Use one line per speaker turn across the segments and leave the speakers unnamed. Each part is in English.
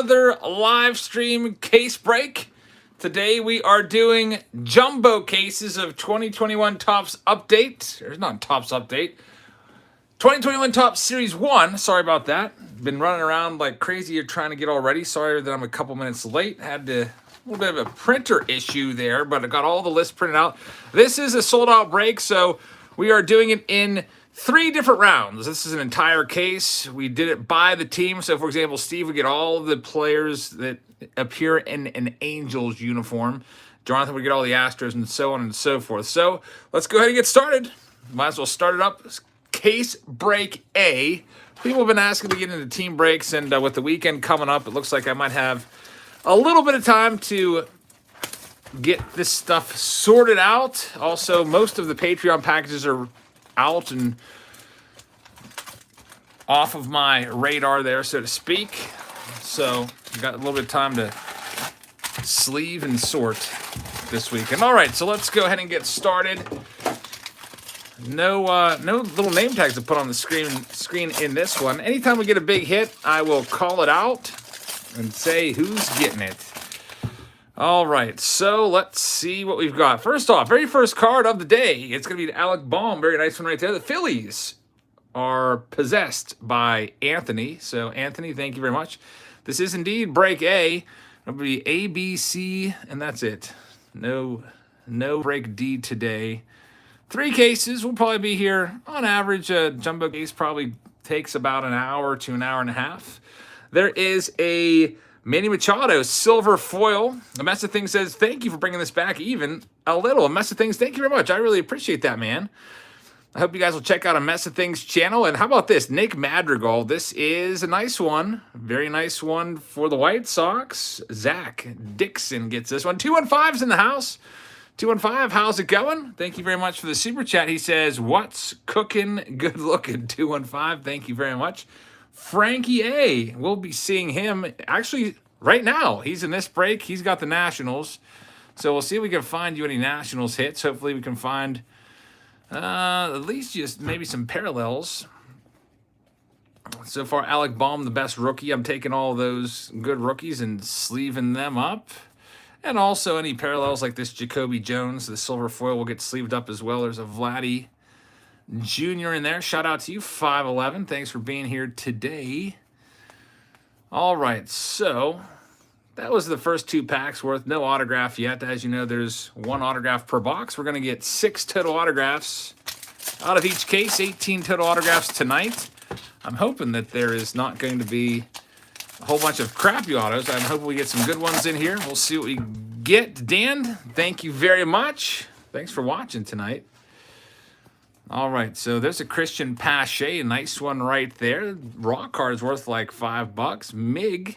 Another live stream case break. Today we are doing jumbo cases of 2021 Topps Update. There's not Topps Update. 2021 Topps Series 1. Sorry about that. Been running around like crazy here trying to get all ready. Sorry that I'm a couple minutes late. Had a little bit of a printer issue there, but I got all the lists printed out. This is a sold out break, so we are doing it in 3 different rounds. This is an entire case. We did it by the team. So, for example, Steve would get all of the players that appear in an Angels uniform. Jonathan would get all the Astros and so on and so forth. So, let's go ahead and get started. Might as well start it up. Case break A. People have been asking to get into team breaks, and with the weekend coming up, it looks like I might have a little bit of time to get this stuff sorted out. Also, most of the Patreon packages are out and off of my radar there, so to speak. So, got a little bit of time to sleeve and sort this weekend. All right, so let's go ahead and get started. No little name tags to put on the screen in this one. Anytime we get a big hit, I will call it out and say who's getting it. All right, so let's see what we've got. First off, very first card of the day. It's going to be the Alec Baum. Very nice one right there. The Phillies are possessed by Anthony. So, Anthony, thank you very much. This is indeed break A. It'll be A, B, C, and that's it. No break D today. 3 cases. We'll probably be here on average. A jumbo case probably takes about an hour to an hour and a half. There is a Manny Machado silver foil. A Mess of Things says, thank you for bringing this back even a little. A Mess of Things, thank you very much. I really appreciate that, man. I hope you guys will check out a Mess of Things channel. And how about this? Nick Madrigal. This is a nice one. Very nice one for the White Sox. Zach Dixon gets this one. 215's in the house. 215, how's it going? Thank you very much for the super chat. He says, what's cooking? Good looking. 215, thank you very much. Frankie A, we'll be seeing him actually right now. He's in this break. He's got the Nationals. So we'll see if we can find you any Nationals hits. Hopefully we can find at least just maybe some parallels. So far, Alec Baum, the best rookie. I'm taking all those good rookies and sleeving them up. And also any parallels like this Jacoby Jones, the silver foil will get sleeved up as well. There's a Vladdy Jr. in there. Shout out to you, 511. Thanks for being here today. All right, so that was the first 2 packs worth. No autograph yet. As you know, there's 1 autograph per box. We're going to get 6 total autographs out of each case. 18 total autographs tonight. I'm hoping that there is not going to be a whole bunch of crappy autos. I'm hoping we get some good ones in here. We'll see what we get. Dan, thank you very much. Thanks for watching tonight. All right, so there's a Christian Pache, a nice one right there. Raw card's worth like $5. Mig,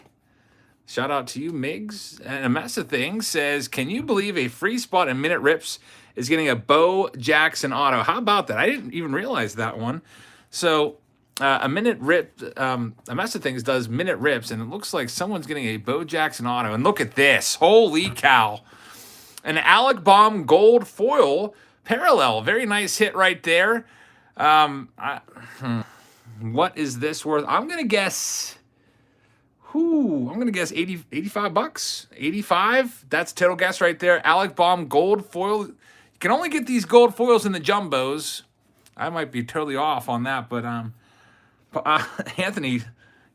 shout out to you, Migs. And a Mess of Things says, can you believe a free spot in Minute Rips is getting a Bo Jackson auto? How about that? I didn't even realize that one. So a Minute Rip, a Mess of Things does Minute Rips, and it looks like someone's getting a Bo Jackson auto. And look at this. Holy cow. An Alec Baum gold foil parallel. Very nice hit right there. What is this worth? I'm going to guess... I'm going to guess 85 bucks. 85. That's total guess right there. Alec Baum gold foil. You can only get these gold foils in the jumbos. I might be totally off on that, but Anthony,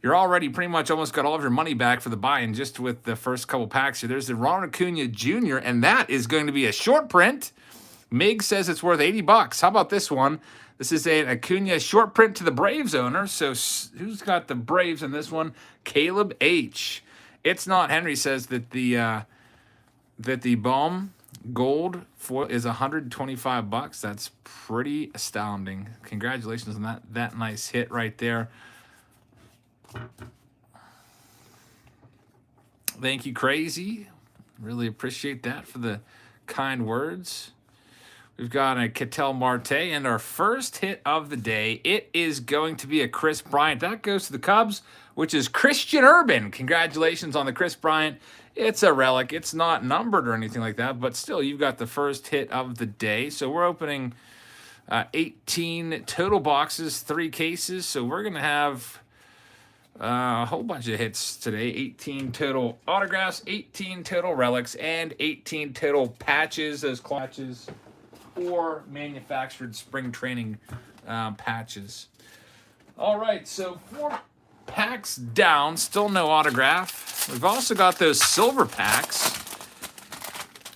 you're already pretty much almost got all of your money back for the buy-in just with the first couple packs here. There's the Ronald Acuna Jr., and that is going to be a short print. Mig says it's worth 80 bucks. How about this one? This is an Acuna short print to the Braves owner. So who's got the Braves in this one? Caleb H. It's not. Henry says that the Baum gold foil is 125 bucks. That's pretty astounding. Congratulations on that nice hit right there. Thank you, Crazy. Really appreciate that for the kind words. We've got a Ketel Marte, and our first hit of the day, it is going to be a Chris Bryant. That goes to the Cubs, which is Christian Urban. Congratulations on the Chris Bryant. It's a relic. It's not numbered or anything like that, but still, you've got the first hit of the day. So we're opening 18 total boxes, 3 cases. So we're going to have A whole bunch of hits today. 18 total autographs, 18 total relics, and 18 total patches. Those patches, 4 manufactured spring training patches. All right, so 4 packs down. Still no autograph. We've also got those silver packs.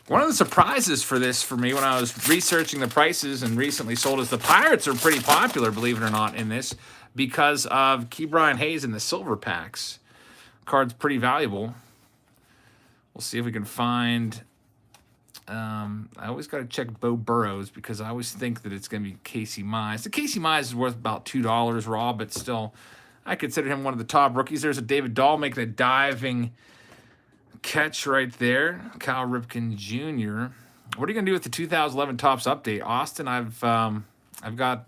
One of the surprises for me when I was researching the prices and recently sold is the Pirates are pretty popular, believe it or not, in this because of Ke'Bryan Hayes in the silver packs. Card's pretty valuable. We'll see if we can find... I always got to check Bo Burrows because I always think that it's going to be Casey Mize. The Casey Mize is worth about $2 raw, but still, I consider him one of the top rookies. There's a David Dahl making a diving catch right there. Cal Ripken Jr. What are you gonna do with the 2011 Topps update, Austin? I've got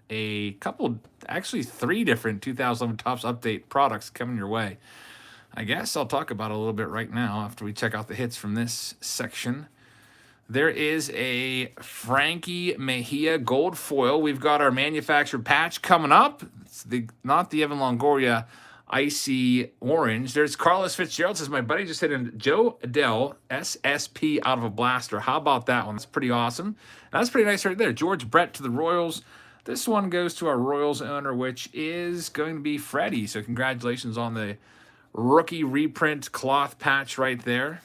a couple, actually 3 different 2011 Topps update products coming your way. I guess I'll talk about it a little bit right now after we check out the hits from this section. There is a Frankie Mejia gold foil. We've got our manufactured patch coming up. It's not the Evan Longoria icy orange. There's Carlos Fitzgerald. Says my buddy just hit a Joe Adell SSP out of a blaster. How about that one? That's pretty awesome. That's pretty nice right there. George Brett to the Royals. This one goes to our Royals owner, which is going to be Freddie. So congratulations on the rookie reprint cloth patch right there.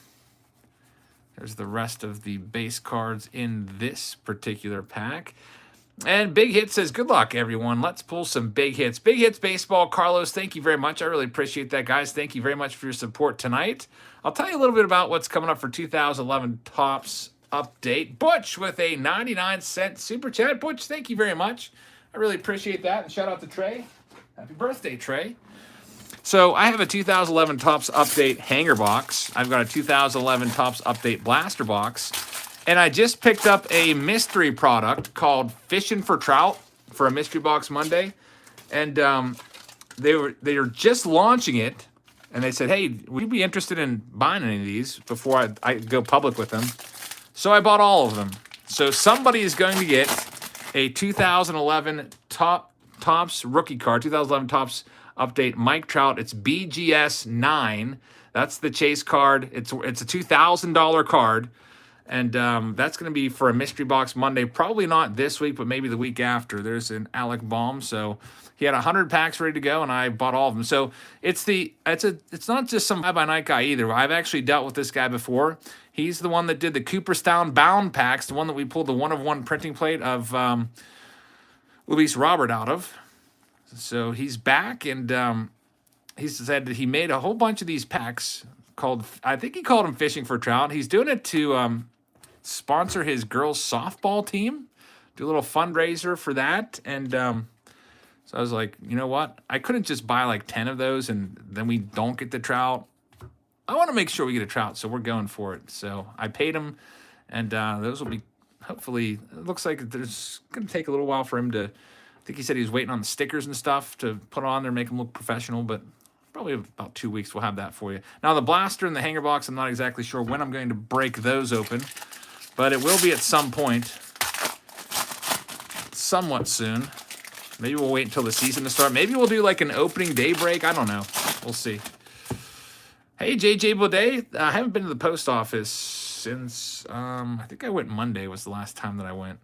There's the rest of the base cards in this particular pack. And Big Hit says, good luck, everyone. Let's pull some big hits. Big Hits Baseball. Carlos, thank you very much. I really appreciate that, guys. Thank you very much for your support tonight. I'll tell you a little bit about what's coming up for 2011 Topps Update. Butch with a 99-cent super chat. Butch, thank you very much. I really appreciate that. And shout out to Trey. Happy birthday, Trey. So I have a 2011 Topps Update hanger box. I've got a 2011 Topps Update blaster box. And I just picked up a mystery product called Fishing for Trout for a Mystery Box Monday. And they were just launching it. And they said, hey, would you be interested in buying any of these before I go public with them? So I bought all of them. So somebody is going to get a 2011 Topps rookie card, 2011 Topps Update Mike Trout. It's BGS 9. That's the chase card. It's a $2,000 card. And that's going to be for a Mystery Box Monday. Probably not this week, but maybe the week after. There's an Alec Baum. So he had 100 packs ready to go, and I bought all of them. So it's not just some fly-by-night guy either. I've actually dealt with this guy before. He's the one that did the Cooperstown bound packs, the one that we pulled the 1-of-1 printing plate of Luis Robert out of. So he's back, and he said that he made a whole bunch of these packs called, I think he called them Fishing for Trout. He's doing it to sponsor his girls' softball team, do a little fundraiser for that. And so I was like, you know what? I couldn't just buy like 10 of those and then we don't get the trout. I want to make sure we get a trout, so we're going for it. So I paid him, and those will be, hopefully, it looks like there's going to take a little while for him to, I think he said he was waiting on the stickers and stuff to put on there, make them look professional, but probably about 2 weeks we'll have that for you. Now the blaster and the hanger box, I'm not exactly sure when I'm going to break those open, but it will be at some point, somewhat soon. Maybe we'll wait until the season to start. Maybe we'll do like an opening day break. I don't know. We'll see. Hey, JJ Baudet. I haven't been to the post office since, I think I went Monday was the last time that I went.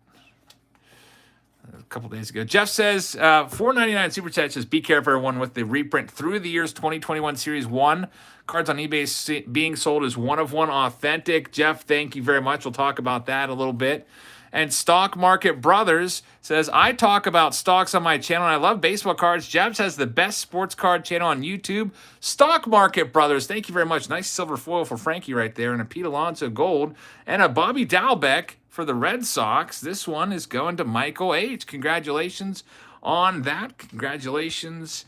A couple days ago. Jeff says, $4.99 Super Chat says, be careful, everyone, with the reprint through the years 2021 Series 1. Cards on eBay being sold as 1-of-1 authentic. Jeff, thank you very much. We'll talk about that a little bit. And Stock Market Brothers says, I talk about stocks on my channel, and I love baseball cards. Jabs has the best sports card channel on YouTube. Stock Market Brothers, thank you very much. Nice silver foil for Frankie right there, and a Pete Alonso gold, and a Bobby Dalbec for the Red Sox. This one is going to Michael H. Congratulations on that. Congratulations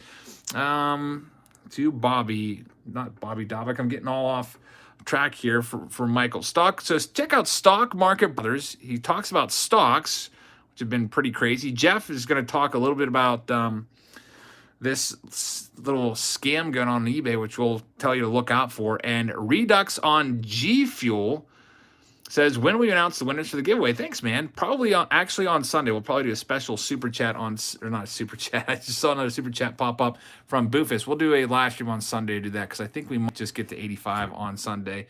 to Bobby, not Bobby Dalbec. I'm getting all off track here for Michael. Stock. So check out Stock Market Brothers. He talks about stocks, which have been pretty crazy. Jeff is going to talk a little bit about this little scam going on eBay, which we'll tell you to look out for, and Redux on G Fuel. Says, when we announce the winners for the giveaway? Thanks, man. Probably actually on Sunday. We'll probably do a special super chat or not a super chat. I just saw another super chat pop up from Boofus. We'll do a live stream on Sunday to do that because I think we might just get to 85 on Sunday.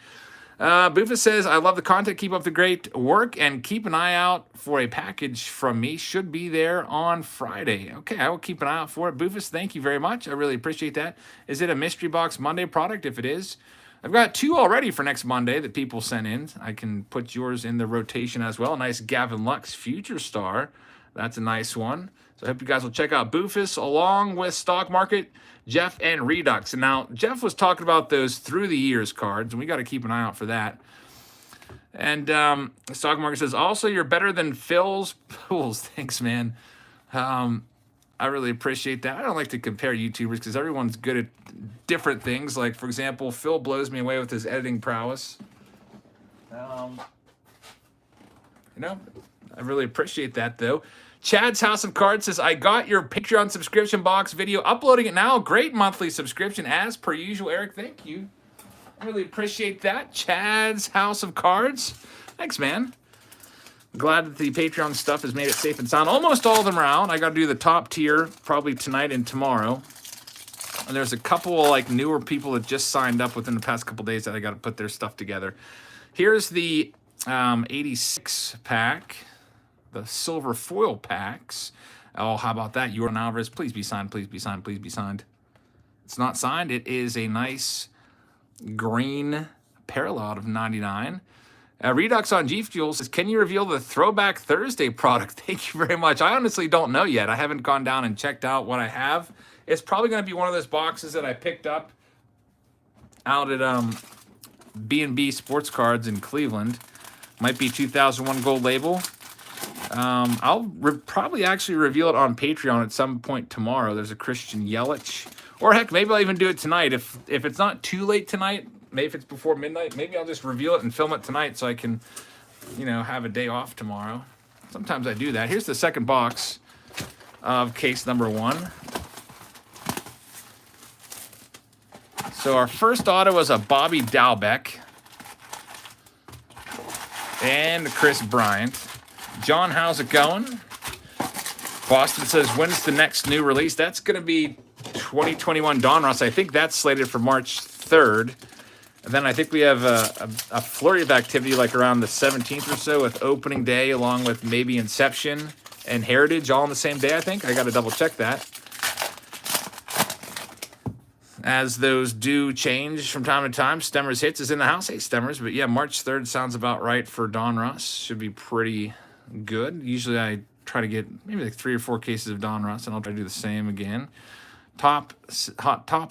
Boofus says, I love the content. Keep up the great work and keep an eye out for a package from me. Should be there on Friday. Okay, I will keep an eye out for it. Boofus, thank you very much. I really appreciate that. Is it a Mystery Box Monday product? If it is, I've got 2 already for next Monday that people sent in. I can put yours in the rotation as well. Nice Gavin Lux Future Star. That's a nice one. So I hope you guys will check out Boofus along with Stock Market, Jeff, and Redux. And now, Jeff was talking about those through the years cards, and we got to keep an eye out for that. And Stock Market says, also, you're better than Phil's pools. Thanks, man. I really appreciate that. I don't like to compare YouTubers because everyone's good at different things. Like, for example, Phil blows me away with his editing prowess. You know, I really appreciate that, though. Chad's House of Cards says, I got your Patreon subscription box video. Uploading it now. Great monthly subscription, as per usual, Eric. Thank you. I really appreciate that. Chad's House of Cards. Thanks, man. Glad that the Patreon stuff has made it safe and sound. Almost all of them are out. I got to do the top tier probably tonight and tomorrow. And there's a couple like newer people that just signed up within the past couple days that I got to put their stuff together. Here's the 86 pack, the silver foil packs. Oh, how about that? Jordan Alvarez, please be signed, please be signed, please be signed. It's not signed. It is a nice green parallel out of 99. Redux on G Fuel says, can you reveal the Throwback Thursday product? Thank you very much. I honestly don't know yet. I haven't gone down and checked out what I have. It's probably going to be one of those boxes that I picked up out at B&B Sports Cards in Cleveland. Might be 2001 gold label. I'll probably actually reveal it on Patreon at some point tomorrow. There's a Christian Yelich. Or heck, maybe I'll even do it tonight. If it's not too late tonight, maybe if it's before midnight, maybe I'll just reveal it and film it tonight so I can, you know, have a day off tomorrow. Sometimes I do that. Here's the second box of case number 1. So our first auto was a Bobby Dalbec and Chris Bryant. John, how's it going? Boston says, when's the next new release? That's going to be 2021 Donruss. I think that's slated for March 3rd. And then I think we have a flurry of activity like around the 17th or so with opening day, along with maybe Inception and Heritage all on the same day, I think. I got to double check that, as those do change from time to time. Stemmers Hits is in the house. Hey, Stemmers. But yeah, March 3rd sounds about right for Donruss. Should be pretty good. Usually I try to get maybe like 3 or 4 cases of Donruss, and I'll try to do the same again. Top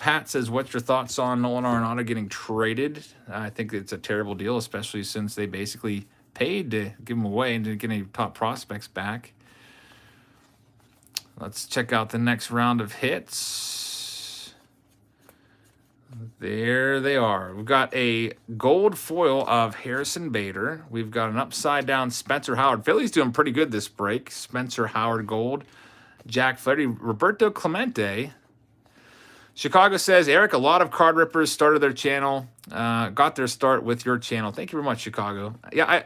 Hat says, what's your thoughts on Nolan Arenado getting traded? I think it's a terrible deal, especially since they basically paid to give him away and didn't get any top prospects back. Let's check out the next round of hits. There they are. We've got a gold foil of Harrison Bader. We've got an upside-down Spencer Howard. Philly's doing pretty good this break. Spencer Howard gold. Jack Flaherty. Roberto Clemente. Chicago says, Eric, a lot of card rippers started their channel, got their start with your channel. Thank you very much, Chicago. Yeah,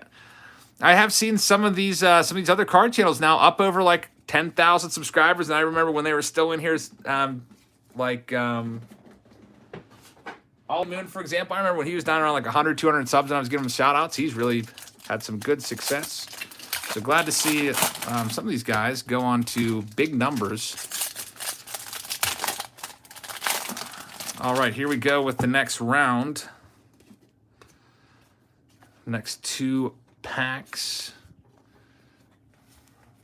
I have seen some of these other card channels now up over like 10,000 subscribers, and I remember when they were still in here, All Moon, for example. I remember when he was down around like 100, 200 subs, and I was giving him shout outs. He's really had some good success. So glad to see some of these guys go on to big numbers. All right, here we go with the next round. Next 2 packs.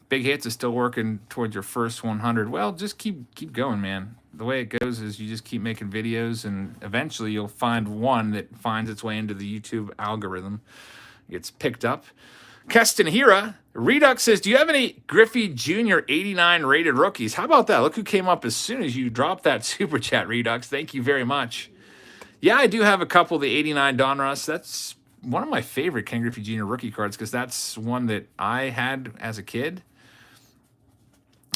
Big Hits is still working towards your first 100. Well, just keep going, man. The way it goes is you just keep making videos, and eventually you'll find one that finds its way into the YouTube algorithm. Gets picked up. Keston Hira, Redux says, do you have any Griffey Jr. 89 rated rookies? How about that? Look who came up as soon as you dropped that super chat, Redux. Thank you very much. Yeah, I do have a couple of the 89 Donruss. That's one of my favorite Ken Griffey Jr. rookie cards because that's one that I had as a kid.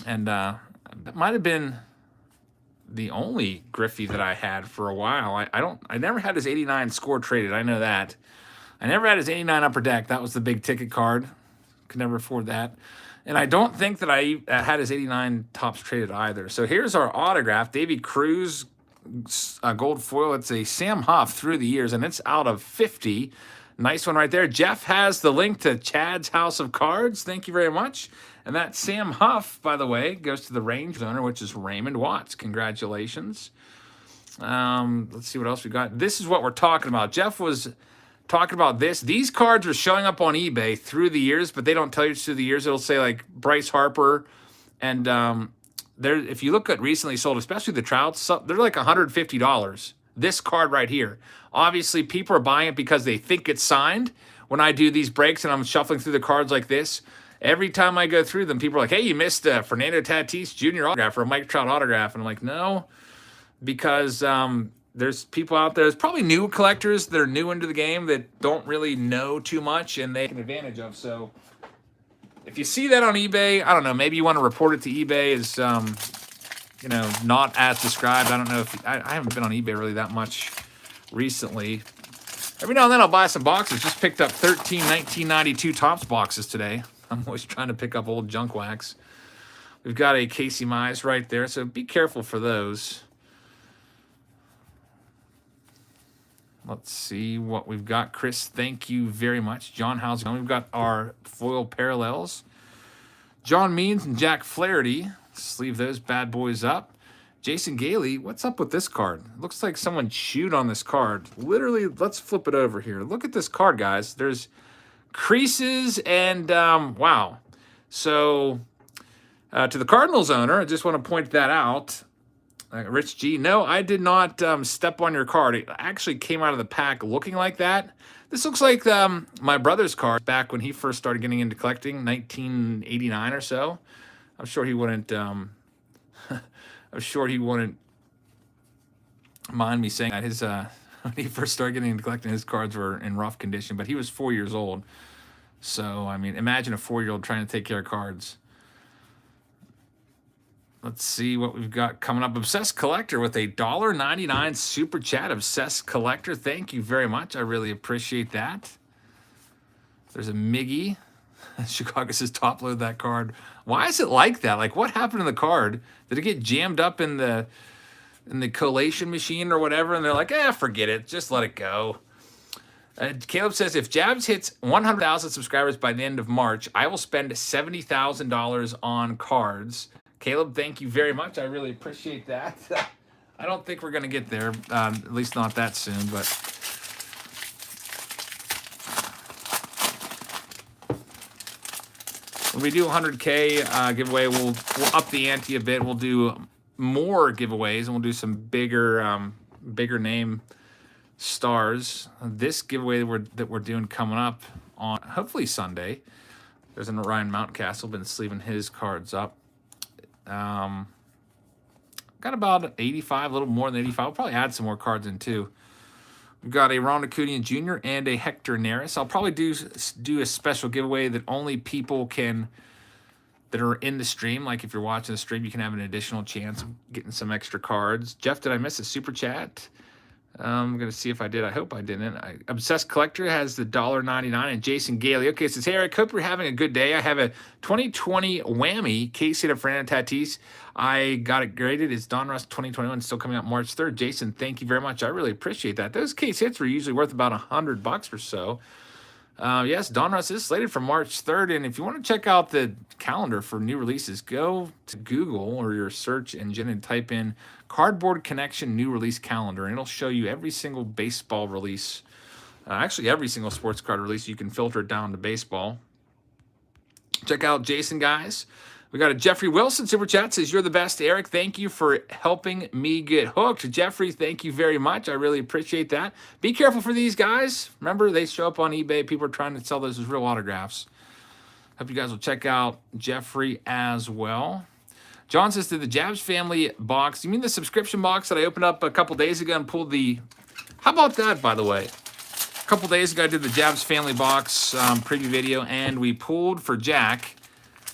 And that might have been the only Griffey that I had for a while. I never had his 89 score traded. I know that. I never had his 89 Upper Deck. That was the big ticket card. Could never afford that. And I don't think that I had his 89 Topps traded either. So here's our autograph. Davy Cruz gold foil. It's a Sam Huff through the years, and it's out of 50. Nice one right there. Jeff has the link to Chad's House of Cards. Thank you very much. And that Sam Huff, by the way, goes to the range owner, which is Raymond Watts. Congratulations. Let's see what else we got. This is what we're talking about. Jeff was talking about this. These cards are showing up on eBay through the years, but they don't tell you it's through the years. It'll say like Bryce Harper, and there. If you look at recently sold, especially the Trouts, they're like $150. This card right here. Obviously, people are buying it because they think it's signed. When I do these breaks and I'm shuffling through the cards like this, every time I go through them, people are like, "Hey, you missed a Fernando Tatis Jr. autograph or a Mike Trout autograph," and I'm like, "No," because there's people out there. There's probably new collectors that are new into the game that don't really know too much and they take advantage of. So if you see that on eBay, I don't know, maybe you want to report it to eBay as, you know, not as described. I don't know if I haven't been on eBay really that much recently. Every now and then I'll buy some boxes. Just picked up 13 1992 Topps boxes today. I'm always trying to pick up old junk wax. We've got a Casey Mize right there, so be careful for those. Let's see what we've got. Chris, thank you very much. John, how's it going? We've got our foil parallels. John Means and Jack Flaherty. Sleeve those bad boys up. Jason Gailey, what's up with this card? Looks like someone chewed on this card. Literally, let's flip it over here. Look at this card, guys. There's creases and, wow. So, to the Cardinals owner, I just want to point that out. Rich G, no, I did not step on your card. It actually came out of the pack looking like that. This looks like my brother's card back when he first started getting into collecting, 1989 or so. I'm sure he wouldn't. I'm sure he wouldn't mind me saying that his when he first started getting into collecting, his cards were in rough condition. But he was 4 years old, so I mean, imagine a 4-year-old trying to take care of cards. Let's see what we've got coming up. Obsessed Collector with a $1.99 super chat. Obsessed Collector, thank you very much. I really appreciate that. There's a Miggy. Chicago says top load that card. Why is it like that? Like, what happened to the card? Did it get jammed up in the collation machine or whatever? And they're like, forget it. Just let it go. Caleb says, if Jabs hits 100,000 subscribers by the end of March, I will spend $70,000 on cards. Caleb, thank you very much. I really appreciate that. I don't think we're going to get there, at least not that soon. But when we do 100K giveaway, we'll up the ante a bit. We'll do more giveaways, and we'll do some bigger name stars. This giveaway that we're doing coming up on hopefully Sunday. There's an Ryan Mountcastle been sleeving his cards up. Got about 85, a little more than 85. I'll probably add some more cards in too. We've got a Ron Acuna Jr. and a Hector Neris. I'll probably do a special giveaway that only people can that are in the stream. Like if you're watching the stream, you can have an additional chance of getting some extra cards. Jeff, did I miss a super chat? I'm going to see if I did. I hope I didn't. Obsessed Collector has the $1.99 and Jason Gailey. Okay, it says, hey, Eric, hope you're having a good day. I have a 2020 whammy Casey to Fernando Tatis. I got it graded. It's Donruss 2021, still coming out March 3rd. Jason, thank you very much. I really appreciate that. Those case hits were usually worth about $100 or so. Yes, Donruss is slated for March 3rd. And if you want to check out the calendar for new releases, go to Google or your search engine and type in Cardboard Connection new release calendar, and it'll show you every single baseball release. Actually, every single sports card release. You can filter it down to baseball. Check out Jason, guys. We got a Jeffrey Wilson super chat. Says, you're the best, Eric. Thank you for helping me get hooked. Jeffrey, thank you very much. I really appreciate that. Be careful for these guys. Remember, they show up on eBay. People are trying to sell those as real autographs. Hope you guys will check out Jeffrey as well. John says, to the Jabs family box. You mean the subscription box that I opened up a couple days ago and pulled the... How about that, by the way? A couple days ago, I did the Jabs family box preview video, and we pulled for Jack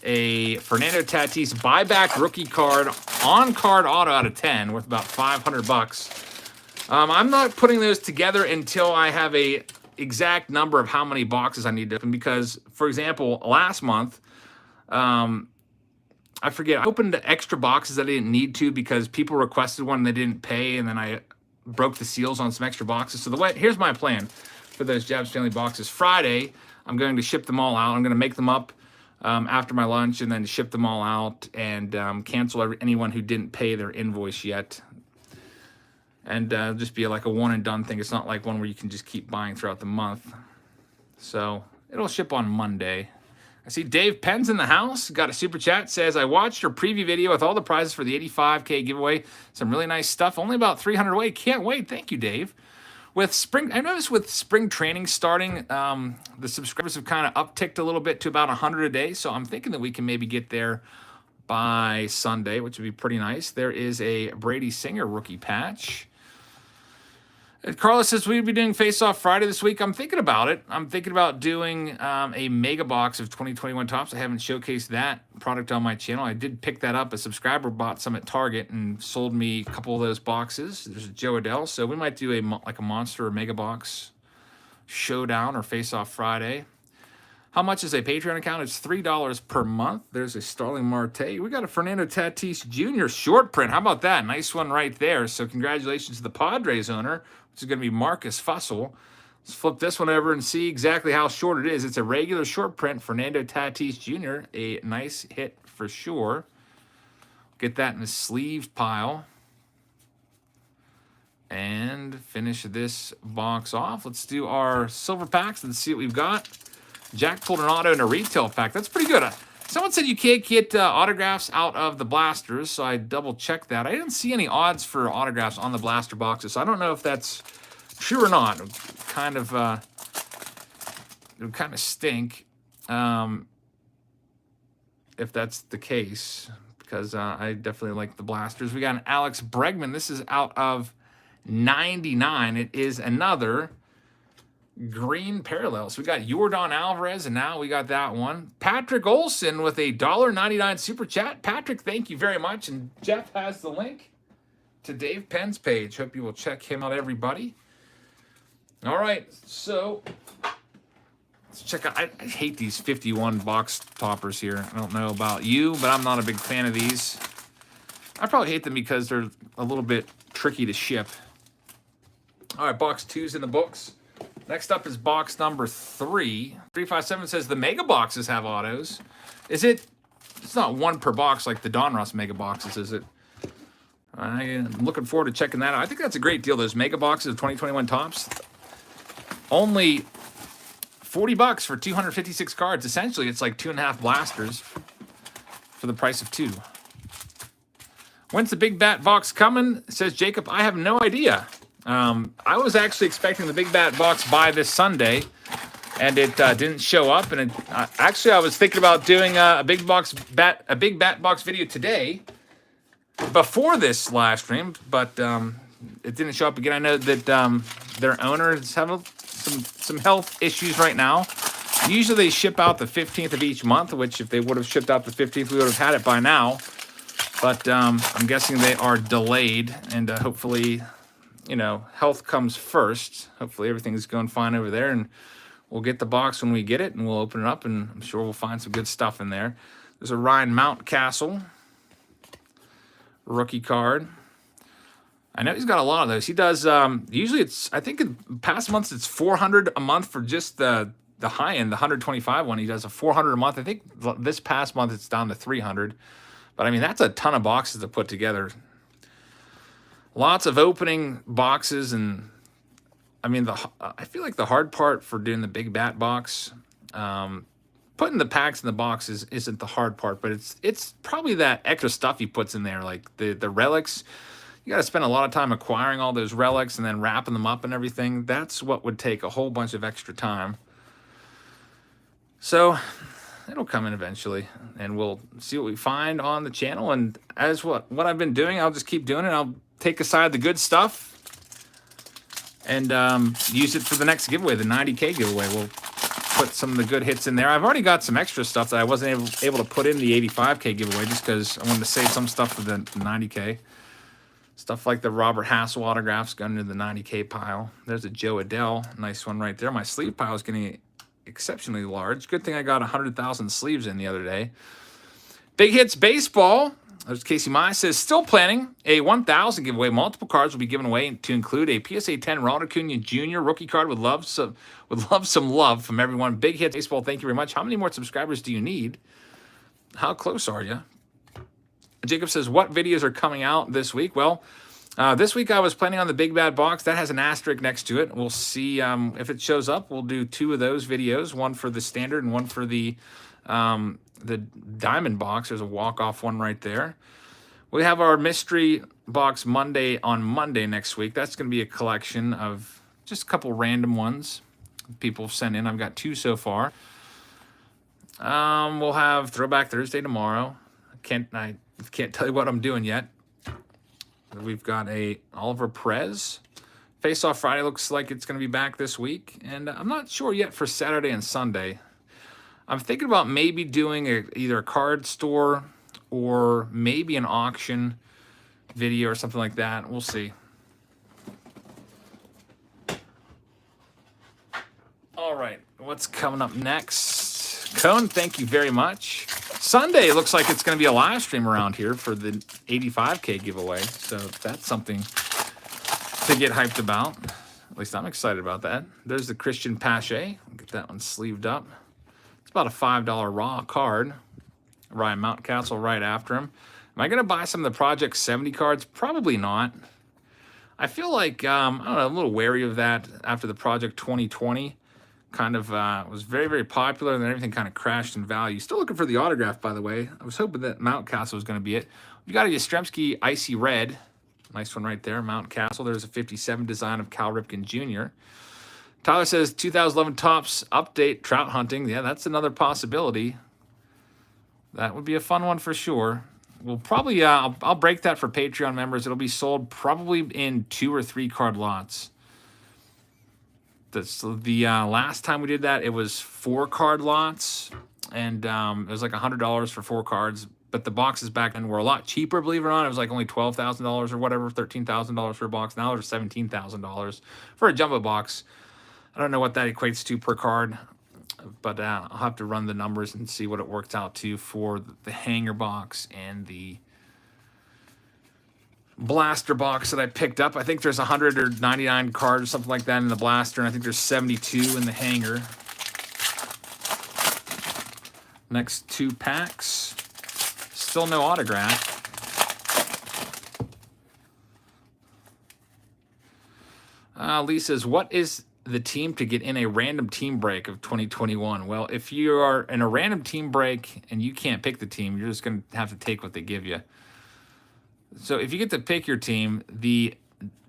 a Fernando Tatis buyback rookie card, on-card auto out of 10, worth about $500. I'm not putting those together until I have a exact number of how many boxes I need to open because, for example, last month, I forget, I opened extra boxes that I didn't need to because people requested one and they didn't pay, and then I broke the seals on some extra boxes. So here's my plan for those Jabs Family boxes. Friday, I'm going to ship them all out. I'm going to make them up after my lunch and then ship them all out and cancel anyone who didn't pay their invoice yet. And just be like a one and done thing. It's not like one where you can just keep buying throughout the month. So it'll ship on Monday. I see Dave Penn's in the house. Got a super chat. Says, I watched your preview video with all the prizes for the 85K giveaway. Some really nice stuff. Only about 300 away. Can't wait. Thank you, Dave. I noticed with spring training starting, the subscribers have kind of upticked a little bit to about 100 a day. So I'm thinking that we can maybe get there by Sunday, which would be pretty nice. There is a Brady Singer rookie patch. Carlos says, we'd be doing Face Off Friday this week. I'm thinking about it. I'm thinking about doing a mega box of 2021 Topps. I haven't showcased that product on my channel. I did pick that up. A subscriber bought some at Target and sold me a couple of those boxes. There's a Joe Adell. So we might do a monster or mega box showdown or Face Off Friday. How much is a Patreon account? It's $3 per month. There's a Starling Marte. We got a Fernando Tatis Jr. short print. How about that? Nice one right there. So congratulations to the Padres owner, which is going to be Marcus Fussell. Let's flip this one over and see exactly how short it is. It's a regular short print, Fernando Tatis Jr. A nice hit for sure. Get that in the sleeve pile. And finish this box off. Let's do our silver packs. Let's see what we've got. Jack pulled an auto in a retail pack. That's pretty good. Someone said you can't get autographs out of the blasters, so I double-checked that. I didn't see any odds for autographs on the blaster boxes, so I don't know if that's true or not. It would kind of stink if that's the case, because I definitely like the blasters. We got an Alex Bregman. This is out of 99. It is another green parallels. We got Yordan Alvarez, and now we got that one. Patrick Olson with a $1.99 super chat. Patrick, thank you very much. And Jeff has the link to Dave Penn's page. Hope you will check him out, everybody. All right, so let's check out. I hate these 51 box toppers here. I don't know about you, but I'm not a big fan of these. I probably hate them because they're a little bit tricky to ship. All right, box 2's in the books. Next up is box number 3. 357 says the mega boxes have autos. It's not one per box like the Donruss mega boxes, is it? I'm looking forward to checking that out. I think that's a great deal. Those mega boxes of 2021 Topps. Only $40 for 256 cards. Essentially, it's like 2.5 blasters for the price of 2. When's the big bat box coming? Says Jacob. I have no idea. I was actually expecting the big bat box by this Sunday, and it didn't show up. And actually, I was thinking about doing a big bat box video today before this live stream, but it didn't show up again. I know that their owners have some health issues right now. Usually, they ship out the 15th of each month, which if they would have shipped out the 15th, we would have had it by now. But I'm guessing they are delayed, and hopefully, health comes first. Hopefully everything's going fine over there, and we'll get the box when we get it, and we'll open it up, and I'm sure we'll find some good stuff in there. There's a Ryan Mountcastle rookie card. I know he's got a lot of those. He does, usually I think in past months it's 400 a month for just the high end, the 125 one. He does a 400 a month. I think this past month it's down to 300. But, I mean, that's a ton of boxes to put together. Lots of opening boxes, and I mean, I feel like the hard part for doing the big bat box, putting the packs in the boxes isn't the hard part, but it's probably that extra stuff he puts in there, like the relics. You got to spend a lot of time acquiring all those relics and then wrapping them up and everything. That's what would take a whole bunch of extra time. So it'll come in eventually, and we'll see what we find on the channel. And as what I've been doing, I'll just keep doing it. I'll take aside the good stuff and use it for the next giveaway, the 90K giveaway. We'll put some of the good hits in there. I've already got some extra stuff that I wasn't able to put in the 85K giveaway just because I wanted to save some stuff for the 90K. Stuff like the Robert Hassel autographs going into the 90K pile. There's a Joe Adell. Nice one right there. My sleeve pile is getting exceptionally large. Good thing I got 100,000 sleeves in the other day. Big Hits Baseball. There's Casey Mize says, still planning a 1,000 giveaway. Multiple cards will be given away to include a PSA 10 Ronald Acuna Jr. rookie card. Would love some love from everyone. Big Hits Baseball, thank you very much. How many more subscribers do you need? How close are you? Jacob says, what videos are coming out this week? Well, this week I was planning on the Big Bad Box. That has an asterisk next to it. We'll see if it shows up. We'll do 2 of those videos, one for the standard and one for the Diamond Box. There's a walk-off one right there. We have our Mystery Box Monday on Monday next week. That's going to be a collection of just a couple random ones people have sent in. I've got 2 so far. We'll have Throwback Thursday tomorrow. I can't tell you what I'm doing yet. We've got a Oliver Perez. Face Off Friday looks like it's going to be back this week. And I'm not sure yet for Saturday and Sunday. I'm thinking about maybe doing either a card store or maybe an auction video or something like that. We'll see. All right, what's coming up next? Cone, thank you very much. Sunday looks like it's going to be a live stream around here for the 85K giveaway. So that's something to get hyped about. At least I'm excited about that. There's the Christian Pache. Get that one sleeved up. It's about a $5 raw card. Ryan Mountcastle right after him. Am I going to buy some of the Project 70 cards? Probably not. I feel like, I don't know, I'm a little wary of that after the Project 2020. Kind of was very, very popular, and then everything kind of crashed in value. Still looking for the autograph, by the way. I was hoping that Mountcastle was going to be it. We got a Yastrzemski Icy Red. Nice one right there, Mountcastle. There's a 57 design of Cal Ripken Jr. Tyler says 2011 Topps update, trout hunting. Yeah, that's another possibility. That would be a fun one for sure. We'll probably, I'll break that for Patreon members. It'll be sold probably in 2 or 3 card lots. The last time we did that, it was 4 card lots, and it was like $100 for 4 cards. But the boxes back then were a lot cheaper, believe it or not. It was like only $12,000 or whatever, $13,000 for a box. Now they're $17,000 for a jumbo box. I don't know what that equates to per card, but I'll have to run the numbers and see what it works out to for the hanger box and the blaster box that I picked up. I think there's 100 or 99 cards or something like that in the blaster, and I think there's 72 in the hanger. Next 2 packs. Still no autograph. Lee says, what is the team to get in a random team break of 2021? Well, if you are in a random team break and you can't pick the team, you're just going to have to take what they give you. So if you get to pick your team, the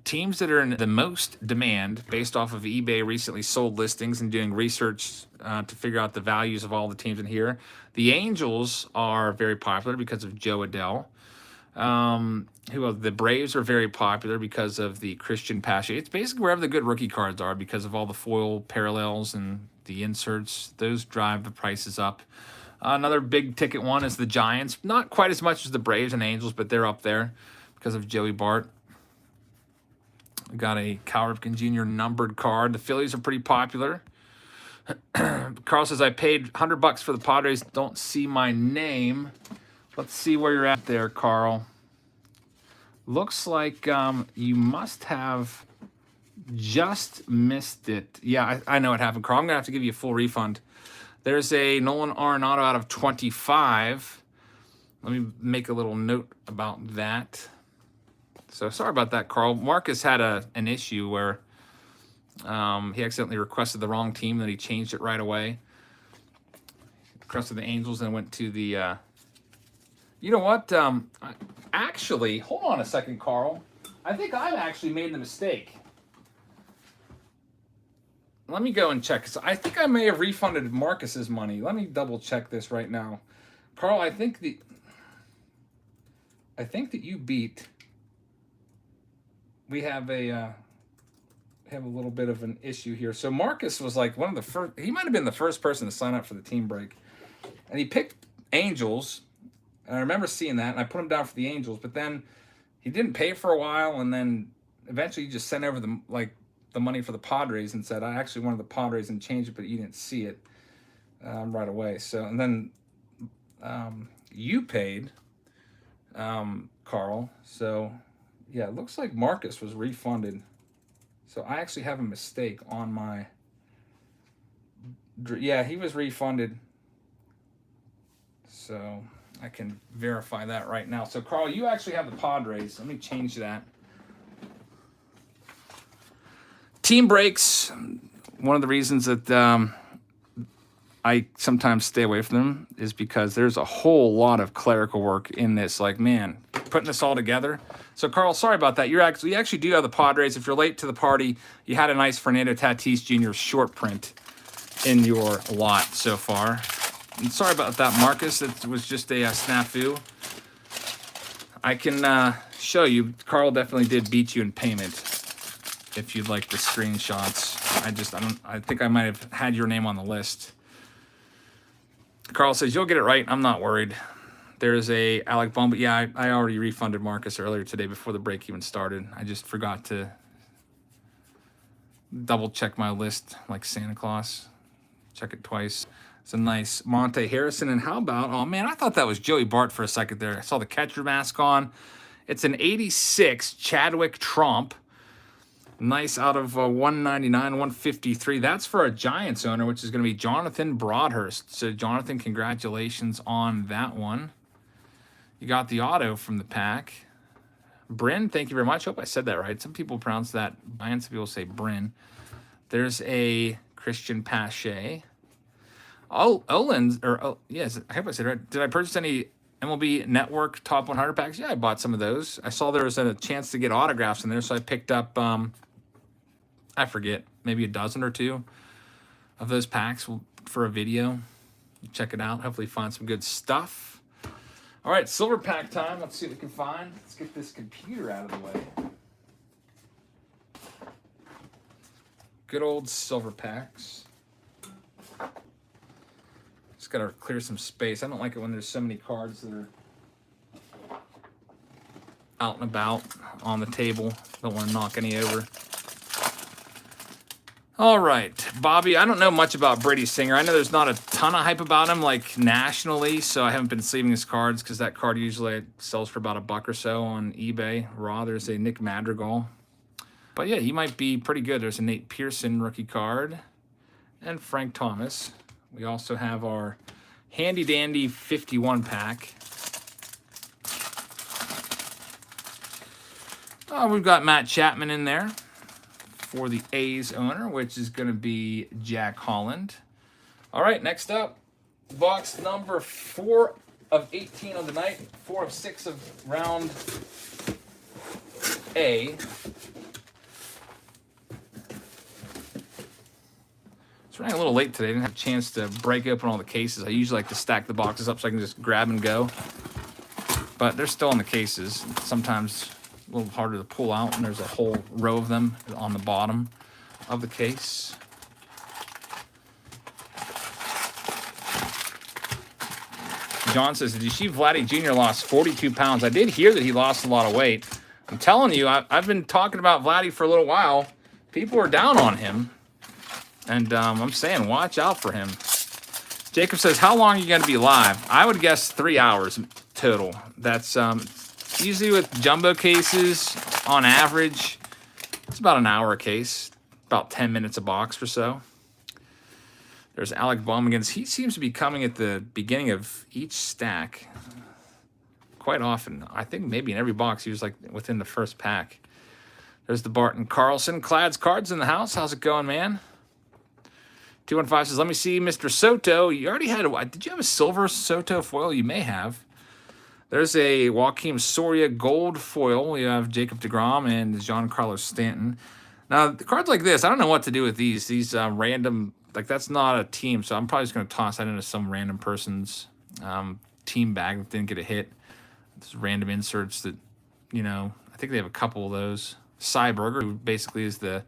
teams that are in the most demand based off of eBay recently sold listings and doing research to figure out the values of all the teams in here. The Angels are very popular because of Joe Adell. The Braves are very popular because of the Christian Pache. It's basically wherever the good rookie cards are because of all the foil parallels and the inserts. Those drive the prices up. Another big ticket one is the Giants. Not quite as much as the Braves and Angels, but they're up there because of Joey Bart. We got a Cal Ripken Jr. numbered card. The Phillies are pretty popular. Carl says, I paid $100 for the Padres. Don't see my name. Let's see where you're at there, Carl. Looks like you must have just missed it. Yeah, I know what happened, Carl. I'm going to have to give you a full refund. There's a Nolan Arenado out of 25. Let me make a little note about that. So sorry about that, Carl. Marcus had an issue where he accidentally requested the wrong team, then he changed it right away. Requested the Angels and went to the... You know what? Actually, hold on a second, Carl. I think I've actually made the mistake. Let me go and check. So I think I may have refunded Marcus's money. Let me double check this right now. Carl, I think that you beat. We have a little bit of an issue here. So Marcus was like one of the first. He might have been the first person to sign up for the team break, and he picked Angels. And I remember seeing that, and I put him down for the Angels. But then he didn't pay for a while, and then eventually he just sent over the money for the Padres and said, I actually wanted the Padres and changed it, but you didn't see it right away. So, and then you paid, Carl. So, yeah, it looks like Marcus was refunded. So I actually have a mistake on my... Yeah, he was refunded. So I can verify that right now. So, Carl, you actually have the Padres. Let me change that. Team breaks. One of the reasons that I sometimes stay away from them is because there's a whole lot of clerical work in this. Like, man, putting this all together. So, Carl, sorry about that. You actually do have the Padres. If you're late to the party, you had a nice Fernando Tatis Jr. short print in your lot so far. And sorry about that, Marcus. It was just a snafu. I can show you. Carl definitely did beat you in payment. If you'd like the screenshots, I think I might have had your name on the list. Carl says you'll get it right. I'm not worried. There's a Alec Baum, but yeah, I already refunded Marcus earlier today before the break even started. I just forgot to double check my list like Santa Claus. Check it twice. It's a nice Monte Harrison. And how about, oh man, I thought that was Joey Bart for a second there. I saw the catcher mask on. It's an 86 Chadwick Tromp. Nice out of 199, 153. That's for a Giants owner, which is going to be Jonathan Broadhurst. So, Jonathan, congratulations on that one. You got the auto from the pack. Bryn, thank you very much. Hope I said that right. Some people pronounce that Brian, some people say Bryn. There's a Christian Pache. Oh, Olin's, yes, I hope I said it right. Did I purchase any MLB Network Top 100 packs? Yeah, I bought some of those. I saw there was a chance to get autographs in there, so I picked up... I forget, maybe a dozen or two of those packs for a video. Check it out. Hopefully find some good stuff. All right, silver pack time. Let's see what we can find. Let's get this computer out of the way. Good old silver packs. Just got to clear some space. I don't like it when there's so many cards that are out and about on the table. Don't want to knock any over. All right, Bobby, I don't know much about Brady Singer. I know there's not a ton of hype about him, like, nationally, so I haven't been sleeving his cards because that card usually sells for about $1 or so on eBay. Raw, there's a Nick Madrigal. But, yeah, he might be pretty good. There's a Nate Pearson rookie card and Frank Thomas. We also have our handy-dandy 51 pack. Oh, we've got Matt Chapman in there for the A's owner, which is going to be Jack Holland. All right, next up, box number 4 of 18 of the night, 4 of 6 of round A. It's running a little late today. I didn't have a chance to break open all the cases. I usually like to stack the boxes up so I can just grab and go. But they're still in the cases. Sometimes a little harder to pull out, and there's a whole row of them on the bottom of the case. John says, did you see Vladdy Jr. lost 42 pounds? I did hear that he lost a lot of weight. I'm telling you, I've been talking about Vladdy for a little while. People are down on him. And I'm saying, watch out for him. Jacob says, how long are you going to be live? I would guess 3 hours total. That's usually with jumbo cases, on average, it's about an hour a case, about 10 minutes a box or so. There's Alec Baumgart's. He seems to be coming at the beginning of each stack quite often. I think maybe in every box he was like within the first pack. There's the Barton Carlson. Clad's Cards in the house. How's it going, man? 215 says, let me see Mr. Soto. You already had did you have a silver Soto foil? You may have. There's a Joaquin Soria gold foil. We have Jacob deGrom and Giancarlo Stanton. Now, the cards like this, I don't know what to do with these. These random, like that's not a team, so I'm probably just going to toss that into some random person's team bag that didn't get a hit. There's random inserts that, you know, I think they have a couple of those. Cy Berger, who basically is the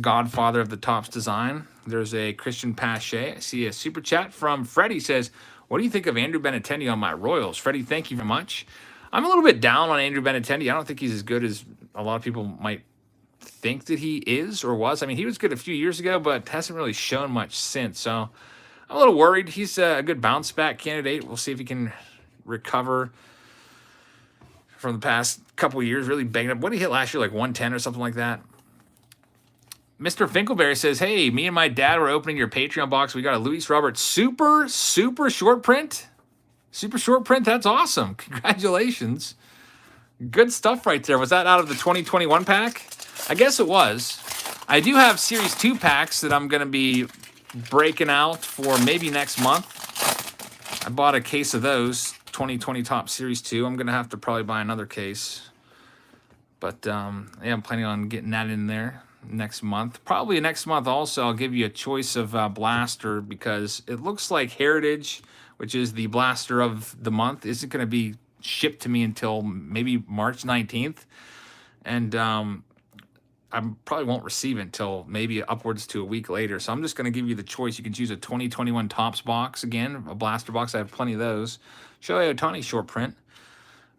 godfather of the Topps design. There's a Christian Pache. I see a super chat from Freddie says, what do you think of Andrew Benintendi on my Royals? Freddie, thank you very much. I'm a little bit down on Andrew Benintendi. I don't think he's as good as a lot of people might think that he is or was. I mean, he was good a few years ago, but hasn't really shown much since. So I'm a little worried. He's a good bounce back candidate. We'll see if he can recover from the past couple of years. Really banged up. What did he hit last year? Like 110 or something like that. Mr. Finkelberry says, hey, me and my dad were opening your Patreon box. We got a Luis Robert super short print. Super short print. That's awesome. Congratulations. Good stuff right there. Was that out of the 2021 pack? I guess it was. I do have Series 2 packs that I'm going to be breaking out for maybe next month. I bought a case of those, 2020 Top Series 2. I'm going to have to probably buy another case. But, yeah, I'm planning on getting that in there next month. Probably next month also I'll give you a choice of blaster, because it looks like Heritage, which is the blaster of the month, isn't going to be shipped to me until maybe March 19th. And I probably won't receive it until maybe upwards to a week later. So I'm just going to give you the choice. You can choose a 2021 Topps box, again, a blaster box. I have plenty of those. Shohei Ohtani short print,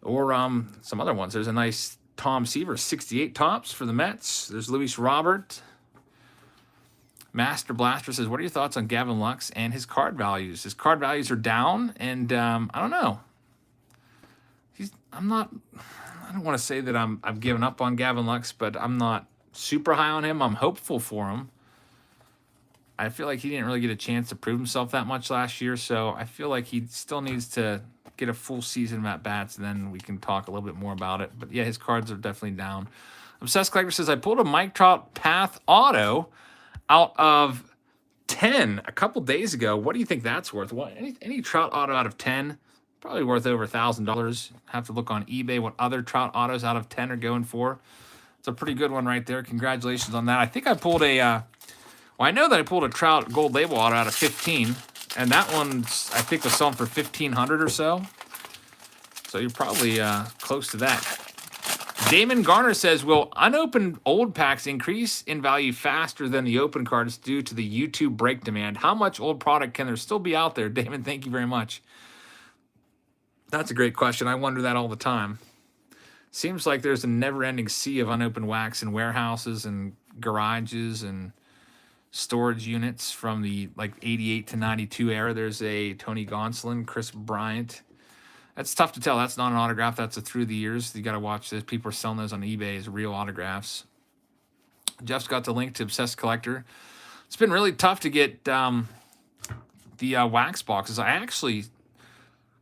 or some other ones. There's a nice Tom Seaver 68 Topps for the Mets. There's Luis Robert. Master Blaster says, what are your thoughts on Gavin Lux and his card values? His card values are down, and I don't know. I don't want to say that I've given up on Gavin Lux, but I'm not super high on him. I'm hopeful for him. I feel like he didn't really get a chance to prove himself that much last year, so I feel like he still needs to get a full season of at-bats, and then we can talk a little bit more about it. But yeah, his cards are definitely down. Obsessed Collector says, I pulled a Mike Trout Path Auto out of 10 a couple days ago. What do you think that's worth? What, any Trout Auto out of 10? Probably worth over $1,000. Have to look on eBay what other Trout Autos out of 10 are going for. It's a pretty good one right there. Congratulations on that. I think I pulled a, well, I know that I pulled a Trout Gold Label Auto out of 15, and that one I think was selling for $1,500 or so. So you're probably close to that. Damon Garner says, will unopened old packs increase in value faster than the open cards due to the YouTube break demand? How much old product can there still be out there? Damon, thank you very much. That's a great question. I wonder that all the time. Seems like there's a never-ending sea of unopened wax in warehouses and garages and storage units from the like 88 to 92 era. There's a Tony Gonsolin, Chris Bryant. That's tough to tell. That's not an autograph. That's a through the years. You got to watch this. People are selling those on eBay as real autographs. Jeff's got the link to Obsessed Collector. It's been really tough to get the wax boxes. I actually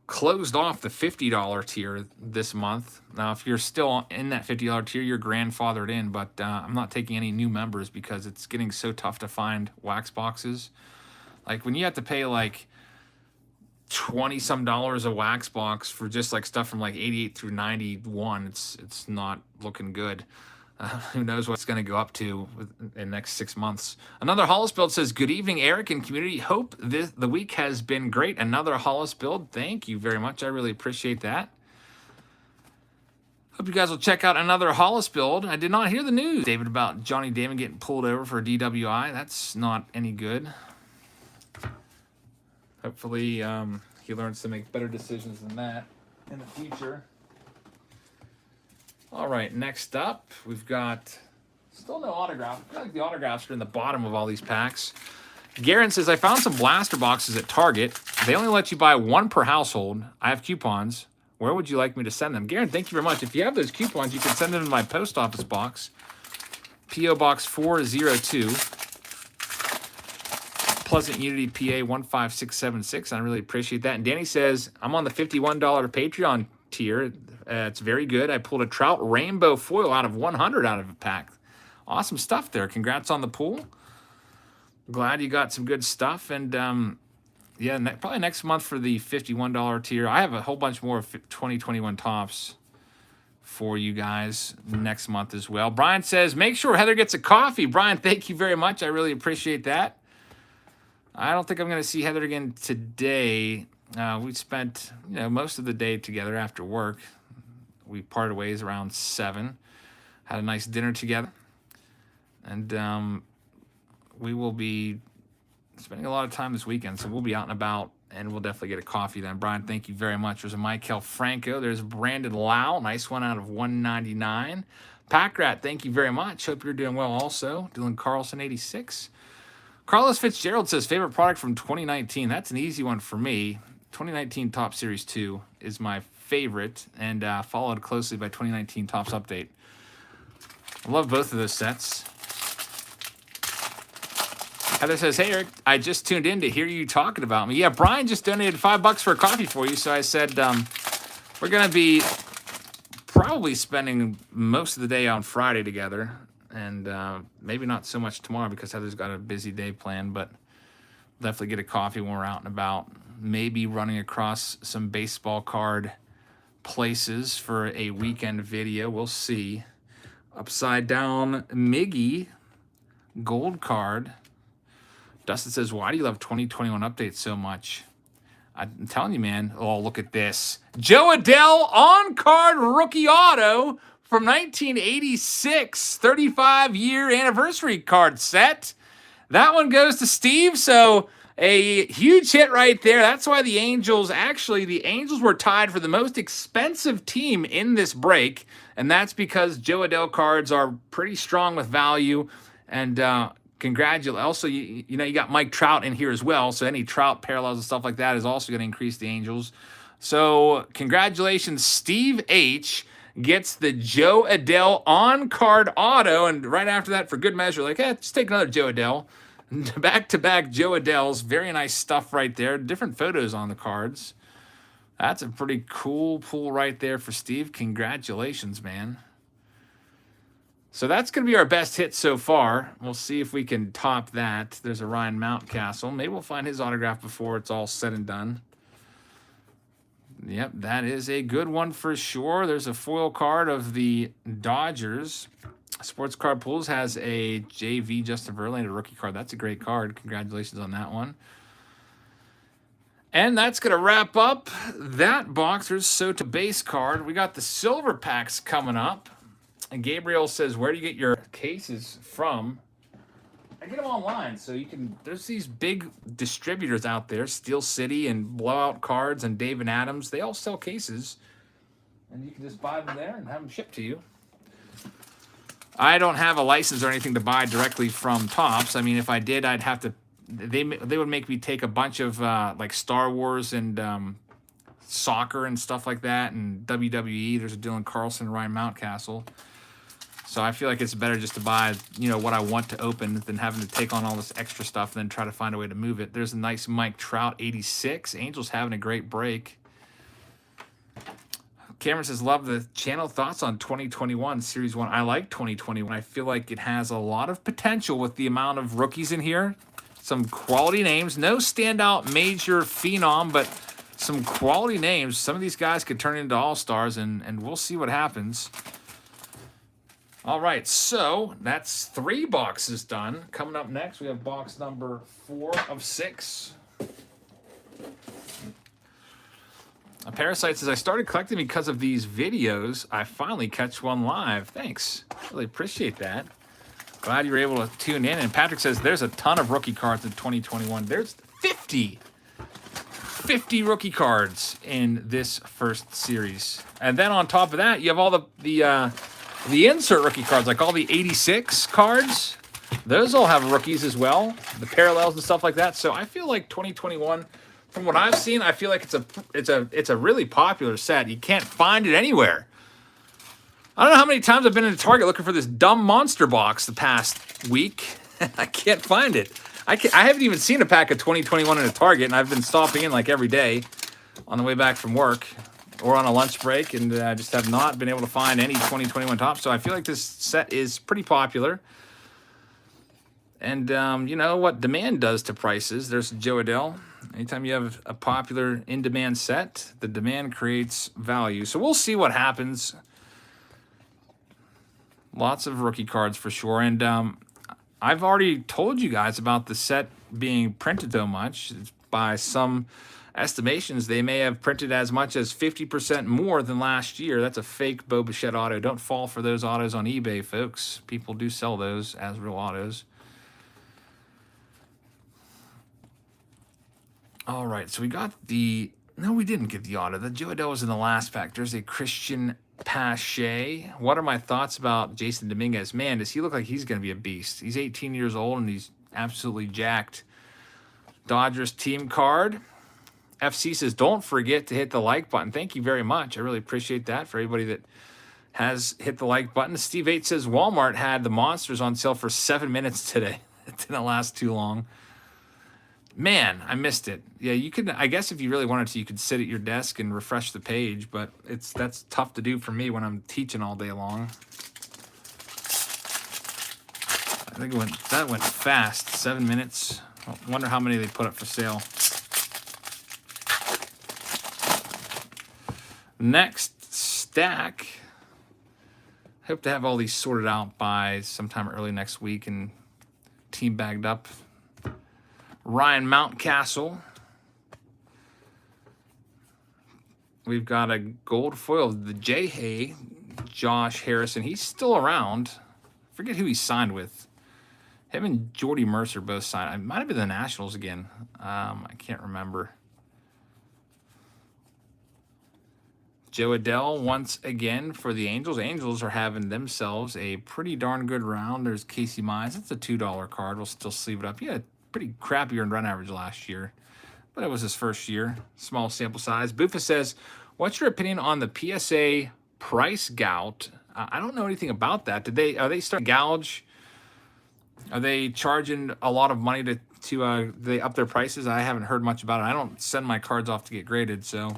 closed off the $50 tier this month. Now, if you're still in that $50 tier, you're grandfathered in, but I'm not taking any new members because it's getting so tough to find wax boxes. Like when you have to pay like $20-some a wax box for just like stuff from like 88 through 91, it's not looking good. Who knows what's going to go up to in the next 6 months. Another Hollis build says, good evening, Eric and community. Hope the week has been great. Another Hollis build. Thank you very much. I really appreciate that. Hope you guys will check out another Hollis build. I did not hear the news, David, about Johnny Damon getting pulled over for DWI. That's not any good. Hopefully he learns to make better decisions than that in the future. All right, next up, we've got still no autograph. I feel like the autographs are in the bottom of all these packs. Garen says, I found some blaster boxes at Target. They only let you buy one per household. I have coupons. Where would you like me to send them? Garen, thank you very much. If you have those coupons, you can send them to my post office box. P.O. Box 402. Pleasant Unity, PA 15676. I really appreciate that. And Danny says, I'm on the $51 Patreon tier. It's very good. I pulled a Trout Rainbow Foil out of 100 out of a pack. Awesome stuff there. Congrats on the pull. Glad you got some good stuff. And yeah, probably next month for the $51 tier. I have a whole bunch more of 2021 Topps for you guys next month as well. Brian says, make sure Heather gets a coffee. Brian, thank you very much. I really appreciate that. I don't think I'm going to see Heather again today. We spent most of the day together after work. We parted ways around 7. Had a nice dinner together. And we will be spending a lot of time this weekend. So we'll be out and about and we'll definitely get a coffee then. Brian, thank you very much. There's a Michael Franco. There's Brandon Lau. Nice one out of 199. Packrat, thank you very much. Hope you're doing well also. Dylan Carlson, 86. Carlos Fitzgerald says, favorite product from 2019. That's an easy one for me. 2019 Top Series 2 is my favorite, and followed closely by 2019 Topps Update. I love both of those sets. Heather says, hey, Eric, I just tuned in to hear you talking about me. Yeah, Brian just donated $5 for a coffee for you, so I said we're going to be probably spending most of the day on Friday together, and maybe not so much tomorrow because Heather's got a busy day planned, but definitely get a coffee when we're out and about. Maybe running across some baseball card places for a weekend video. We'll see. Upside down Miggy gold card. Dustin says, why do you love 2021 updates so much? I'm telling you, man. Oh, look at this. Joe Adell on-card rookie auto from 1986. 35-year anniversary card set. That one goes to Steve, so a huge hit right there. That's why the Angels were tied for the most expensive team in this break, and that's because Joe Adell cards are pretty strong with value. And congratulations. Also, you got Mike Trout in here as well, so any Trout parallels and stuff like that is also going to increase the Angels. So congratulations, Steve H. gets the Joe Adell on-card auto, and right after that, for good measure, like, just take another Joe Adell. Back-to-back Joe Adells. Very nice stuff right there. Different photos on the cards. That's a pretty cool pull right there for Steve. Congratulations, man. So that's going to be our best hit so far. We'll see if we can top that. There's a Ryan Mountcastle. Maybe we'll find his autograph before it's all said and done. Yep, that is a good one for sure. There's a foil card of the Dodgers. Sports Card Pools has a JV Justin Verlander rookie card. That's a great card. Congratulations on that one. And that's going to wrap up that box. There's Soto base card. We got the silver packs coming up. And Gabriel says, where do you get your cases from? I get them online. So you can, there's these big distributors out there, Steel City and Blowout Cards and Dave and Adams. They all sell cases. And you can just buy them there and have them shipped to you. I don't have a license or anything to buy directly from Topps. I mean, if I did, I'd have to. They would make me take a bunch of like Star Wars and soccer and stuff like that, and WWE. There's a Dylan Carlson, Ryan Mountcastle. So I feel like it's better just to buy, what I want to open than having to take on all this extra stuff and then try to find a way to move it. There's a nice Mike Trout, 86. Angels having a great break. Cameron says, love the channel. Thoughts on 2021 Series 1. I like 2021. I feel like it has a lot of potential with the amount of rookies in here. Some quality names. No standout major phenom, but some quality names. Some of these guys could turn into all-stars, and we'll see what happens. All right, so that's 3 boxes done. Coming up next, we have box number 4 of 6. A Parasite says, I started collecting because of these videos. I finally catch one live. Thanks. Really appreciate that. Glad you were able to tune in. And Patrick says, there's a ton of rookie cards in 2021. There's 50 rookie cards in this first series. And then on top of that, you have all the insert rookie cards, like all the 86 cards. Those all have rookies as well. The parallels and stuff like that. So I feel like 2021... From what I've seen, I feel like it's a really popular set. You can't find it anywhere. I don't know how many times I've been in Target looking for this dumb monster box the past week. I can't find it. I haven't even seen a pack of 2021 in a Target, and I've been stopping in like every day on the way back from work or on a lunch break, and I just have not been able to find any 2021 Topps. So I feel like this set is pretty popular. And you know what demand does to prices. There's Joe Adell. Anytime you have a popular in-demand set, the demand creates value. So we'll see what happens. Lots of rookie cards for sure. And I've already told you guys about the set being printed so much. By some estimations, they may have printed as much as 50% more than last year. That's a fake Bo Bichette auto. Don't fall for those autos on eBay, folks. People do sell those as real autos. All right, so we got the... No, we didn't get the auto. The Joe Adell was in the last pack. There's a Christian Pache. What are my thoughts about Jason Dominguez? Man, does he look like he's going to be a beast? He's 18 years old, and he's absolutely jacked. Dodgers team card. FC says, don't forget to hit the like button. Thank you very much. I really appreciate that for everybody that has hit the like button. Steve 8 says, Walmart had the monsters on sale for 7 minutes today. It didn't last too long. Man, I missed it. Yeah, you could, I guess if you really wanted to, you could sit at your desk and refresh the page, but that's tough to do for me when I'm teaching all day long. I think that went fast. 7 minutes. I wonder how many they put up for sale. Next stack. Hope to have all these sorted out by sometime early next week and team bagged up. Ryan Mountcastle. We've got a gold foil, the J-Hay, Josh Harrison. He's still around. Forget who he signed with. Him and Jordy Mercer both signed. It might have been the Nationals again. I can't remember. Joe Adell once again for the Angels. Angels are having themselves a pretty darn good round. There's Casey Mize. It's a $2 card. We'll still sleeve it up. Yeah, pretty crappy earned run average last year, but it was his first year. Small sample size. Buffa says, what's your opinion on the PSA price gout? I don't know anything about that. Are they starting to gouge? Are they charging a lot of money to they up their prices? I haven't heard much about it. I don't send my cards off to get graded, so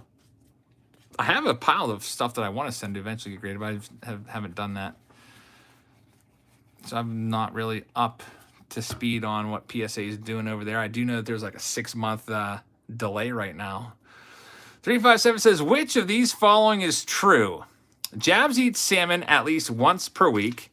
I have a pile of stuff that I want to send to eventually get graded, but I haven't done that. So I'm not really up to speed on what PSA is doing over there. I do know that there's like a 6-month delay right now. 357 says, which of these following is true? Jabs eats salmon at least once per week.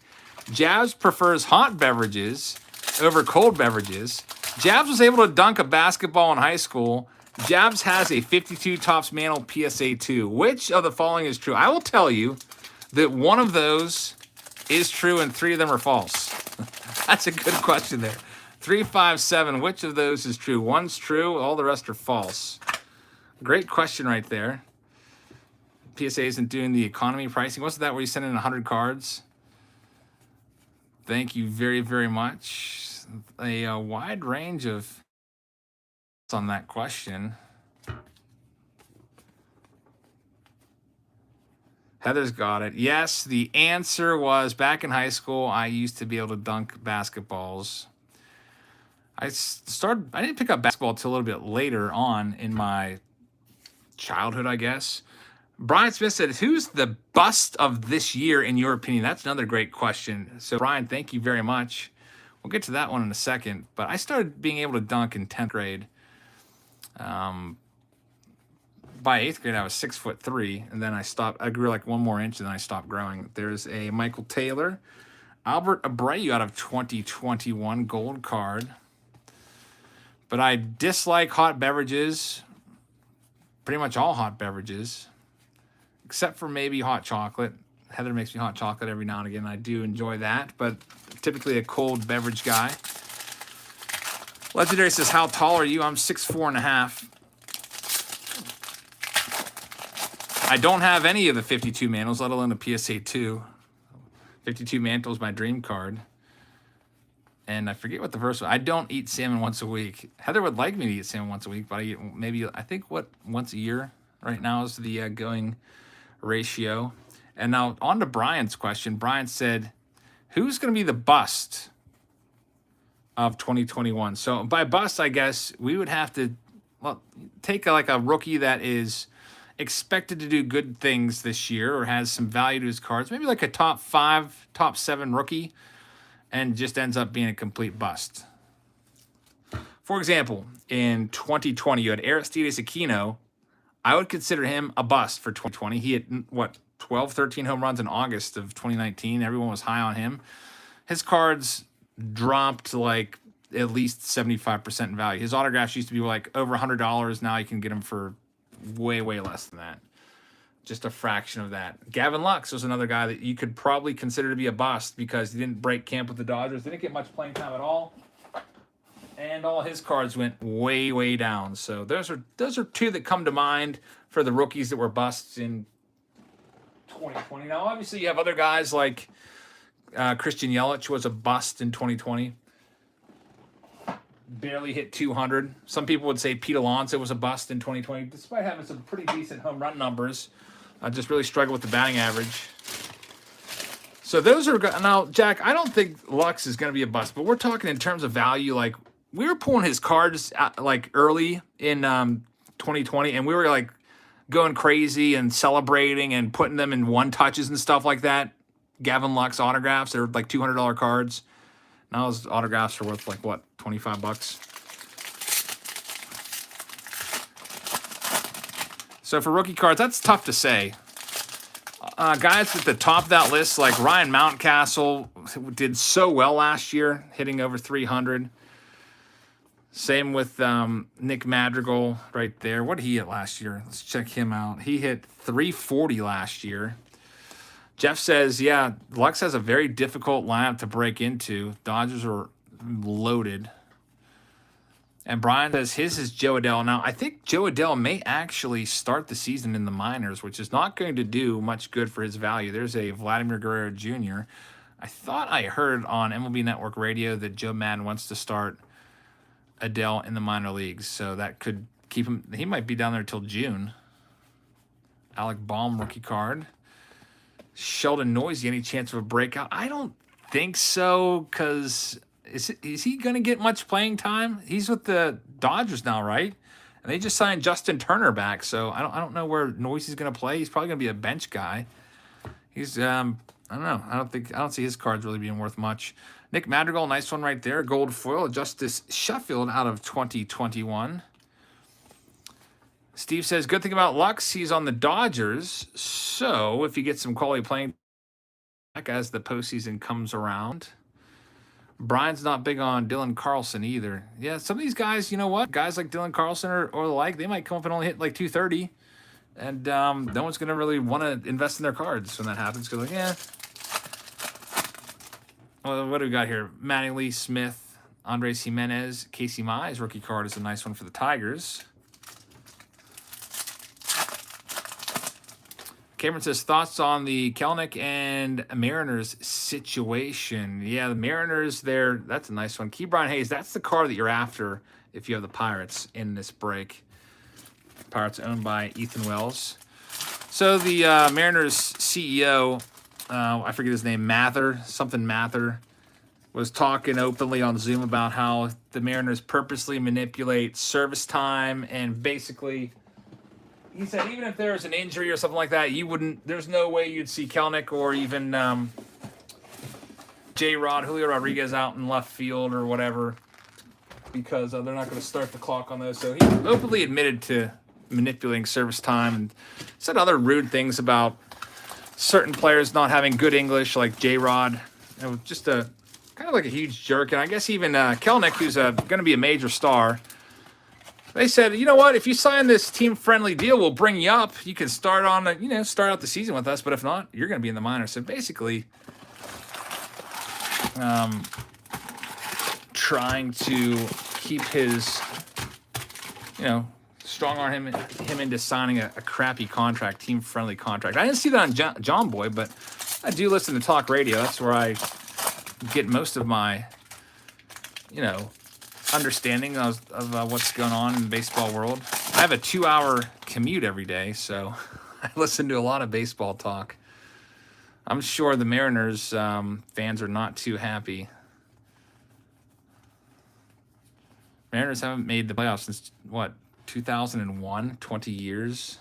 Jabs prefers hot beverages over cold beverages. Jabs was able to dunk a basketball in high school. Jabs has a 52 Topps Mantle PSA 2. Which of the following is true? I will tell you that one of those is true and 3 of them are false. That's a good question there. 357, which of those is true? One's true, all the rest are false. Great question right there. PSA isn't doing the economy pricing. Wasn't that where you send in 100 cards? Thank you very, very much. A wide range of on that question. Heather's got it. Yes, the answer was back in high school, I used to be able to dunk basketballs. I didn't pick up basketball until a little bit later on in my childhood, I guess. Brian Smith said, who's the bust of this year in your opinion? That's another great question. So Brian, thank you very much. We'll get to that one in a second. But I started being able to dunk in 10th grade. By 8th grade, I was 6'3", and then I stopped. I grew like 1 more inch, and then I stopped growing. There's a Michael Taylor, Albert Abreu out of 2021 gold card. But I dislike hot beverages, pretty much all hot beverages, except for maybe hot chocolate. Heather makes me hot chocolate every now and again. I do enjoy that, but typically a cold beverage guy. Legendary says, how tall are you? I'm 6'4.5". I don't have any of the 52 mantles, let alone a PSA 2. 52 mantle is my dream card. And I forget what the first one. I don't eat salmon once a week. Heather would like me to eat salmon once a week, but I eat I think once a year right now is the going ratio. And now on to Brian's question. Brian said, who's going to be the bust of 2021? So by bust, I guess we would have to take a rookie that is expected to do good things this year or has some value to his cards, maybe like a top 5, top 7 rookie, and just ends up being a complete bust. For example, in 2020, you had Aristides Aquino. I would consider him a bust for 2020. He had, 12, 13 home runs in August of 2019. Everyone was high on him. His cards dropped like at least 75% in value. His autographs used to be like over $100. Now you can get them for way, way less than that. Just a fraction of that. Gavin Lux was another guy that you could probably consider to be a bust because he didn't break camp with the Dodgers. Didn't get much playing time at all. And all his cards went way, way down. So those are two that come to mind for the rookies that were busts in 2020. Now, obviously, you have other guys like Christian Yelich was a bust in 2020. Barely hit 200. Some people would say Pete Alonso was a bust in 2020, despite having some pretty decent home run numbers. Just really struggled with the batting average. So those are now, Jack. I don't think Lux is going to be a bust, but we're talking in terms of value. Like we were pulling his cards like early in 2020, and we were like going crazy and celebrating and putting them in one touches and stuff like that. Gavin Lux autographs. They're like $200 cards. Now his autographs are worth like what, $25? So for rookie cards, that's tough to say. Guys at the top of that list, like Ryan Mountcastle, did so well last year, hitting over 300. Same with Nick Madrigal right there. What did he hit last year? Let's check him out. He hit 340 last year. Jeff says, yeah, Lux has a very difficult lineup to break into. Dodgers are loaded. And Brian says his is Joe Adell. Now, I think Joe Adell may actually start the season in the minors, which is not going to do much good for his value. There's a Vladimir Guerrero Jr. I thought I heard on MLB Network Radio that Joe Madden wants to start Adell in the minor leagues. So that could keep him. He might be down there till June. Alec Baum rookie card. Sheldon Noisy, any chance of a breakout? I don't think so, because is he going to get much playing time? He's with the Dodgers now, right? And they just signed Justin Turner back, so I don't know where Noisy's going to play. He's probably going to be a bench guy. He's I don't know. I don't see his cards really being worth much. Nick Madrigal, nice one right there. Gold foil. Justice Sheffield out of 2021. Steve says, good thing about Lux, he's on the Dodgers. So if you get some quality playing back as the postseason comes around. Brian's not big on Dylan Carlson either. Yeah, some of these guys, you know what? Guys like Dylan Carlson or the like, they might come up and only hit like 230. And no one's going to really want to invest in their cards when that happens. Because, like, yeah. Well, what do we got here? Mattingly, Smith, Andres Jimenez, Casey Mize. Rookie card is a nice one for the Tigers. Cameron says, thoughts on the Kelenic and Mariners situation. Yeah, the Mariners there, that's a nice one. Ke'Bryan Hayes, that's the card that you're after if you have the Pirates in this break. Pirates owned by Ethan Wells. So the Mariners CEO, I forget his name, Mather, was talking openly on Zoom about how the Mariners purposely manipulate service time, and basically he said even if there was an injury or something like that, there's no way you'd see Kelenic or even Julio Rodriguez out in left field or whatever, because they're not going to start the clock on those. So he openly admitted to manipulating service time and said other rude things about certain players not having good English, like J-Rod. It was just kind of like a huge jerk. And I guess even Kelenic, who's going to be a major star, they said, you know what? If you sign this team-friendly deal, we'll bring you up. You can start start out the season with us. But if not, you're going to be in the minors. So basically, trying to keep his, strong arm him into signing a crappy contract, team-friendly contract. I didn't see that on John Boy, but I do listen to talk radio. That's where I get most of my, understanding of what's going on in the baseball world. I have a 2-hour commute every day, so I listen to a lot of baseball talk. I'm sure the Mariners fans are not too happy. Mariners haven't made the playoffs since, 2001, 20 years?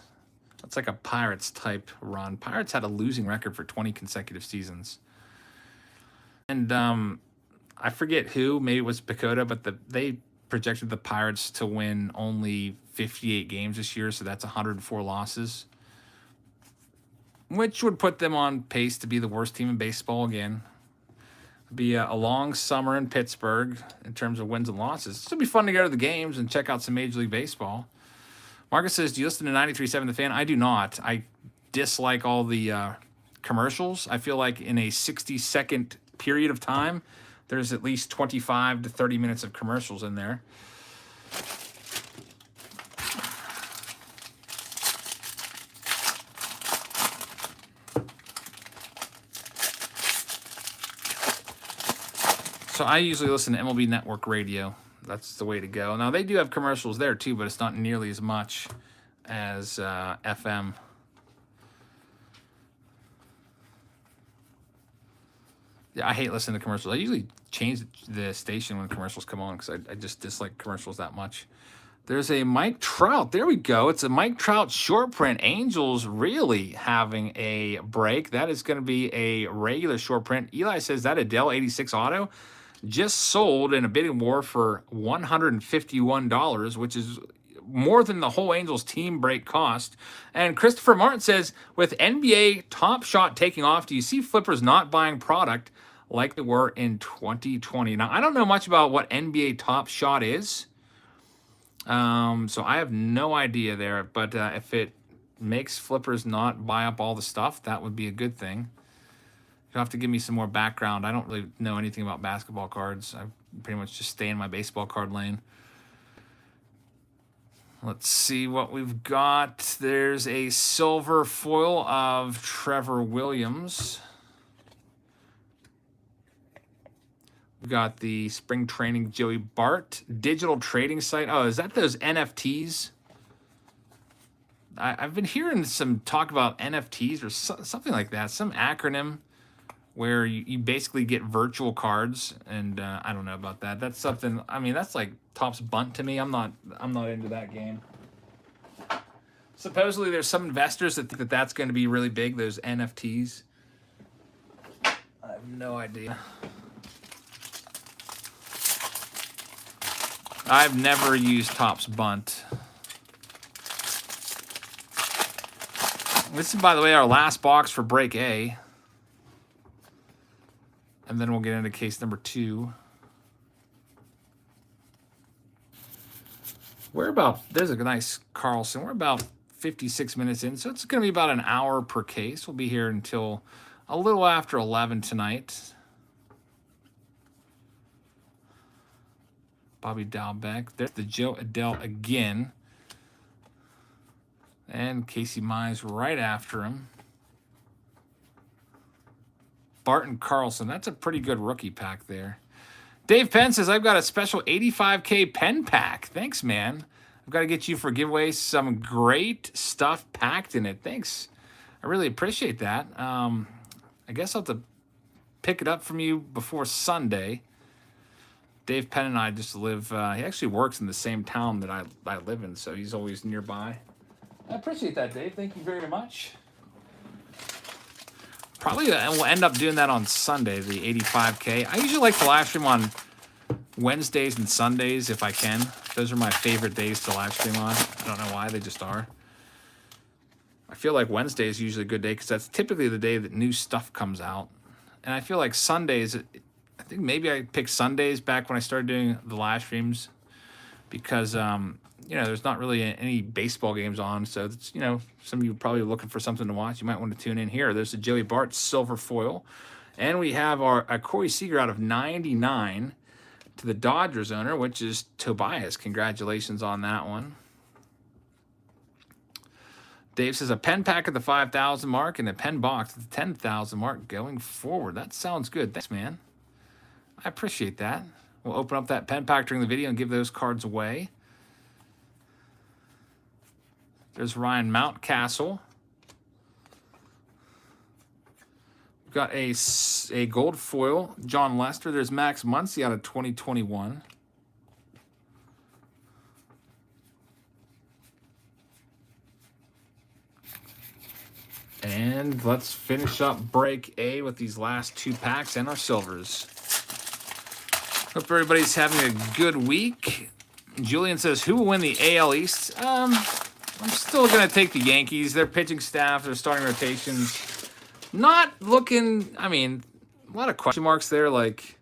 That's like a Pirates-type run. Pirates had a losing record for 20 consecutive seasons. And I forget who, maybe it was Pecota, but they projected the Pirates to win only 58 games this year, so that's 104 losses, which would put them on pace to be the worst team in baseball again. Be a long summer in Pittsburgh in terms of wins and losses. It'll be fun to go to the games and check out some Major League Baseball. Marcus says, do you listen to 93.7 The Fan? I do not. I dislike all the commercials. I feel like in a 60-second period of time, there's at least 25 to 30 minutes of commercials in there. So I usually listen to MLB Network Radio. That's the way to go. Now, they do have commercials there, too, but it's not nearly as much as FM. Yeah, I hate listening to commercials. I usually change the station when commercials come on because I just dislike commercials that much. There's a Mike Trout. There we go. It's a Mike Trout short print. Angels really having a break. That is going to be a regular short print. Eli says that Adell 86 auto just sold in a bidding war for $151, which is more than the whole Angels team break cost. And Christopher Martin says, with NBA Top Shot taking off, do you see flippers not buying product like they were in 2020? Now, I don't know much about what NBA Top Shot is. So I have no idea there, but if it makes flippers not buy up all the stuff, that would be a good thing. You'll have to give me some more background. I don't really know anything about basketball cards. I pretty much just stay in my baseball card lane. Let's see what we've got. There's a silver foil of Trevor Williams. We've got the spring training Joey Bart digital trading site. Oh, is that those NFTs? I've been hearing some talk about NFTs or something like that, some acronym where you basically get virtual cards, and I don't know about that. That's something. I mean, that's like Topps bunt to me. I'm not into that game. Supposedly, there's some investors that think that that's going to be really big. Those NFTs. I have no idea. I've never used Topps bunt. This is, by the way, our last box for break A. And then we'll get into case number 2. There's a nice Carlson. We're about 56 minutes in, so it's going to be about an hour per case. We'll be here until a little after 11 tonight. Bobby Dalbec. There's the Joe Adell again. And Casey Mize right after him. Barton Carlson. That's a pretty good rookie pack there. Dave Penn says, I've got a special 85K pen pack. Thanks, man. I've got to get you for giveaway. Some great stuff packed in it. Thanks. I really appreciate that. I guess I'll have to pick it up from you before Sunday. Dave Penn and I just live, he actually works in the same town that I live in, so he's always nearby. I appreciate that, Dave. Thank you very much. Probably we'll end up doing that on Sunday, the 85K. I usually like to live stream on Wednesdays and Sundays if I can. Those are my favorite days to live stream on. I don't know why, they just are. I feel like Wednesday is usually a good day because that's typically the day that new stuff comes out. And I feel like Sundays, I think maybe I picked Sundays back when I started doing the live streams because, there's not really any baseball games on. So, it's, some of you are probably looking for something to watch. You might want to tune in here. There's the Joey Bart silver foil. And we have a Corey Seager out of 99 to the Dodgers owner, which is Tobias. Congratulations on that one. Dave says a pen pack at the 5,000 mark and a pen box at the 10,000 mark going forward. That sounds good. Thanks, man. I appreciate that. We'll open up that pen pack during the video and give those cards away. There's Ryan Mountcastle. We've got a gold foil, John Lester. There's Max Muncy out of 2021. And let's finish up break A with these last 2 packs and our silvers. Hope everybody's having a good week. Julian says, who will win the AL East? I'm still going to take the Yankees. Their pitching staff, their starting rotations, not looking, a lot of question marks there. Like,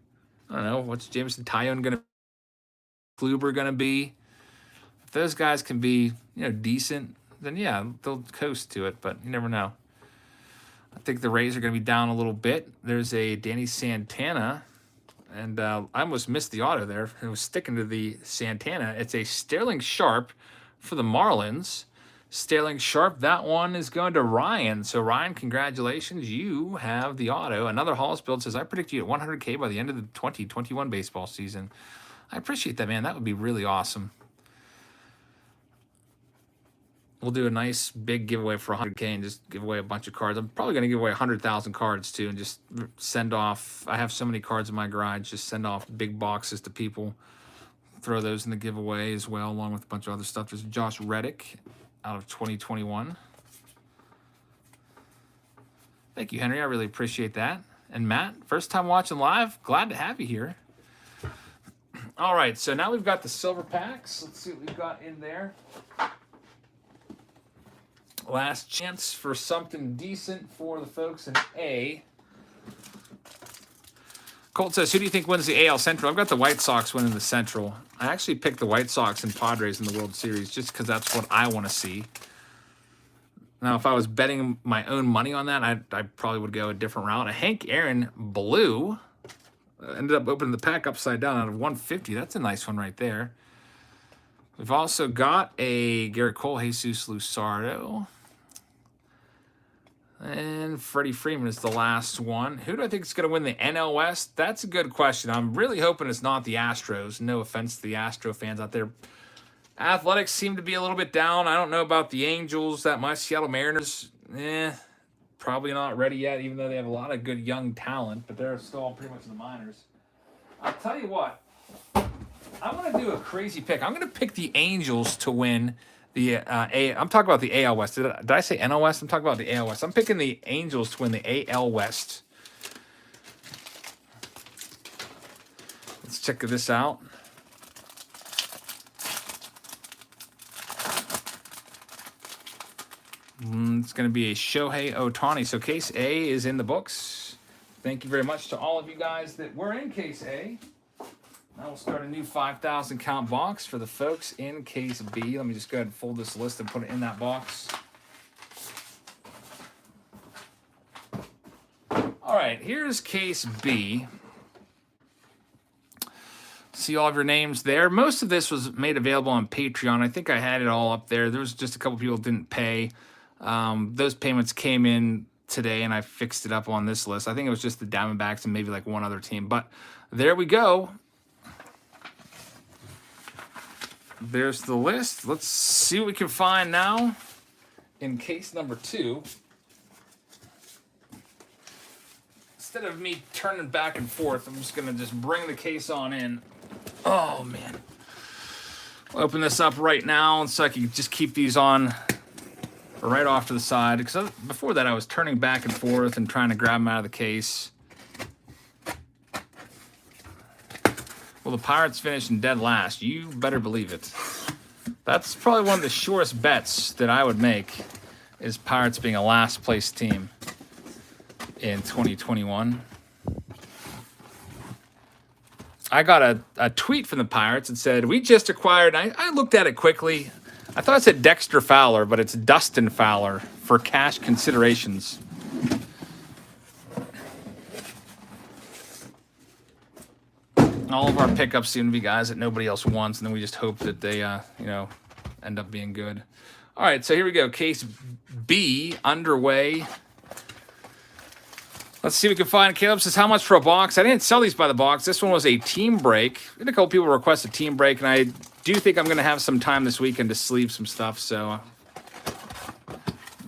I don't know, what's Jameson Taillon going to be? Kluber going to be? If those guys can be, decent, then yeah, they'll coast to it, but you never know. I think the Rays are going to be down a little bit. There's a Danny Santana And I almost missed the auto there. It was sticking to the Santana. It's a Sterling Sharp for the Marlins. Sterling Sharp, that one is going to Ryan. So Ryan, congratulations. You have the auto. Another Halls build says, I predict you at 100K by the end of the 2021 baseball season. I appreciate that, man. That would be really awesome. We'll do a nice big giveaway for 100K and just give away a bunch of cards. I'm probably going to give away 100,000 cards too, and just send off. I have so many cards in my garage. Just send off big boxes to people. Throw those in the giveaway as well, along with a bunch of other stuff. There's Josh Reddick out of 2021. Thank you, Henry. I really appreciate that. And Matt, first time watching live. Glad to have you here. All right, so now we've got the silver packs. Let's see what we've got in there. Last chance for something decent for the folks in A. Colt says, who do you think wins the AL Central? I've got the White Sox winning the Central. I actually picked the White Sox and Padres in the World Series just because that's what I want to see. Now, if I was betting my own money on that, I probably would go a different route. A Hank Aaron blue ended up opening the pack upside down out of 150. That's a nice one right there. We've also got a Garrett Cole, Jesus Luzardo. And Freddie Freeman is the last one. Who do I think is going to win the NL West? That's a good question. I'm really hoping it's not the Astros. No offense to the Astro fans out there. Athletics seem to be a little bit down. I don't know about the Angels that much. Seattle Mariners, probably not ready yet, even though they have a lot of good young talent, but they're still pretty much in the minors. I'll tell you what. I want to do a crazy pick. I'm going to pick the Angels to win the I'm talking about the AL West. Did I say NL West? I'm talking about the AL West. I'm picking the Angels to win the AL West. Let's check this out. It's going to be a Shohei Ohtani. So case A is in the books. Thank you very much to all of you guys that were in case A. Now we'll start a new 5,000 count box for the folks in case B. Let me just go ahead and fold this list and put it in that box. All right, here's case B. See all of your names there. Most of this was made available on Patreon. I think I had it all up there. There was just a couple people didn't pay. Those payments came in today, and I fixed it up on this list. I think it was just the Diamondbacks and maybe like one other team. But there we go. There's the list. Let's see what we can find now in case number 2. Instead of me turning back and forth, I'm just going to just bring the case on in. Oh, man. I'll open this up right now so I can just keep these on right off to the side. Because before that, I was turning back and forth and trying to grab them out of the case. Well, the Pirates finished in dead last. You better believe it. That's probably one of the surest bets that I would make is Pirates being a last place team in 2021. I got a tweet from the Pirates that said, we just acquired, I looked at it quickly. I thought it said Dexter Fowler, but it's Dustin Fowler for cash considerations. All of our pickups seem to be guys that nobody else wants, and then we just hope that they, end up being good. All right, so here we go. Case B underway. Let's see what we can find. Caleb says, how much for a box? I didn't sell these by the box. This one was a team break. We had a couple people request a team break, and I do think I'm going to have some time this weekend to sleeve some stuff. So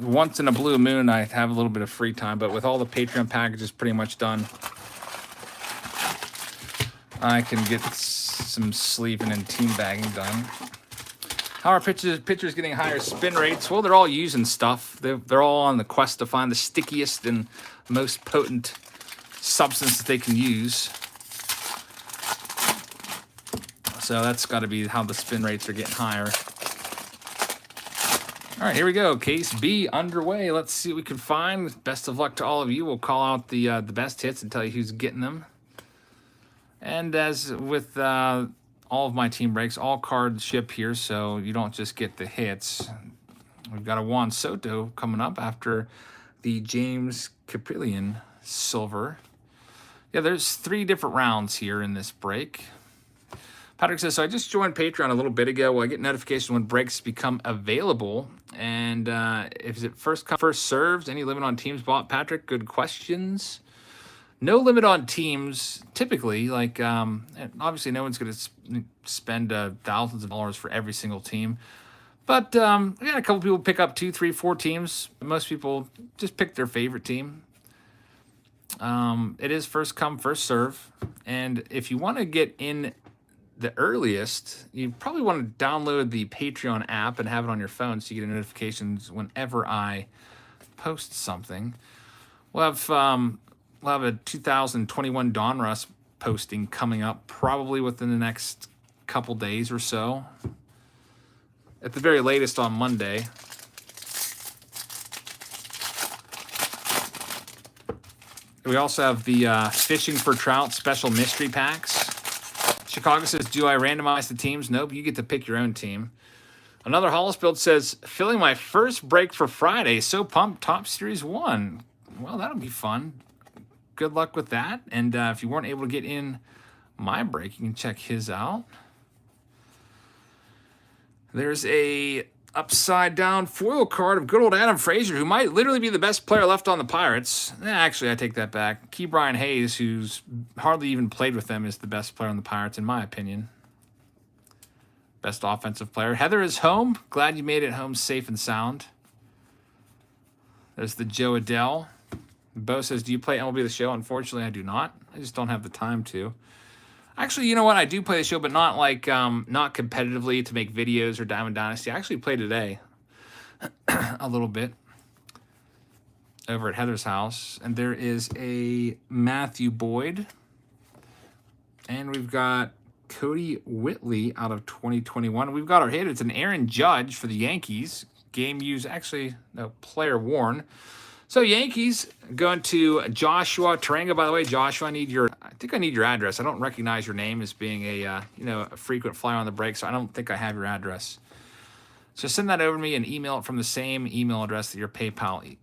once in a blue moon, I have a little bit of free time. But with all the Patreon packages pretty much done, I can get some sleeving and team bagging done. How are pitchers getting higher spin rates? Well, they're all using stuff. They're all on the quest to find the stickiest and most potent substance that they can use. So that's got to be how the spin rates are getting higher. All right, here we go. Case B underway. Let's see what we can find. Best of luck to all of you. We'll call out the best hits and tell you who's getting them. And as with all of my team breaks, all cards ship here, so you don't just get the hits. We've got a Juan Soto coming up after the James Caprillion silver. Yeah, there's 3 different rounds here in this break. Patrick says, so I just joined Patreon a little bit ago. Well, I get notification when breaks become available. And if it first come, first served, any limit on teams bought? Patrick, good questions. No limit on teams, typically. Like, obviously, no one's going to spend thousands of dollars for every single team. But yeah, a couple people pick up 2, 3, 4 teams. Most people just pick their favorite team. It is first come, first serve. And if you want to get in the earliest, you probably want to download the Patreon app and have it on your phone so you get notifications whenever I post something. We'll have a 2021 Donruss posting coming up probably within the next couple days or so. At the very latest on Monday. We also have the Fishing for Trout special mystery packs. Chicago says, do I randomize the teams? Nope, you get to pick your own team. Another Hollis build says, filling my first break for Friday. So pumped, Top Series 1. Well, that'll be fun. Good luck with that. And if you weren't able to get in my break, you can check his out. There's a upside down foil card of good old Adam Frazier, who might literally be the best player left on the Pirates. Actually, I take that back. Key Brian Hayes, who's hardly even played with them, is the best player on the Pirates, in my opinion. Best offensive player. Heather is home. Glad you made it home safe and sound. There's the Joe Adell. Bo says, do you play MLB The Show? Unfortunately, I do not. I just don't have the time to. Actually, you know what? I do play the show, but not like not competitively to make videos or Diamond Dynasty. I actually played today a little bit over at Heather's house. And there is a Matthew Boyd. And we've got Cody Whitley out of 2021. We've got our hit. It's an Aaron Judge for the Yankees. Game used, actually, no, player worn. So Yankees going to Joshua Taranga. By the way, Joshua, I need your address. I don't recognize your name as being a a frequent flyer on the break, so I don't think I have your address. So send that over to me and email it from the same email address that your PayPal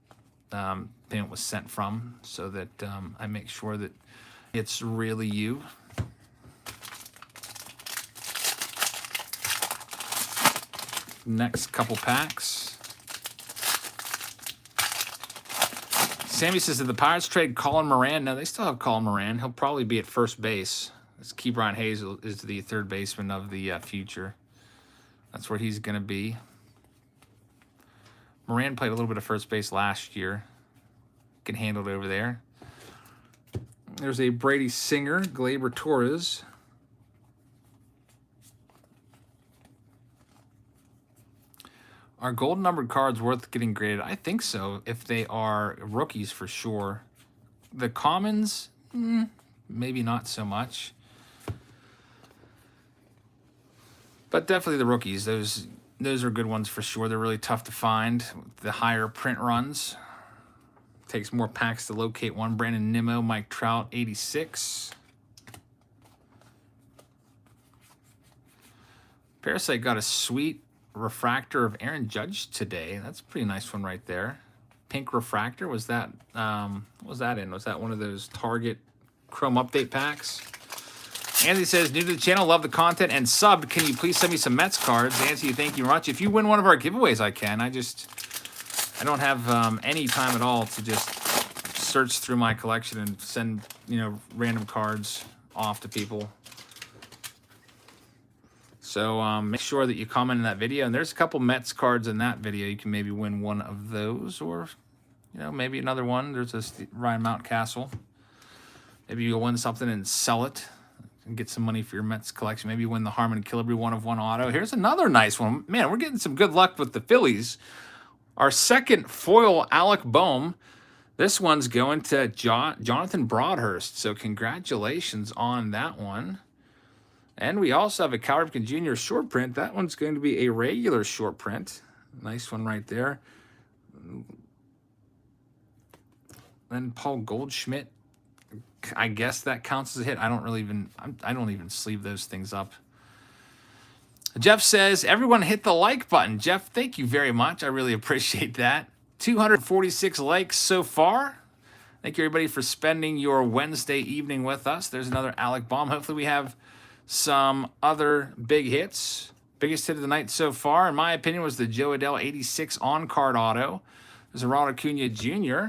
payment was sent from, so that I make sure that it's really you. Next couple packs. Sammy says, did the Pirates trade Colin Moran? No, they still have Colin Moran. He'll probably be at first base. This Key Brian Hayes is the third baseman of the future. That's where he's going to be. Moran played a little bit of first base last year. Can handle it over there. There's a Brady Singer, Gleyber Torres. Are gold numbered cards worth getting graded? I think so, if they are rookies for sure. The commons, maybe not so much. But definitely the rookies. Those are good ones for sure. They're really tough to find. The higher print runs. Takes more packs to locate one. Brandon Nimmo, Mike Trout, 86. Parasite got a sweet refractor of Aaron Judge today. That's a pretty nice one right there. Pink refractor. Was that what was that in? Was that one of those Target Chrome update packs? Anthony says, new to the channel, love the content and subbed. Can you please send me some Mets cards? Anthony, thank you very much. If you win one of our giveaways, I can. I don't have any time at all to just search through my collection and send, random cards off to people. So make sure that you comment in that video. And there's a couple Mets cards in that video. You can maybe win one of those, or maybe another one. There's this Ryan Mountcastle. Maybe you'll win something and sell it and get some money for your Mets collection. Maybe you win the Harmon Killebrew 1/1 auto. Here's another nice one. Man, we're getting some good luck with the Phillies. Our second foil Alec Boehm. This one's going to Jonathan Broadhurst. So congratulations on that one. And we also have a Cal Ripken Jr. short print. That one's going to be a regular short print. Nice one right there. Then Paul Goldschmidt. I guess that counts as a hit. I don't even sleeve those things up. Jeff says, everyone hit the like button. Jeff, thank you very much. I really appreciate that. 246 likes so far. Thank you, everybody, for spending your Wednesday evening with us. There's another Alec Bomb. Hopefully we have some other big hits. Biggest hit of the night so far, in my opinion, was the Joe Adell 86 on-card auto. There's a Ronald Acuna Jr.,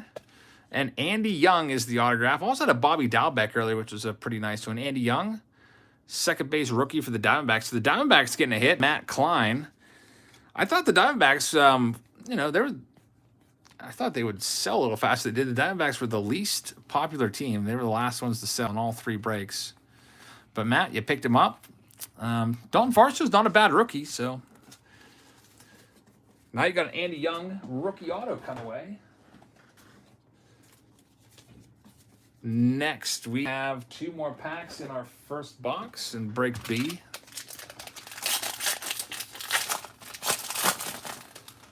and Andy Young is the autograph. Also had a Bobby Dalbec earlier, which was a pretty nice one. Andy Young, second base rookie for the Diamondbacks. So the Diamondbacks getting a hit. Matt Klein. I thought the Diamondbacks, I thought they would sell a little faster. They did. The Diamondbacks were the least popular team. They were the last ones to sell in all 3 breaks. But Matt, you picked him up. Dalton Varsho's not a bad rookie, so now you got an Andy Young rookie auto come away. Next, we have 2 more packs in our first box in break B.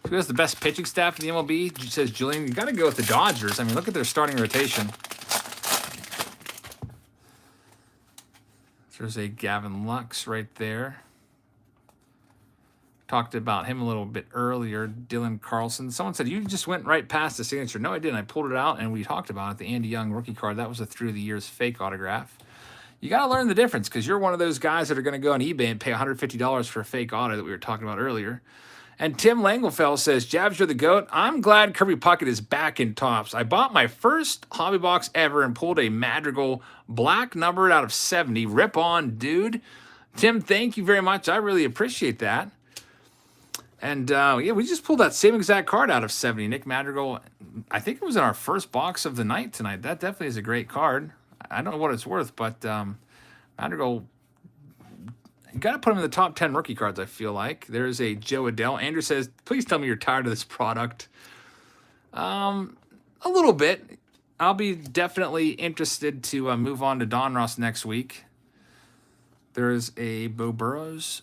Who has the best pitching staff in the MLB? Says Julian. You got to go with the Dodgers. I mean, look at their starting rotation. There's a Gavin Lux right there. Talked about him a little bit earlier. Dylan Carlson. Someone said, you just went right past the signature. No, I didn't. I pulled it out, and we talked about it. The Andy Young rookie card. That was a through the years fake autograph. You got to learn the difference because you're one of those guys that are going to go on eBay and pay $150 for a fake auto that we were talking about earlier. And Tim Langelfeld says, Jabs, you're the GOAT. I'm glad Kirby Puckett is back in Topps. I bought my first hobby box ever and pulled a Madrigal black numbered out of 70. Rip on, dude. Tim, thank you very much. I really appreciate that. And, yeah, we just pulled that same exact card out of 70. Nick Madrigal, I think it was in our first box of the night tonight. That definitely is a great card. I don't know what it's worth, but Madrigal, you got to put him in the top 10 rookie cards, I feel like. There's a Joe Adell. Andrew says, please tell me you're tired of this product. A little bit. I'll be definitely interested to move on to Donruss next week. There's a Bo Burrows.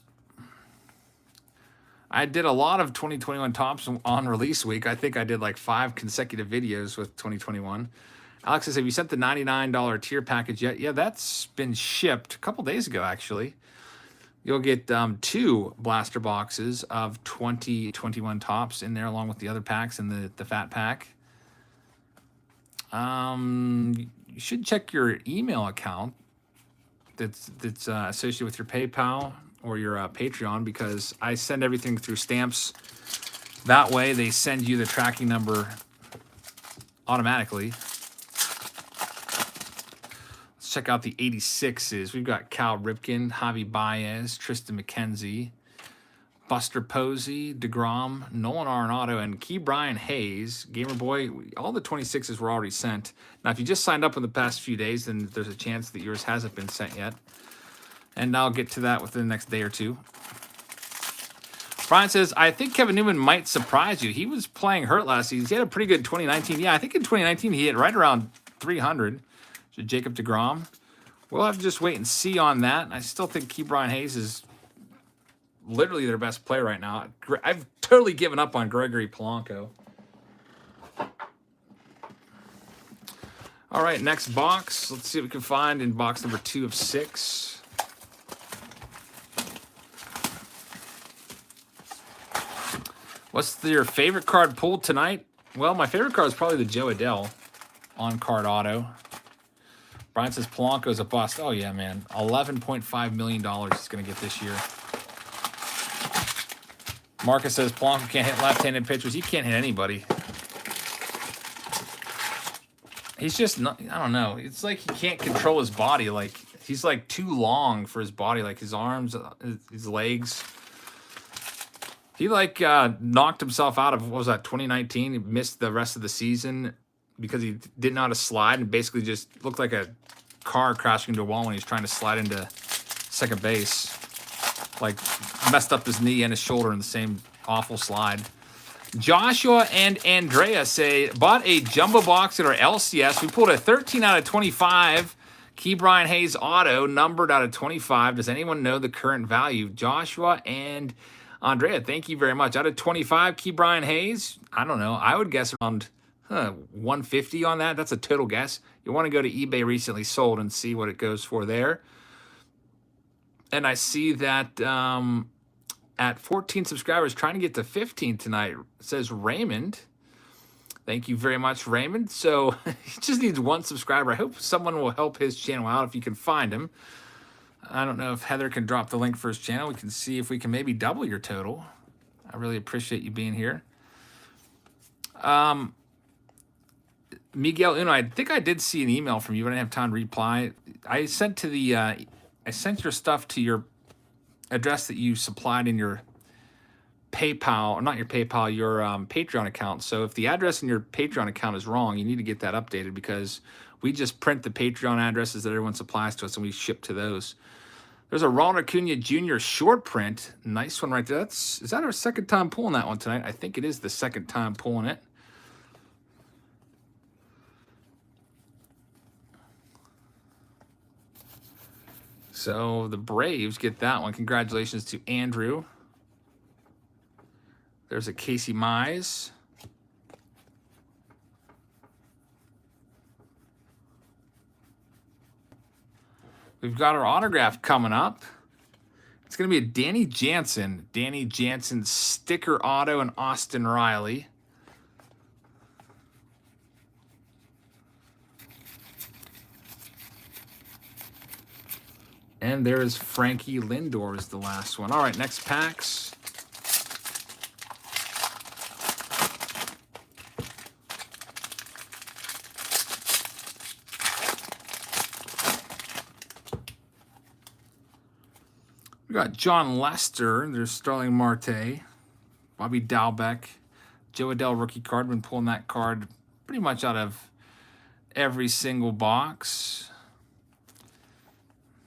I did a lot of 2021 Topps on release week. I think I did like 5 consecutive videos with 2021. Alex says, have you sent the $99 tier package yet? Yeah, that's been shipped a couple days ago, actually. You'll get 2 blaster boxes of 2021 Topps in there, along with the other packs and the fat pack. You should check your email account that's associated with your PayPal or your Patreon, because I send everything through stamps. That way, they send you the tracking number automatically. Check out the 86s. We've got Cal Ripken, Javi Baez, Tristan McKenzie, Buster Posey, DeGrom, Nolan Arenado, and Key Brian Hayes. Gamer Boy, all the 26s were already sent. Now, if you just signed up in the past few days, then there's a chance that yours hasn't been sent yet. And I'll get to that within the next day or 2. Brian says, I think Kevin Newman might surprise you. He was playing hurt last season. He had a pretty good 2019. Yeah, I think in 2019 he hit right around 300. So Jacob deGrom. We'll have to just wait and see on that. I still think Key Brian Hayes is literally their best player right now. I've totally given up on Gregory Polanco. All right, next box. Let's see what we can find in box number 2 of 6. What's your favorite card pulled tonight? Well, my favorite card is probably the Joe Adell on-card auto. Brian says Polanco's a bust. Oh, yeah, man. $11.5 million he's going to get this year. Marcus says Polanco can't hit left-handed pitchers. He can't hit anybody. He's just not, I don't know. It's like he can't control his body. Like, he's like too long for his body. Like his arms, his legs. He like knocked himself out of, what was that, 2019? He missed the rest of the season because he didn't know how to slide and basically just looked like a car crashing into a wall when he was trying to slide into second base. Like, messed up his knee and his shoulder in the same awful slide. Joshua and Andrea say, bought a jumbo box at our LCS. We pulled a 13 out of 25. Key Brian Hayes auto, numbered out of 25. Does anyone know the current value? Joshua and Andrea, thank you very much. Out of 25, Key Brian Hayes, I don't know. I would guess around 150 on that. That's a total guess. You want to go to eBay recently sold and see what it goes for there. And I see that at 14 subscribers, trying to get to 15 tonight. It says Raymond. Thank you very much, Raymond. So he just needs one subscriber. I hope someone will help his channel out if you can find him. I don't know if Heather can drop the link for his channel. We can see if we can maybe double your total. I really appreciate you being here. Miguel Uno, I think I did see an email from you, but I didn't have time to reply. I sent to the I sent your stuff to your address that you supplied in your PayPal, or not your PayPal, your Patreon account. So if the address in your Patreon account is wrong, you need to get that updated, because we just print the Patreon addresses that everyone supplies to us and we ship to those. There's a Ronald Acuna Jr. short print. Nice one right there. Is that our second time pulling that one tonight? I think it is the second time pulling it. So the Braves get that one. Congratulations to Andrew. There's a Casey Mize. We've got our autograph coming up. It's going to be a Danny Jansen. Danny Jansen sticker auto and Austin Riley. And there is Frankie Lindor is the last one. All right, next packs. We got John Lester. There's Starling Marte, Bobby Dalbec, Joe Adell rookie card. Been pulling that card pretty much out of every single box.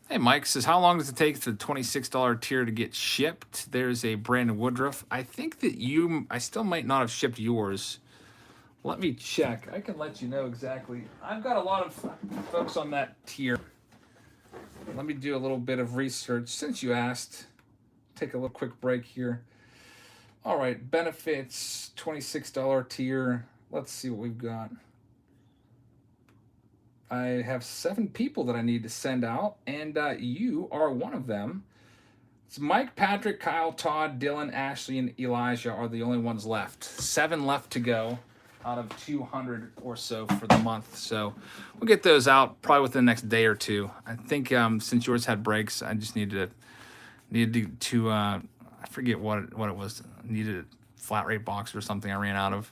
Hey, Mike says, how long does it take for the $26 tier to get shipped? There's a Brandon Woodruff. I think that I still might not have shipped yours. Let me check. I can let you know exactly. I've got a lot of folks on that tier. Let me do a little bit of research since you asked. Take a little quick break here. All right, benefits, $26 tier. Let's see what we've got. I have 7 people that I need to send out, and you are one of them. It's Mike, Patrick, Kyle, Todd, Dylan, Ashley, and Elijah are the only ones left. 7 left to go out of 200 or so for the month. So we'll get those out probably within the next day or two. I think since yours had breaks, I just needed to I forget what it was. Needed a flat rate box or something I ran out of.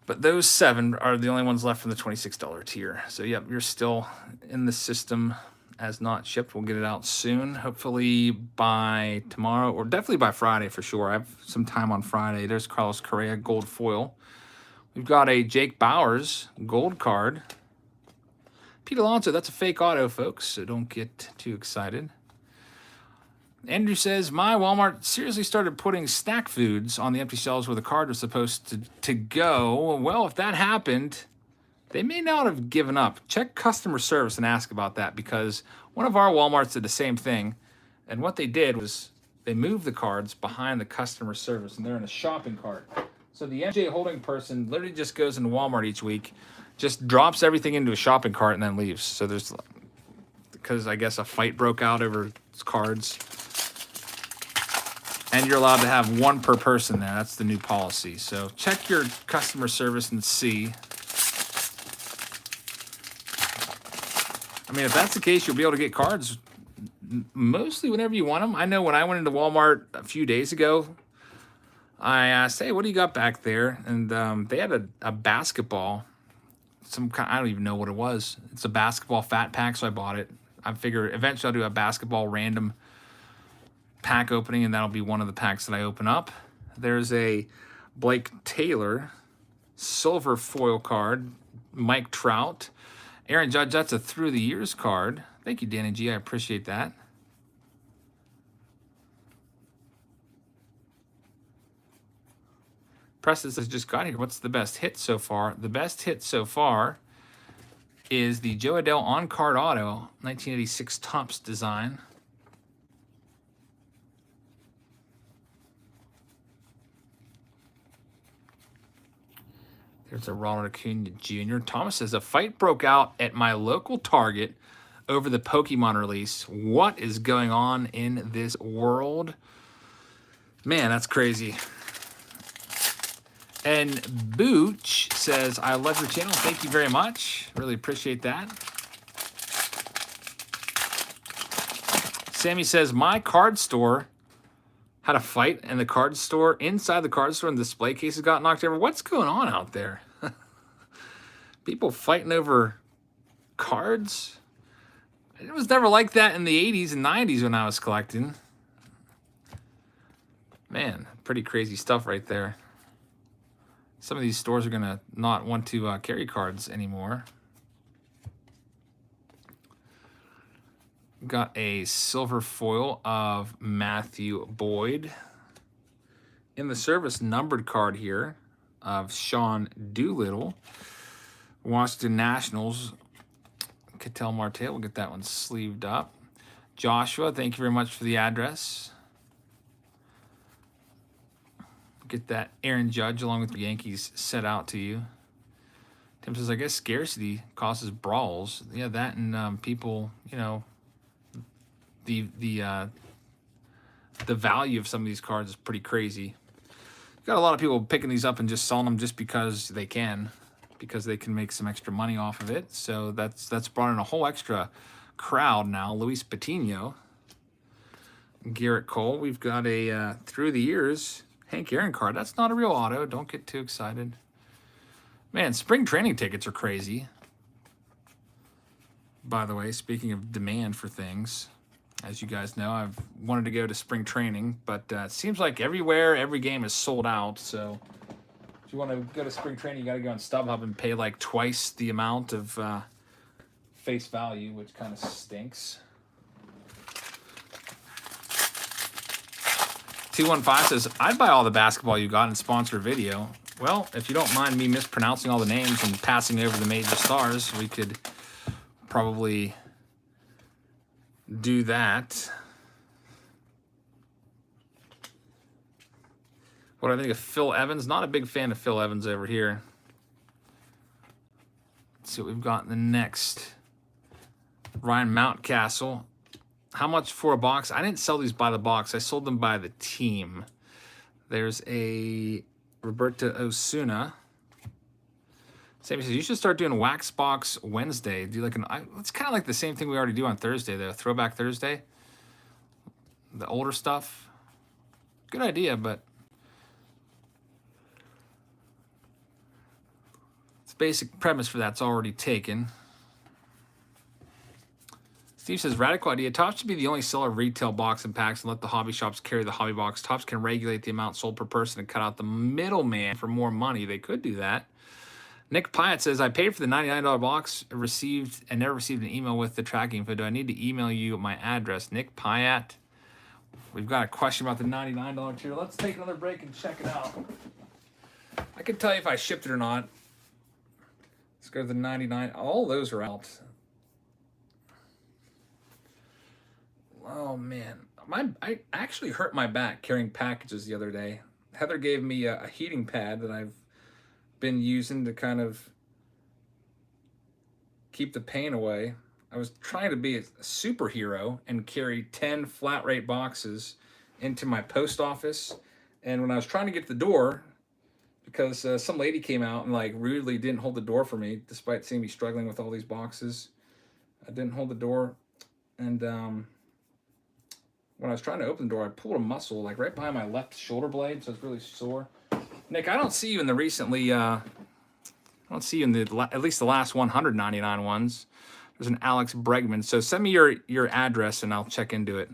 But those 7 are the only ones left from the $26 tier. So, yep, you're still in the system as not shipped. We'll get it out soon, hopefully by tomorrow, or definitely by Friday for sure. I have some time on Friday. There's Carlos Correa, gold foil. We've got a Jake Bowers gold card. Pete Alonso, that's a fake auto, folks, so don't get too excited. Andrew says, my Walmart seriously started putting snack foods on the empty shelves where the card was supposed to go. Well, if that happened, they may not have given up. Check customer service and ask about that, because one of our Walmarts did the same thing. And what they did was they moved the cards behind the customer service, and they're in a shopping cart. So the MJ holding person literally just goes into Walmart each week, just drops everything into a shopping cart and then leaves. So there's, because I guess a fight broke out over cards. And you're allowed to have 1 per person there. That's the new policy. So check your customer service and see. I mean, if that's the case, you'll be able to get cards mostly whenever you want them. I know when I went into Walmart a few days ago, I asked, hey, what do you got back there? And they had a basketball. Some kind, I don't even know what it was. It's a basketball fat pack, so I bought it. I figure eventually I'll do a basketball random pack opening, and that'll be one of the packs that I open up. There's a Blake Taylor silver foil card, Mike Trout, Aaron Judge. That's a through the years card. Thank you, Danny G. I appreciate that. Preston has just got here. What's the best hit so far? The best hit so far is the Joe Adell on-card auto, 1986 Topps design. There's a Ronald Acuna Jr. Thomas says, a fight broke out at my local Target over the Pokemon release. What is going on in this world? Man, that's crazy. And Booch says, I love your channel. Thank you very much. Really appreciate that. Sammy says, my card store had a fight in the card store, inside the card store, and the display cases got knocked over. What's going on out there? People fighting over cards? It was never like that in the 80s and 90s when I was collecting. Man, pretty crazy stuff right there. Some of these stores are going to not want to carry cards anymore. Got a silver foil of Matthew Boyd. In the service numbered card here of Sean Doolittle. Washington Nationals. Ketel Marte, we'll get that one sleeved up. Joshua, thank you very much for the address. Get that Aaron Judge along with the Yankees set out to you. Tim says, I guess scarcity causes brawls. Yeah, that and people, you know, the value of some of these cards is pretty crazy. Got a lot of people picking these up and just selling them just because they can make some extra money off of it. So that's brought in a whole extra crowd now. Luis Patino, Garrett Cole. We've got a through the years Hank Aaron card. That's not a real auto. Don't get too excited. Man, spring training tickets are crazy. By the way, speaking of demand for things, as you guys know, I've wanted to go to spring training, but it seems like everywhere, every game is sold out. So if you want to go to spring training, you got to go on StubHub and pay like twice the amount of face value, which kind of stinks. 215 says, I'd buy all the basketball you got and sponsor a video. Well, if you don't mind me mispronouncing all the names and passing over the major stars, we could probably do that. What do I think of Phil Evans? Not a big fan of Phil Evans over here. Let's see what we've got in the next. Ryan Mountcastle. How much for a box? I didn't sell these by the box. I sold them by the team. There's a Roberto Osuna. Sammy says, you should start doing Wax Box Wednesday. Do like it's kind of like the same thing we already do on Thursday, though. Throwback Thursday. The older stuff. Good idea, but the basic premise for that's already taken. Steve says, radical idea. Topps should be the only seller of retail box and packs and let the hobby shops carry the hobby box. Topps can regulate the amount sold per person and cut out the middleman for more money. They could do that. Nick Pyatt says, I paid for the $99 box, never received an email with the tracking info. Do I need to email you my address? Nick Pyatt. We've got a question about the $99 tier. Let's take another break and check it out. I can tell you if I shipped it or not. Let's go to the 99. All those are out. Oh, man. I actually hurt my back carrying packages the other day. Heather gave me a heating pad that I've been using to kind of keep the pain away. I was trying to be a superhero and carry 10 flat rate boxes into my post office. And when I was trying to get to the door, because some lady came out and like rudely didn't hold the door for me, despite seeing me struggling with all these boxes. I didn't hold the door. And when I was trying to open the door, I pulled a muscle like right behind my left shoulder blade, so it's really sore. Nick, I don't see you in the recently, I don't see you in the at least the last 199 ones. There's an Alex Bregman. So send me your address and I'll check into it.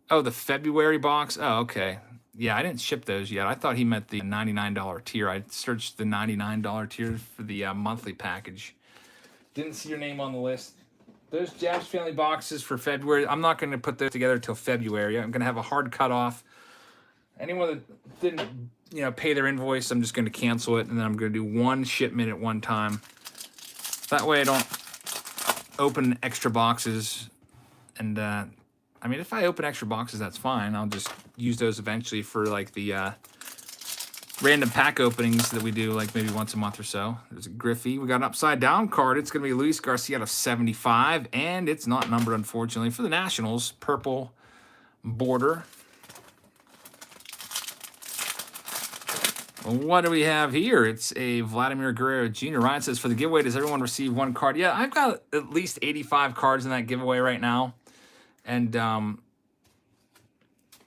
Oh, the February box? Oh, okay. Yeah, I didn't ship those yet. I thought he meant the $99 tier. I searched the $99 tier for the monthly package. Didn't see your name on the list. Those Jabs Family boxes for February, I'm not going to put those together till February. I'm going to have a hard cutoff. Anyone that didn't, pay their invoice, I'm just going to cancel it, and then I'm going to do one shipment at one time. That way I don't open extra boxes. And, if I open extra boxes, that's fine. I'll just use those eventually for, like, the random pack openings that we do, like, maybe once a month or so. There's a Griffey. We got an upside-down card. It's going to be Luis Garcia out of 75, and it's not numbered, unfortunately, for the Nationals. Purple border. What do we have here? It's a Vladimir Guerrero Jr. Ryan says, for the giveaway, does everyone receive one card? Yeah, I've got at least 85 cards in that giveaway right now. And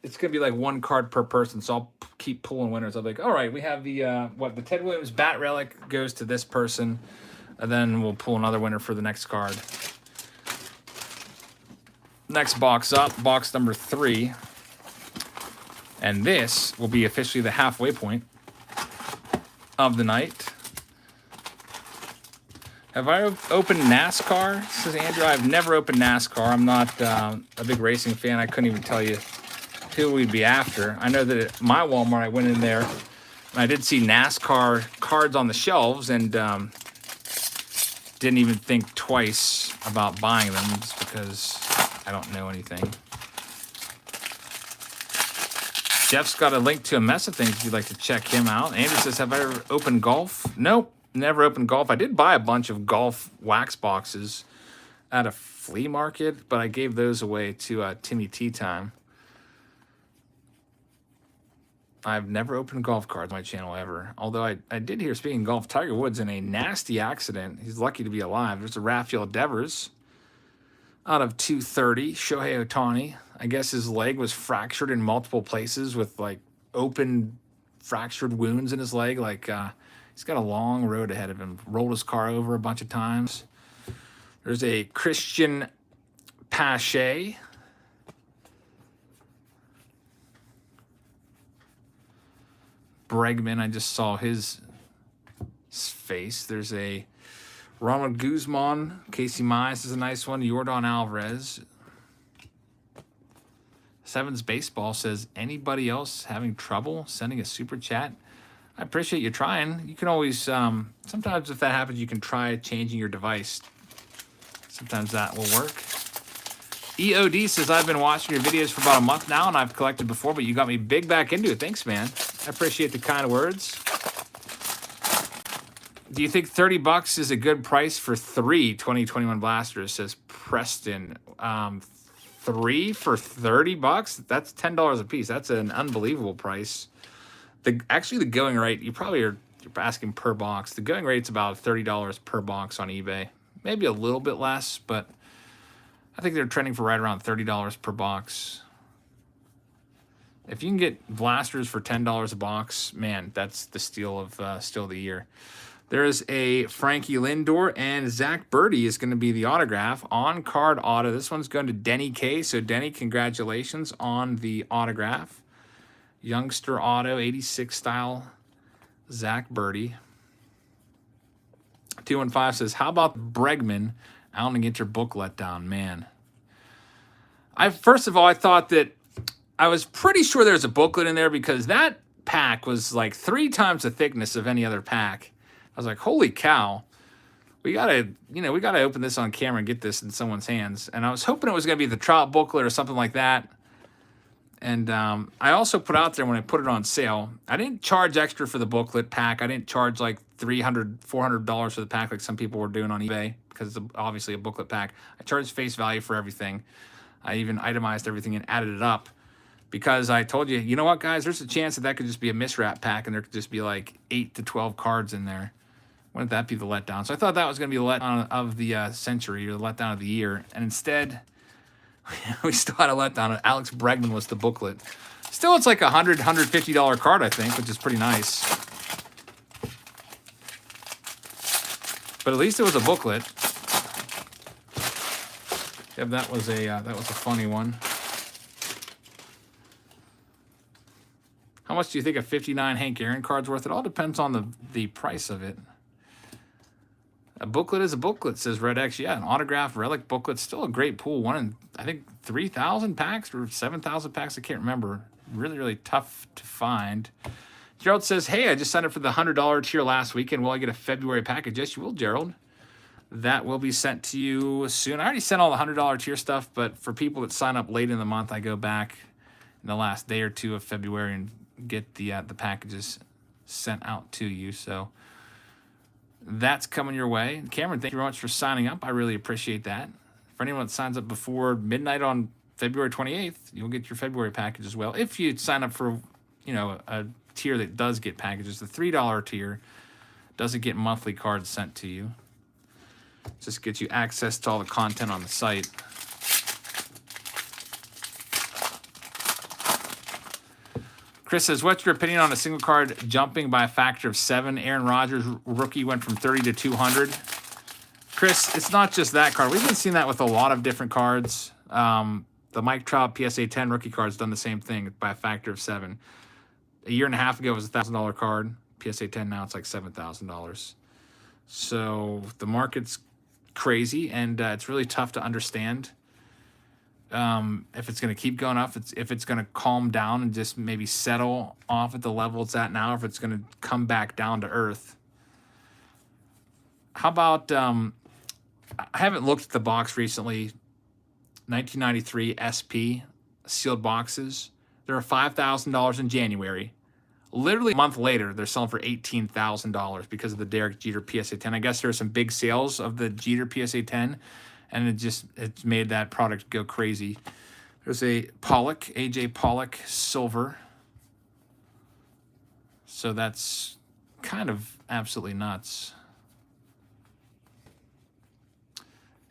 it's going to be like one card per person, so I'll keep pulling winners. I'll be like, all right, we have the, the Ted Williams Bat Relic goes to this person, and then we'll pull another winner for the next card. Next box up, box number 3. And this will be officially the halfway point of the night. Have I opened NASCAR? Says Andrew. I've never opened NASCAR. I'm not a big racing fan. I couldn't even tell you who we'd be after. I know that at my Walmart, I went in there and I did see NASCAR cards on the shelves and didn't even think twice about buying them just because I don't know anything. Jeff's got a link to a mess of things if you'd like to check him out. Andrew says, have I ever opened golf? Nope, never opened golf. I did buy a bunch of golf wax boxes at a flea market, but I gave those away to Timmy Tea Time. I've never opened golf cards on my channel ever. Although I did hear, speaking of golf, Tiger Woods in a nasty accident. He's lucky to be alive. There's a Rafael Devers out of 230. Shohei Ohtani. I guess his leg was fractured in multiple places with like open fractured wounds in his leg. Like he's got a long road ahead of him. Rolled his car over a bunch of times. There's a Christian Pache. Bregman, I just saw his face. There's a Ronald Guzman. Casey Mize is a nice one. Yordan Alvarez. Sevens Baseball says, anybody else having trouble sending a super chat? I appreciate you trying. You can always, sometimes if that happens, you can try changing your device. Sometimes that will work. EOD says, I've been watching your videos for about a month now, and I've collected before, but you got me big back into it. Thanks, man. I appreciate the kind words. Do you think $30 is a good price for 3 2021 blasters, says Preston. 3 for $30? That's $10 a piece. That's an unbelievable price. Actually, the going rate, you're asking per box. The going rate's about $30 per box on eBay. Maybe a little bit less, but I think they're trending for right around $30 per box. If you can get blasters for $10 a box, man, that's the steal of the year. There's a Frankie Lindor, and Zach Birdie is going to be the autograph. On-card auto. This one's going to Denny K. So, Denny, congratulations on the autograph. Youngster auto, 86 style, Zach Birdie. 215 says, how about Bregman? I don't get your book let down, man. First of all, I thought that I was pretty sure there's a booklet in there because that pack was like 3 times the thickness of any other pack. I was like, holy cow. We gotta open this on camera and get this in someone's hands. And I was hoping it was gonna be the Trout booklet or something like that. And I also put out there when I put it on sale, I didn't charge extra for the booklet pack. I didn't charge like $300, $400 for the pack like some people were doing on eBay because it's obviously a booklet pack. I charged face value for everything. I even itemized everything and added it up because I told you, you know what, guys? There's a chance that could just be a miswrap pack and there could just be like 8 to 12 cards in there. Wouldn't that be the letdown? So I thought that was going to be the letdown of the century or the letdown of the year. And instead, we still had a letdown. Alex Bregman was the booklet. Still, it's like a $100, $150 card, I think, which is pretty nice. But at least it was a booklet. Yep, that was a funny one. How much do you think a 59 Hank Aaron card's worth? It all depends on the price of it. A booklet is a booklet, says Red X. Yeah, an autograph relic booklet, still a great pool. One in, I think, 3,000 packs or 7,000 packs. I can't remember. Really, really tough to find. Gerald says, hey, I just signed up for the $100 tier last weekend. Will I get a February package? Yes, you will, Gerald. That will be sent to you soon. I already sent all the $100 tier stuff, but for people that sign up late in the month, I go back in the last day or two of February and get the packages sent out to you. So that's coming your way. Cameron, thank you very much for signing up. I really appreciate that. For anyone that signs up before midnight on February 28th, you'll get your February package as well. If you sign up for a tier that does get packages. The $3 tier doesn't get monthly cards sent to you. Just gets you access to all the content on the site. Chris says, what's your opinion on a single card jumping by a factor of 7? Aaron Rodgers rookie went from 30 to 200. Chris, it's not just that card. We've been seeing that with a lot of different cards. The Mike Trout PSA 10 rookie card's done the same thing by a factor of 7. A year and a half ago, it was a $1,000 card. PSA 10 now it's like $7,000. So the market's crazy, and it's really tough to understand if it's going to keep going up, if it's going to calm down and just maybe settle off at the level it's at now, or if it's going to come back down to earth. How about, I haven't looked at the box recently, 1993 SP sealed boxes. They're $5,000 in January. Literally a month later, they're selling for $18,000 because of the Derek Jeter PSA 10. I guess there are some big sales of the Jeter PSA 10, and it's made that product go crazy. There's a Pollock, AJ Pollock silver. So that's kind of absolutely nuts.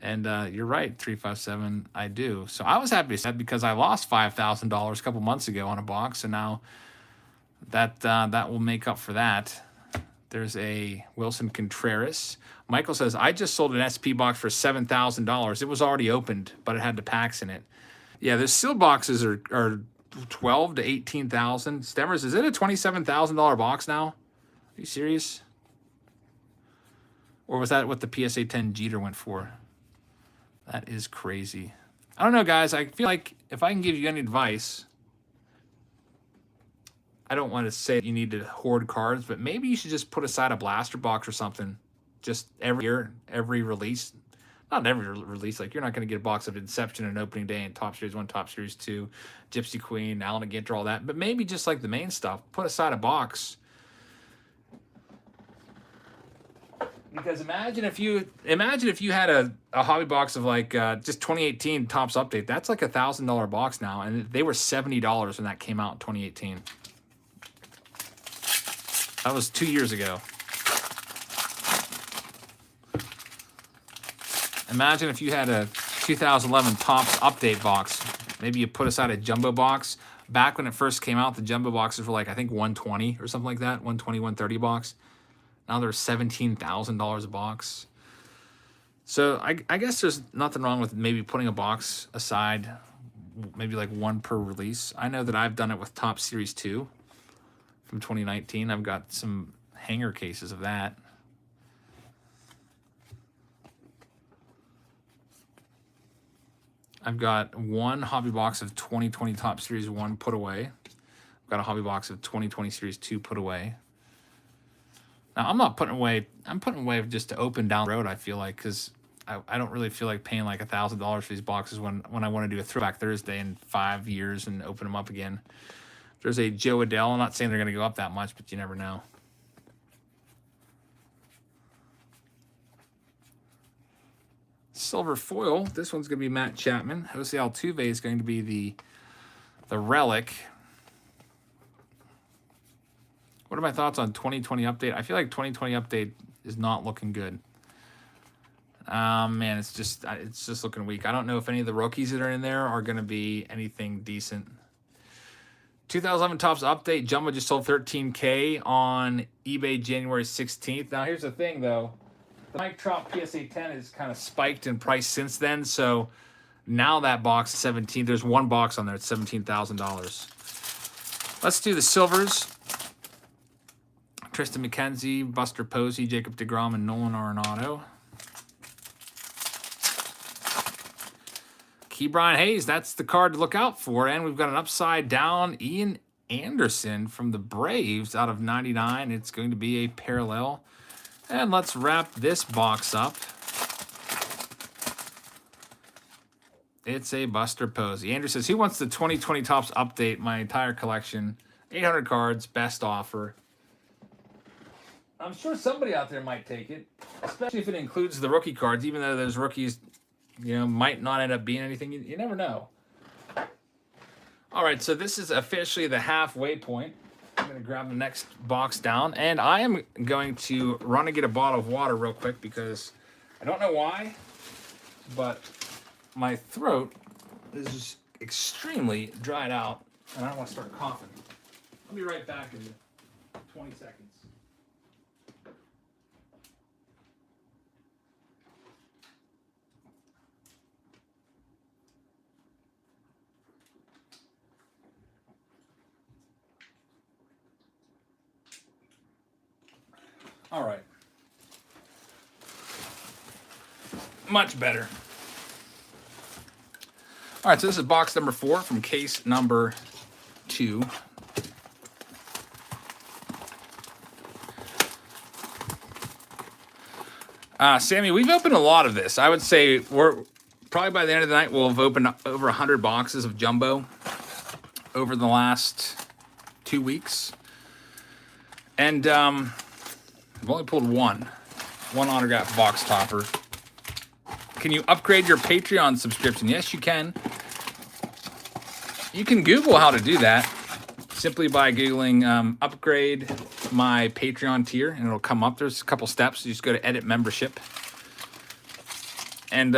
And you're right, 357, I do. So I was happy to say that because I lost $5,000 a couple months ago on a box, and now that will make up for that. There's a Wilson Contreras. Michael says, I just sold an SP box for $7,000. It was already opened, but it had the packs in it. Yeah, the sealed boxes are 12 to 18,000. Stemmers, is it a $27,000 box now? Are you serious? Or was that what the PSA 10 Jeter went for? That is crazy. I don't know, guys. I feel like if I can give you any advice, I don't want to say you need to hoard cards, but maybe you should just put aside a blaster box or something. Just every year, every release. Not every release. Like, you're not going to get a box of Inception and Opening Day and Top Series 1, Top Series 2, Gypsy Queen, Alan Ginter, all that. But maybe just like the main stuff, put aside a box. Because imagine if you had a hobby box of like just 2018 Topps Update. That's like $1,000 box now, and they were $70 when that came out in 2018. That was 2 years ago. Imagine if you had a 2011 Topps Update box. Maybe you put aside a jumbo box. Back when it first came out, the jumbo boxes were like, I think, $120 or something like that. $120, $130 box. Now they're $17,000 a box. So I guess there's nothing wrong with maybe putting a box aside, maybe like one per release. I know that I've done it with Top Series 2 from 2019. I've got some hanger cases of that. I've got one hobby box of 2020 Top Series 1 put away. I've got a hobby box of 2020 Series 2 put away. Now, I'm not putting away, I'm putting away just to open down the road, I feel like, because I don't really feel like paying like $1,000 for these boxes when I want to do a Throwback Thursday in 5 years and open them up again. There's a Joe Adell. I'm not saying they're going to go up that much, but you never know. Silver foil. This one's going to be Matt Chapman. Jose Altuve is going to be the relic. What are my thoughts on 2020 update? I feel like 2020 update is not looking good. Man, it's just looking weak. I don't know if any of the rookies that are in there are going to be anything decent. 2011 Topps update. Jumbo just sold $13K on eBay January 16th. Now, here's the thing, though. The Mike Trout PSA 10 has kind of spiked in price since then, so now that box is $17,000. There's one box on there. It's $17,000. Let's do the silvers. Tristan McKenzie, Buster Posey, Jacob deGrom, and Nolan Arenado. Ke'Bryan Hayes, that's the card to look out for. And we've got an upside down Ian Anderson from the Braves out of 99. It's going to be a parallel. And let's wrap this box up. It's a Buster Posey. Andrew says, who wants the 2020 Topps update? My entire collection. 800 cards, best offer. I'm sure somebody out there might take it, especially if it includes the rookie cards, even though those rookies, might not end up being anything. You never know. All right, so this is officially the halfway point. I'm going to grab the next box down, and I am going to run and get a bottle of water real quick because I don't know why, but my throat is extremely dried out, and I don't want to start coughing. I'll be right back in 20 seconds. All right. Much better. All right, so this is box number 4 from case number 2. Sammy, we've opened a lot of this. I would say we're probably by the end of the night we'll have opened over 100 boxes of jumbo over the last 2 weeks. And I've only pulled one autograph box topper. Can you upgrade your Patreon subscription? Yes, you can. You can Google how to do that simply by Googling upgrade my Patreon tier, and it'll come up. There's a couple steps. You just go to edit membership. And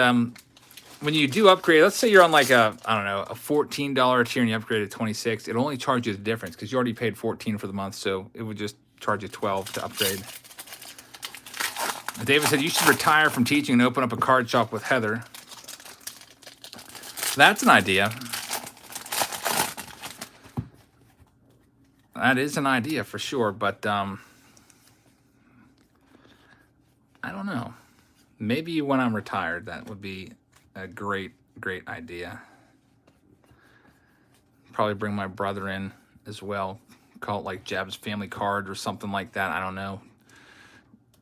when you do upgrade, let's say you're on like a $14 tier and you upgrade to $26, it'll only charge you the difference because you already paid $14 for the month, so it would just charge you $12 to upgrade. David said you should retire from teaching and open up a card shop with Heather. That's an idea. That is an idea for sure, but I don't know. Maybe when I'm retired, that would be a great idea. Probably bring my brother in as well. Call it like Jeb's Family Card or something like that. I don't know.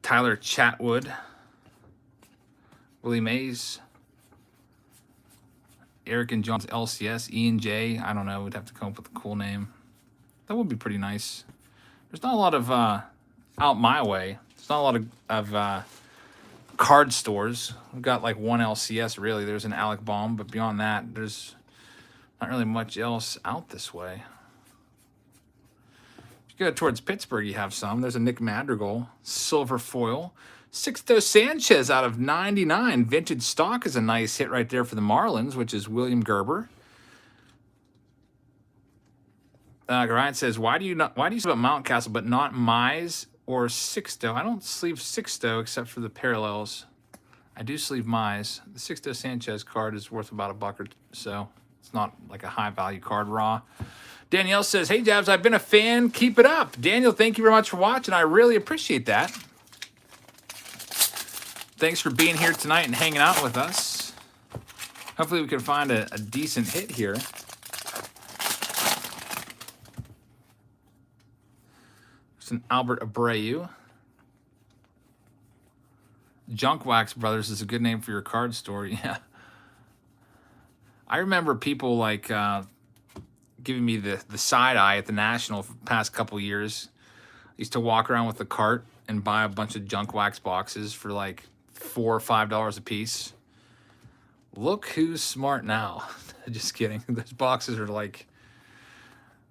Tyler Chatwood. Willie Mays. Eric and John's LCS. Ian J. I don't know. We'd have to come up with a cool name. That would be pretty nice. There's not a lot of, out my way, there's not a lot of card stores. We've got like one LCS, really. There's an Alec Baum, but beyond that, there's not really much else out this way. If you go towards Pittsburgh, you have some. There's a Nick Madrigal, silver foil. Sixto Sanchez out of 99. Vintage stock is a nice hit right there for the Marlins, which is William Gerber. Ryan says, why do you sleeve up Mountcastle but not Mize or Sixto? I don't sleeve Sixto except for the parallels. I do sleeve Mize. The Sixto Sanchez card is worth about $1 or so. It's not like a high value card raw. Danielle says, hey Jabs, I've been a fan. Keep it up. Daniel, thank you very much for watching. I really appreciate that. Thanks for being here tonight and hanging out with us. Hopefully we can find a decent hit here. It's an Albert Abreu. Junk Wax Brothers is a good name for your card store. Yeah. I remember people like giving me the side eye at the National for the past couple years. I used to walk around with a cart and buy a bunch of Junk Wax boxes for like $4 or $5 a piece. Look who's smart now. Just kidding. Those boxes are like...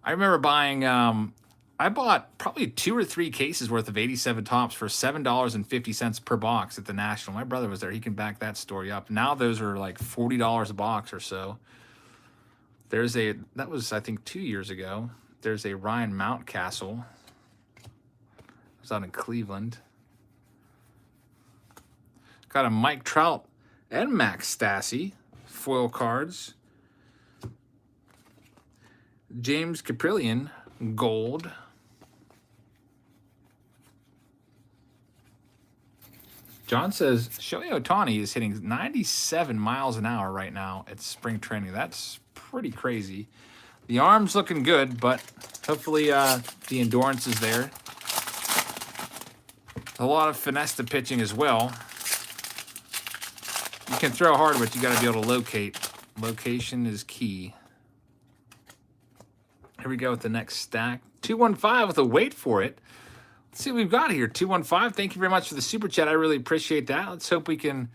I remember buying... I bought probably 2 or 3 cases worth of 87 tops for $7.50 per box at the National. My brother was there. He can back that story up. Now those are like $40 a box or so. That was, I think, 2 years ago. There's a Ryan Mountcastle. It was out in Cleveland. Got a Mike Trout and Max Stassi foil cards. James Caprillion gold. John says Shohei Ohtani is hitting 97 miles an hour right now at spring training. That's pretty crazy. The arm's looking good, but hopefully the endurance is there. A lot of finesse to pitching as well. You can throw hard, but you got to be able to locate. Location is key. Here we go with the next stack. 215 with a wait for it. Let's see what we've got here. 215, thank you very much for the super chat. I really appreciate that. Let's hope we can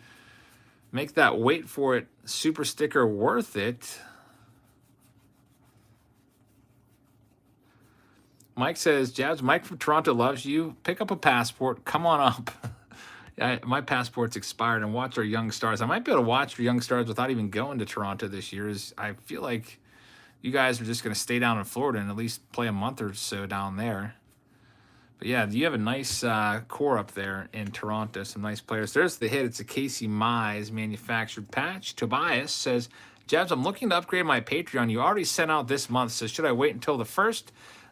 make that wait for it super sticker worth it. Mike says, Jabs, Mike from Toronto loves you. Pick up a passport. Come on up. My passport's expired, and watch our young stars. I might be able to watch our young stars without even going to Toronto this year. I feel like you guys are just going to stay down in Florida and at least play a month or so down there. But yeah, you have a nice core up there in Toronto. Some nice players. There's the hit. It's a Casey Mize manufactured patch. Tobias says, Jabs, I'm looking to upgrade my Patreon. You already sent out this month, so should I wait until the 1st?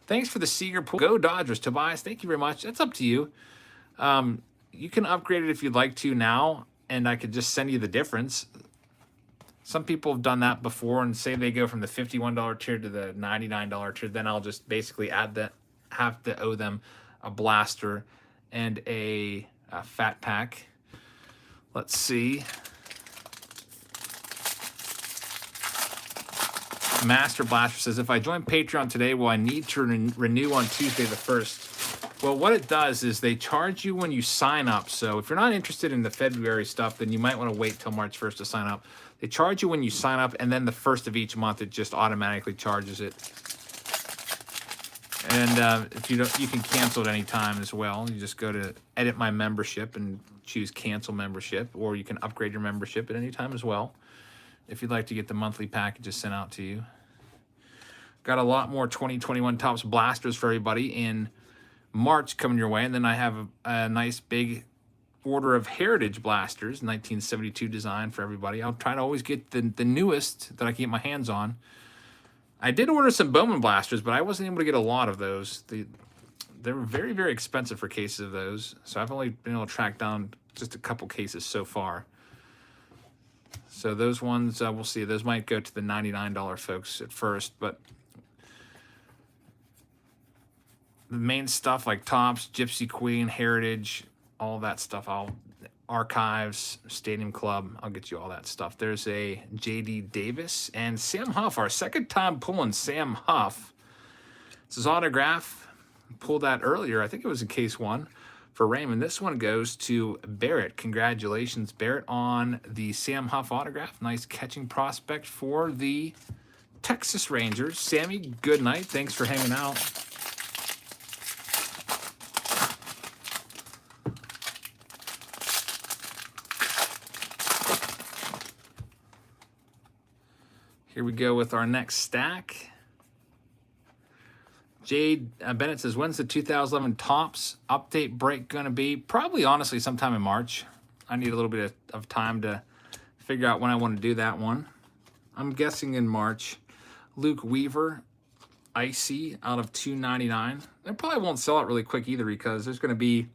Thanks for the Seager pool. Go Dodgers, Tobias. Thank you very much. That's up to you. You can upgrade it if you'd like to now, and I could just send you the difference. Some people have done that before, and say they go from the $51 tier to the $99 tier. Then I'll just basically have to owe them a blaster and a fat pack. Let's see. Master Blaster says, if I join Patreon today, will I need to renew on Tuesday the 1st? Well, what it does is they charge you when you sign up. So if you're not interested in the February stuff, then you might want to wait till March 1st to sign up. They charge you when you sign up, and then the 1st of each month, it just automatically charges it. And if you don't, you can cancel at any time as well. You just go to edit my membership and choose cancel membership, or you can upgrade your membership at any time as well if you'd like to get the monthly packages sent out to you. Got a lot more 2021 Topps blasters for everybody in March coming your way. And then I have a nice big order of Heritage blasters, 1972 design for everybody. I'll try to always get the newest that I can get my hands on. I did order some Bowman blasters, but I wasn't able to get a lot of those. They were very, very expensive for cases of those. So I've only been able to track down just a couple cases so far. So those ones, we'll see. Those might go to the $99 folks at first, but the main stuff like Topps, Gypsy Queen, Heritage, all that stuff, Archives, Stadium Club, I'll get you all that stuff. There's a J.D. Davis and Sam Huff, our second time pulling Sam Huff. It's his autograph. Pulled that earlier. I think it was in case 1 for Raymond. This one goes to Barrett. Congratulations, Barrett, on the Sam Huff autograph. Nice catching prospect for the Texas Rangers. Sammy, good night. Thanks for hanging out. Here we go with our next stack. Jade Bennett says, when's the 2011 Topps update break going to be? Probably, honestly, sometime in March. I need a little bit of time to figure out when I want to do that one. I'm guessing in March. Luke Weaver, Icy, out of $2.99. They probably won't sell it really quick either because there's going to be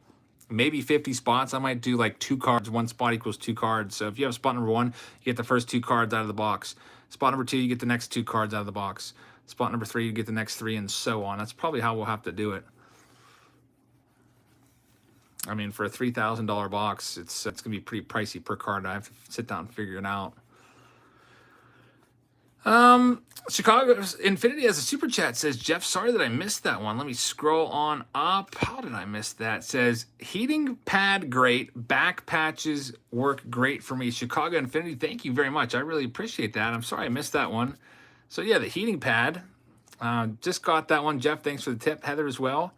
maybe 50 spots. I might do like 2 cards. 1 spot equals 2 cards. So if you have spot number 1, you get the first 2 cards out of the box. Spot number 2, you get the next 2 cards out of the box. Spot number 3, you get the next 3, and so on. That's probably how we'll have to do it. I mean, for a $3,000 box, it's going to be pretty pricey per card. I have to sit down and figure it out. Chicago Infinity has a super chat. Says, Jeff, sorry that I missed that one. Let me scroll on up. How did I miss that? Says, heating pad great. Back patches work great for me. Chicago Infinity, thank you very much. I really appreciate that. I'm sorry I missed that one. So yeah, the heating pad. Just got that one. Jeff, thanks for the tip. Heather as well.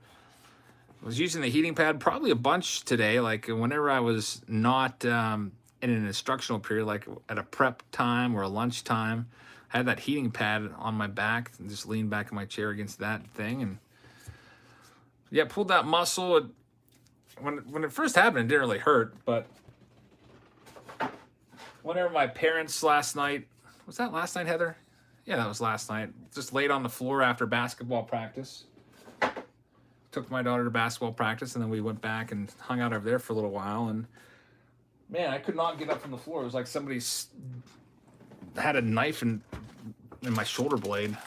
I was using the heating pad probably a bunch today. Like whenever I was not in an instructional period, like at a prep time or a lunch time, I had that heating pad on my back and just leaned back in my chair against that thing. And yeah, pulled that muscle. When it first happened, it didn't really hurt. But whenever my parents last night, was that last night, Heather? Yeah, that was last night. Just laid on the floor after basketball practice. Took my daughter to basketball practice, and then we went back and hung out over there for a little while. And man, I could not get up from the floor. It was like somebody had a knife in my shoulder blade.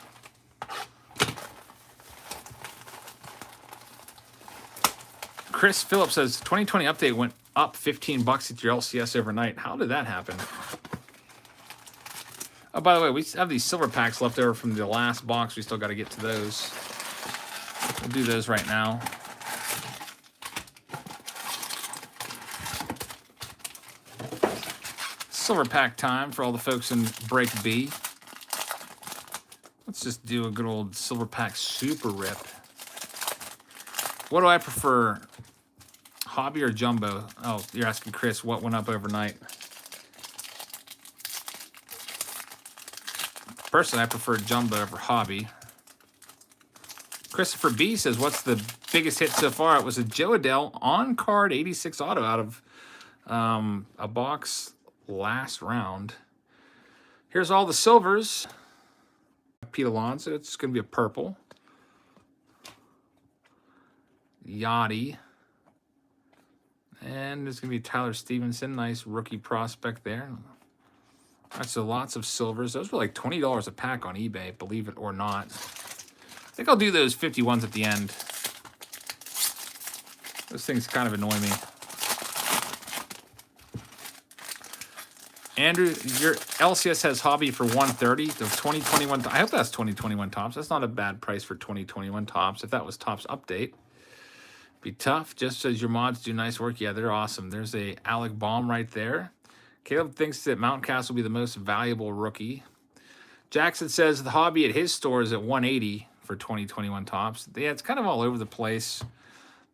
Chris Phillips says 2020 update went up $15 at your LCS overnight. How did that happen? Oh, by the way, we have these silver packs left over from the last box. We still got to get to those. We'll do those right now. Silver pack time for all the folks in break B. Let's just do a good old silver pack super rip. What do I prefer? Hobby or jumbo? Oh, you're asking Chris what went up overnight. Personally, I prefer jumbo over hobby. Christopher B says, what's the biggest hit so far? It was a Joe Adell on-card 86 auto out of a box last round. Here's all the silvers. Pete Alonso, it's going to be a purple. Yachty. And there's going to be Tyler Stevenson. Nice rookie prospect there. That's so lots of silvers. Those were like $20 a pack on eBay, believe it or not. I think I'll do those 51s at the end. Those things kind of annoy me. Andrew, your LCS has hobby for 130. The 2021. I hope that's 2021 tops. That's not a bad price for 2021 tops. If that was tops update, be tough. Just as your mods do nice work. Yeah, they're awesome. There's a Alec Baum right there. Caleb thinks that Mountcastle will be the most valuable rookie. Jackson says the hobby at his store is at 180 for 2021 tops. Yeah, it's kind of all over the place.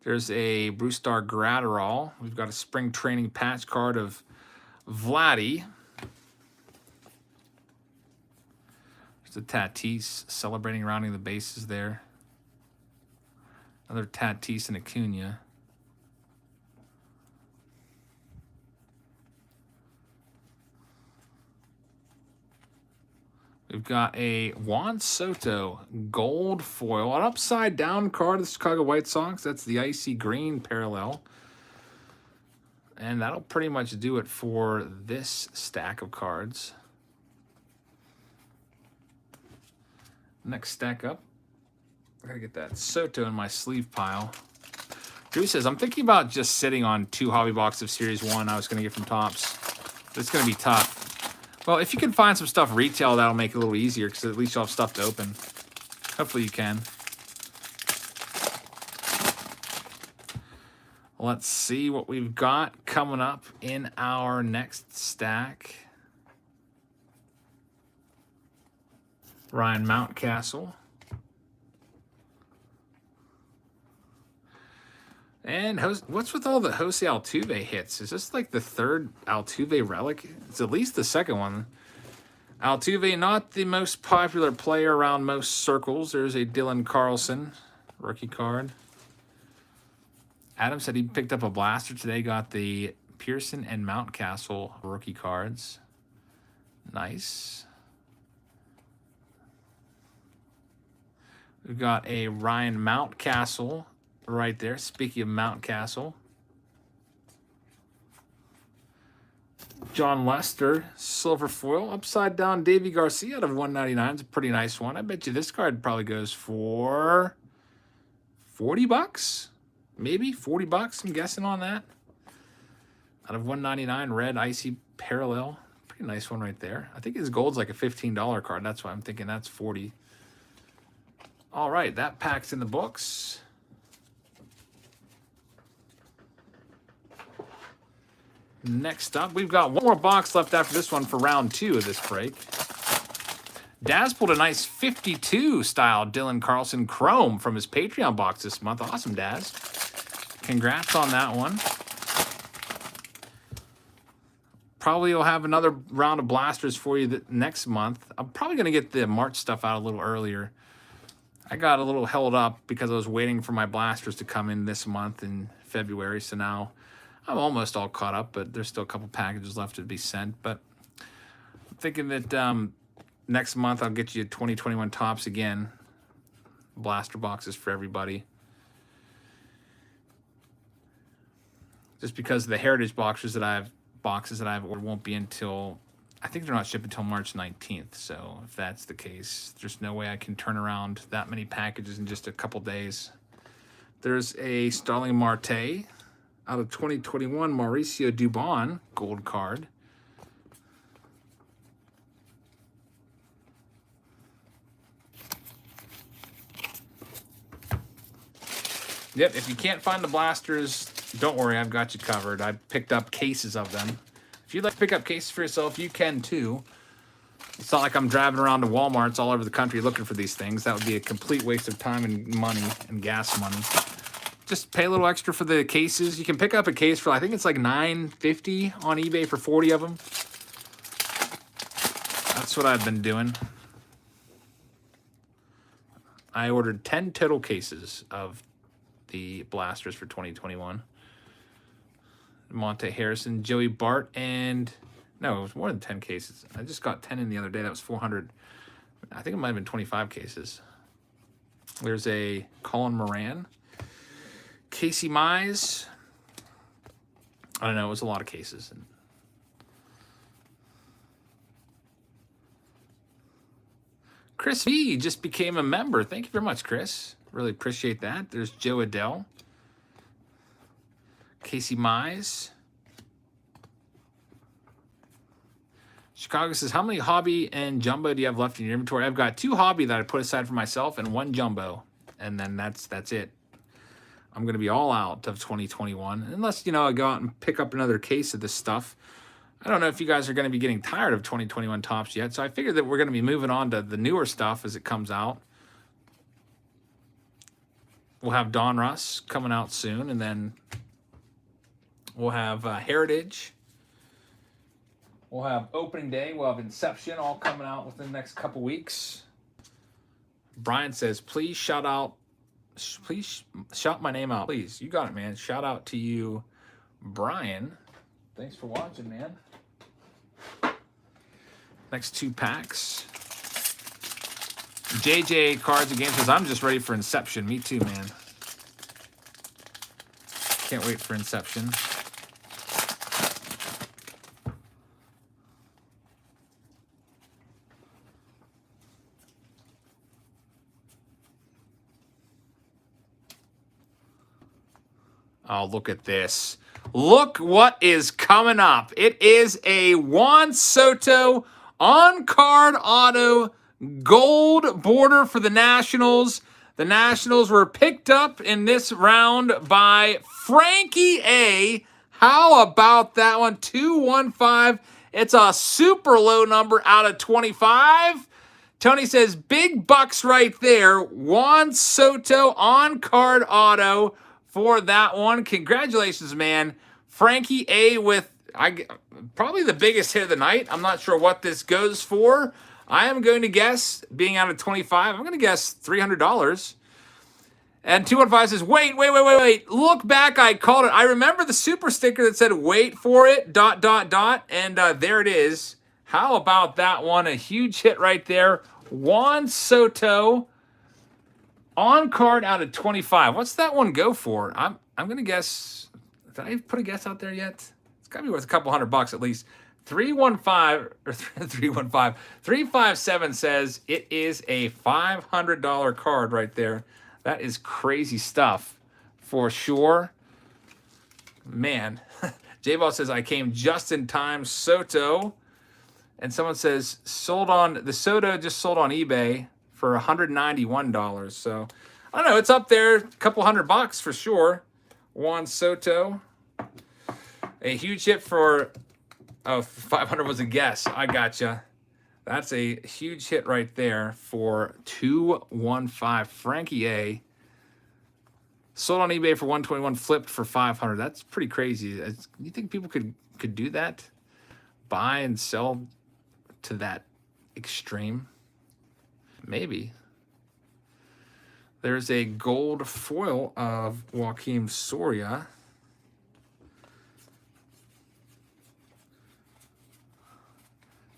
There's a Brewstar Gratterall. We've got a spring training patch card of Vladdy. There's a Tatis celebrating rounding the bases there. Another Tatis and Acuna. We've got a Juan Soto gold foil, an upside down card of the Chicago White Sox. That's the icy green parallel. And that'll pretty much do it for this stack of cards. Next stack up. I gotta get that Soto in my sleeve pile. Drew says, I'm thinking about just sitting on 2 hobby boxes of Series 1 I was gonna get from Topps. But it's gonna be tough. Well, if you can find some stuff retail, that'll make it a little easier because at least you'll have stuff to open. Hopefully you can. Let's see what we've got coming up in our next stack. Ryan Mountcastle. And what's with all the Jose Altuve hits? Is this like the 3rd Altuve relic? It's at least the 2nd one. Altuve, not the most popular player around most circles. There's a Dylan Carlson rookie card. Adam said he picked up a blaster today. Got the Pearson and Mountcastle rookie cards. Nice. We've got a Ryan Mountcastle right there. Speaking of Mountcastle. John Lester, silver foil. Upside down Davy Garcia out of 199. It's a pretty nice one. I bet you this card probably goes for $40. Maybe $40. I'm guessing on that. Out of 199, red icy parallel. Pretty nice one right there. I think his gold's like a $15 card. That's why I'm thinking that's 40. All right, that pack's in the books. Next up, we've got one more box left after this one for round 2 of this break. Daz pulled a nice 52 style Dylan Carlson Chrome from his Patreon box this month. Awesome, Daz. Congrats on that one. Probably will have another round of blasters for you next month. I'm probably going to get the March stuff out a little earlier. I got a little held up because I was waiting for my blasters to come in this month in February. So now I'm almost all caught up, but there's still a couple packages left to be sent. But I'm thinking that next month I'll get you 2021 Topps again. Blaster boxes for everybody. Just because the Heritage boxes that I've ordered won't be until, I think they're not shipping until March 19th. So if that's the case, there's no way I can turn around that many packages in just a couple days. There's a Starling Marte out of 2021 Mauricio Dubon gold card. Yep, if you can't find the blasters, don't worry, I've got you covered. I picked up cases of them. If you'd like to pick up cases for yourself, you can too. It's not like I'm driving around to Walmarts all over the country looking for these things. That would be a complete waste of time and money and gas money. just pay a little extra for the cases. You can pick up a case for, I think it's like $9.50 on eBay for 40 of them. That's what I've been doing. I ordered 10 total cases of the blasters for 2021. Monte Harrison, Joey Bart, and no, it was more than 10 cases. I just got 10 in the other day. That was 400. I think it might have been 25 cases. There's a Colin Moran, Casey Mize. I don't know. It was a lot of cases. Chris V just became a member. Thank you very much, Chris. Really appreciate that. There's Joe Adell. Casey Mize. Chicago says, how many hobby and jumbo do you have left in your inventory? I've got 2 hobby that I put aside for myself and 1 jumbo. And then that's it. I'm going to be all out of 2021. Unless, I go out and pick up another case of this stuff. I don't know if you guys are going to be getting tired of 2021 tops yet. So I figured that we're going to be moving on to the newer stuff as it comes out. We'll have Don Russ coming out soon. And then we'll have Heritage. We'll have Opening Day. We'll have Inception all coming out within the next couple weeks. Brian says, please shout my name out. Please. You got it, man. Shout out to you, Brian. Thanks for watching, man. Next 2 packs. JJ Cards and Games says, I'm just ready for Inception. Me too, man. Can't wait for Inception. Oh, look at this. Look what is coming up. It is a Juan Soto on-card auto gold border for the Nationals. The Nationals were picked up in this round by Frankie A. How about that one? 215. It's a super low number out of 25. Tony says, big bucks right there. Juan Soto on-card auto for that one. Congratulations, man. Frankie A with probably the biggest hit of the night. I'm not sure what this goes for. I am going to guess, being out of 25, I'm going to guess $300. And 215 says, wait. Look back, I called it. I remember the super sticker that said, wait for it, ... And there it is. How about that one? A huge hit right there. Juan Soto on card out of 25. What's that one go for? I'm going to guess. Did I put a guess out there yet? It's got to be worth a couple $100 at least. 357 says it is a $500 card right there. That is crazy stuff for sure. Man, J-Ball says I came just in time. Soto. And someone says the Soto just sold on eBay for $191. So I don't know, it's up there, a couple $100 for sure. Juan Soto. A huge hit for 500 was a guess. I gotcha. That's a huge hit right there for 215. Frankie A. Sold on eBay for 121, flipped for 500. That's pretty crazy. You think people could do that? Buy and sell to that extreme? Maybe. There's a gold foil of Joakim Soria.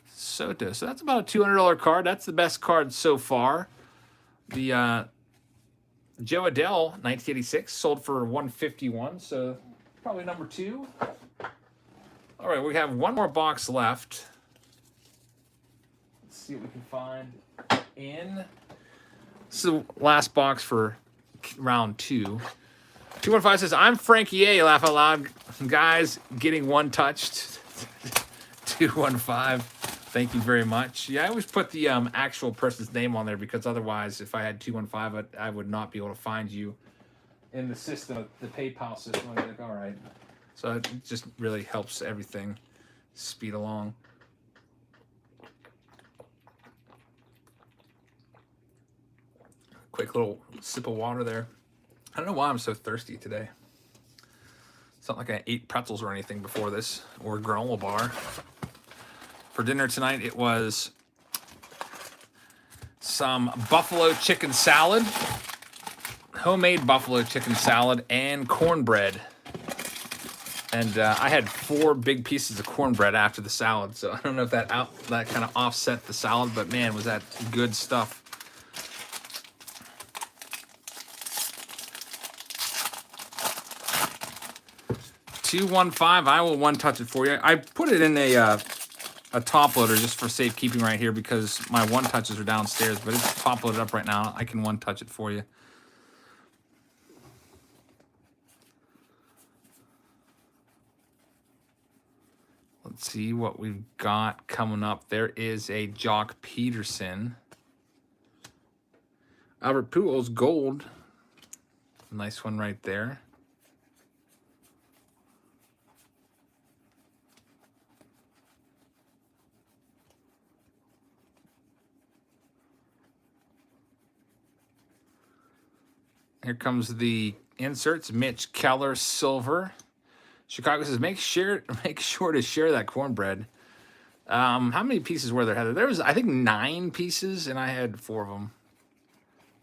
Soto. So that's about a $200 card. That's the best card so far. The Joe Adell, 1986, sold for $151. So probably number 2. All right, we have one more box left. Let's see what we can find in. This is the last box for round 2. 215 says, I'm Frankie A. Laugh out loud. Guys, getting one touched. 215. Thank you very much. Yeah, I always put the actual person's name on there because otherwise, if I had 215, I would not be able to find you in the system, the PayPal system. I'd be like, all right. So it just really helps everything speed along. Quick little sip of water there. I don't know why I'm so thirsty today. It's not like I ate pretzels or anything before this, or a granola bar. For dinner tonight, it was some buffalo chicken salad, homemade buffalo chicken salad, and cornbread. And I had 4 big pieces of cornbread after the salad, so I don't know if that kind of offset the salad, but man, was that good stuff. $215. I will one touch it for you. I put it in a top loader just for safekeeping right here because my one touches are downstairs, but it's top loaded up right now. I can one touch it for you. Let's see what we've got coming up. There is a Jock Peterson. Albert Pujols gold. Nice one right there. Here comes the inserts. Mitch Keller, silver. Chicago says, make sure to share that cornbread. How many pieces were there, Heather? There was, I think, 9 pieces, and I had 4 of them.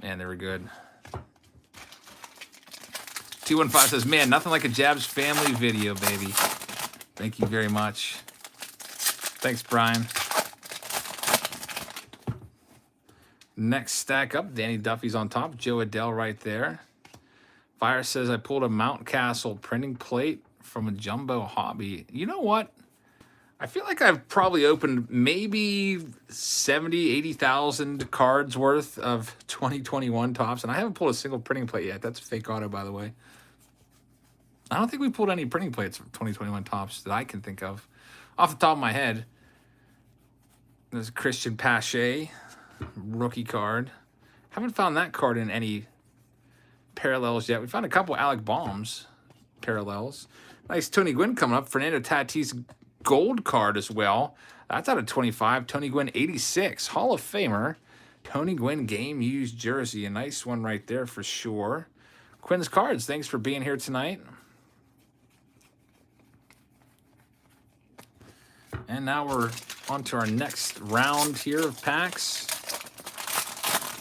Man, they were good. 215 says, man, nothing like a Jabs family video, baby. Thank you very much. Thanks, Brian. Next stack up, Danny Duffy's on top. Joe Adell right there. Fire says, I pulled a Mount Castle printing plate from a jumbo hobby. You know what? I feel like I've probably opened maybe 70, 80,000 cards worth of 2021 tops, and I haven't pulled a single printing plate yet. That's a fake auto, by the way. I don't think we pulled any printing plates from 2021 tops that I can think of. Off the top of my head, there's Christian Pache. Rookie card. Haven't found that card in any parallels yet. We found a couple Alec Bombs parallels. Nice Tony Gwynn coming up. Fernando Tatis gold card as well. That's out of 25. Tony Gwynn 86. Hall of Famer. Tony Gwynn game used jersey. A nice one right there for sure. Quinn's Cards, thanks for being here tonight. And now we're on to our next round here of packs.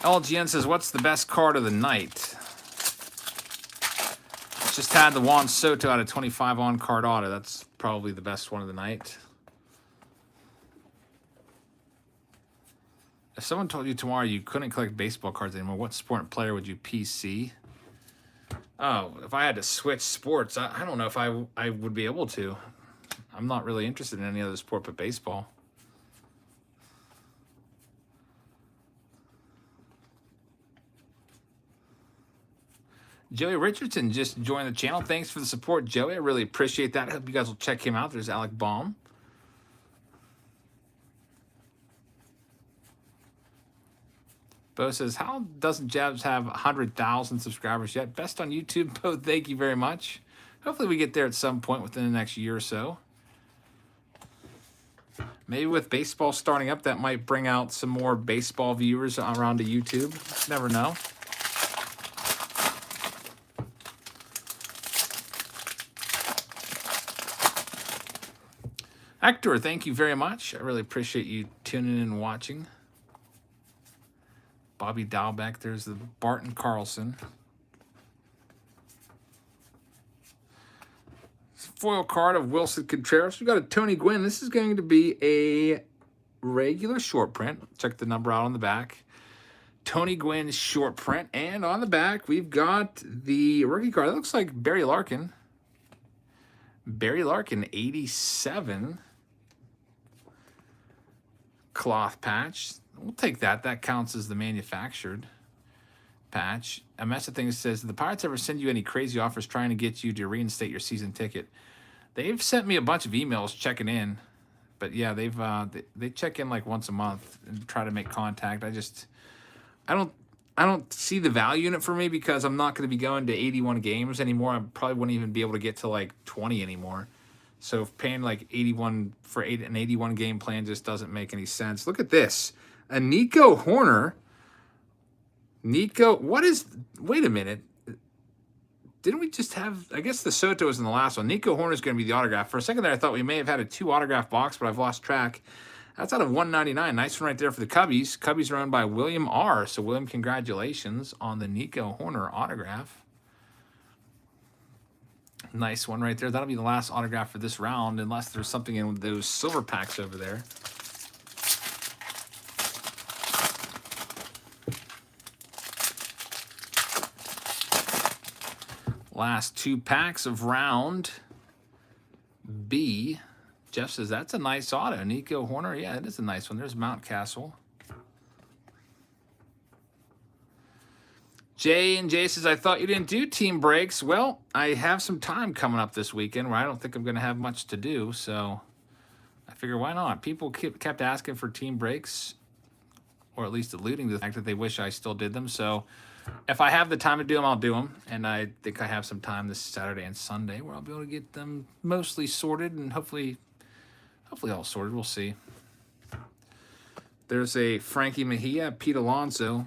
LGN says, what's the best card of the night? Just had the Juan Soto out of 25 on card auto. That's probably the best one of the night. If someone told you tomorrow you couldn't collect baseball cards anymore, what sport and player would you PC? Oh, if I had to switch sports, I don't know if I would be able to. I'm not really interested in any other sport but baseball. Joey Richardson just joined the channel. Thanks for the support, Joey. I really appreciate that. I hope you guys will check him out. There's Alec Baum. Bo says, how doesn't Jabs have 100,000 subscribers yet? Best on YouTube. Bo, thank you very much. Hopefully we get there at some point within the next year or so. Maybe with baseball starting up, that might bring out some more baseball viewers around to YouTube. Never know. Hector, thank you very much. I really appreciate you tuning in and watching. Bobby Dalbeck, there's the Barton Carlson. Foil card of Wilson Contreras. We've got a Tony Gwynn. This is going to be a regular short print. Check the number out on the back. Tony Gwynn short print. And on the back, we've got the rookie card. That looks like Barry Larkin. Barry Larkin, 87. Cloth patch. We'll take that. That counts as the manufactured patch. A mess of things says, did the Pirates ever send you any crazy offers trying to get you to reinstate your season ticket? They've sent me a bunch of emails checking in. But yeah, they check in like once a month and try to make contact. I don't see the value in it for me because I'm not going to be going to 81 games anymore. I probably wouldn't even be able to get to like 20 anymore. So paying like 81 for an 81 game plan just doesn't make any sense. Look at this. A Nico Horner. Nico, what is, wait a minute. didn't we just have, I guess the Soto was in the last one. Nico Horner is going to be the autograph. For a second there, I thought we may have had a 2 autograph box, but I've lost track. That's out of 199. Nice one right there for the Cubbies. Cubbies are owned by William R. So, William, congratulations on the Nico Horner autograph. Nice one right there. That'll be the last autograph for this round, unless there's something in those silver packs over there. Last 2 packs of round B. Jeff says, that's a nice auto. Nico Horner, yeah, it is a nice one. There's Mountcastle. Jay says, I thought you didn't do team breaks. Well, I have some time coming up this weekend where I don't think I'm going to have much to do, so I figure why not? People kept asking for team breaks, or at least alluding to the fact that they wish I still did them, so if I have the time to do them, I'll do them, and I think I have some time this Saturday and Sunday where I'll be able to get them mostly sorted and hopefully all sorted. We'll see. There's a Frankie Mejia, Pete Alonso.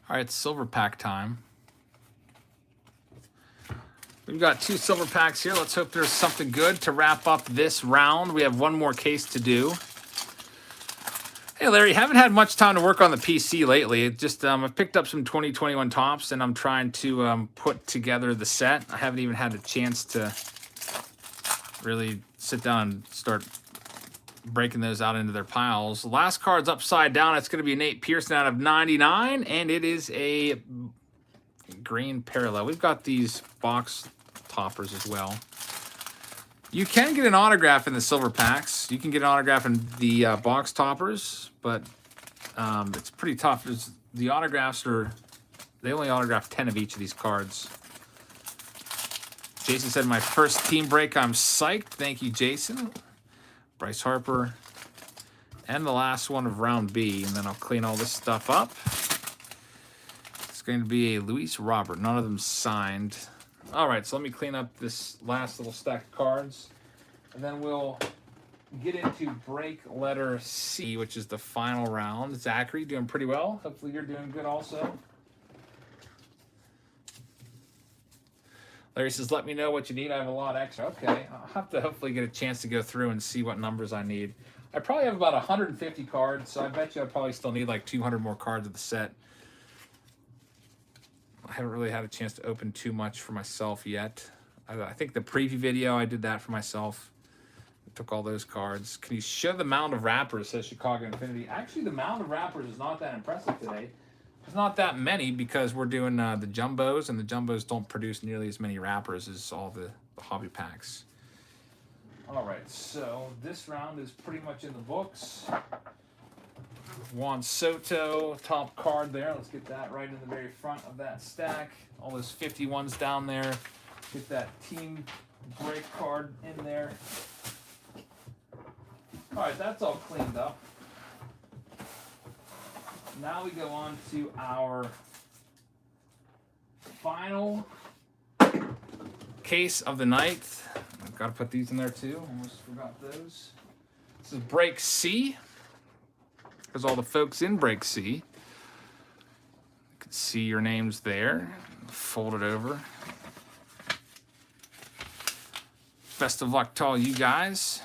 All right, it's silver pack time. We've got 2 silver packs here. Let's hope there's something good to wrap up this round. We have 1 more case to do. Hey, Larry, haven't had much time to work on the PC lately. It just I've picked up some 2021 tops, and I'm trying to put together the set. I haven't even had a chance to really sit down and start breaking those out into their piles. The last card's upside down. It's going to be a Nate Pearson out of 99, and it is a green parallel. We've got these box toppers as well. You can get an autograph in the silver packs. You can get an autograph in the box toppers, but it's pretty tough. The autographs they only autograph 10 of each of these cards. Jason said, my first team break, I'm psyched. Thank you, Jason. Bryce Harper. And the last one of round B, and then I'll clean all this stuff up. It's going to be a Luis Robert. None of them signed. All right, so let me clean up this last little stack of cards, and then we'll get into break letter C, which is the final round. Zachary, doing pretty well. Hopefully you're doing good also. Larry says, let me know what you need. I have a lot extra. Okay, I'll have to hopefully get a chance to go through and see what numbers I need. I probably have about 150 cards, so I bet you I probably still need like 200 more cards of the set. I haven't really had a chance to open too much for myself yet. I think the preview video, I did that for myself. I took all those cards. Can you show the mound of wrappers, says Chicago Infinity. Actually, the mound of wrappers is not that impressive today. There's not that many because we're doing the jumbos, and the jumbos don't produce nearly as many wrappers as all the hobby packs. All right, so this round is pretty much in the books. Juan Soto, top card there. Let's get that right in the very front of that stack. All those 51s down there. Get that team break card in there. All right, that's all cleaned up. Now we go on to our final case of the night. I've got to put these in there too. Almost forgot those. This is break C. There's all the folks in break C. You can see your names there. Fold it over. Best of luck to all you guys.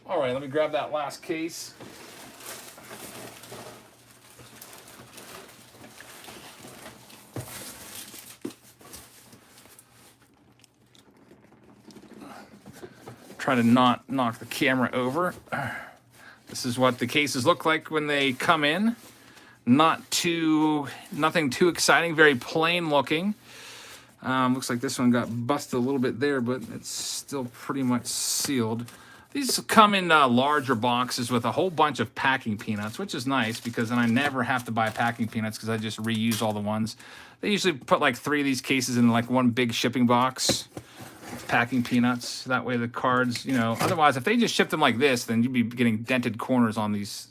All right, let me grab that last case. Try to not knock the camera over. This is what the cases look like when they come in. Nothing too exciting, very plain looking. Looks like this one got busted a little bit there, but it's still pretty much sealed. These come in larger boxes with a whole bunch of packing peanuts, which is nice because then I never have to buy packing peanuts because I just reuse all the ones. They usually put like 3 of these cases in like one big shipping box. Packing peanuts. That way the cards, otherwise if they just ship them like this, then you'd be getting dented corners on these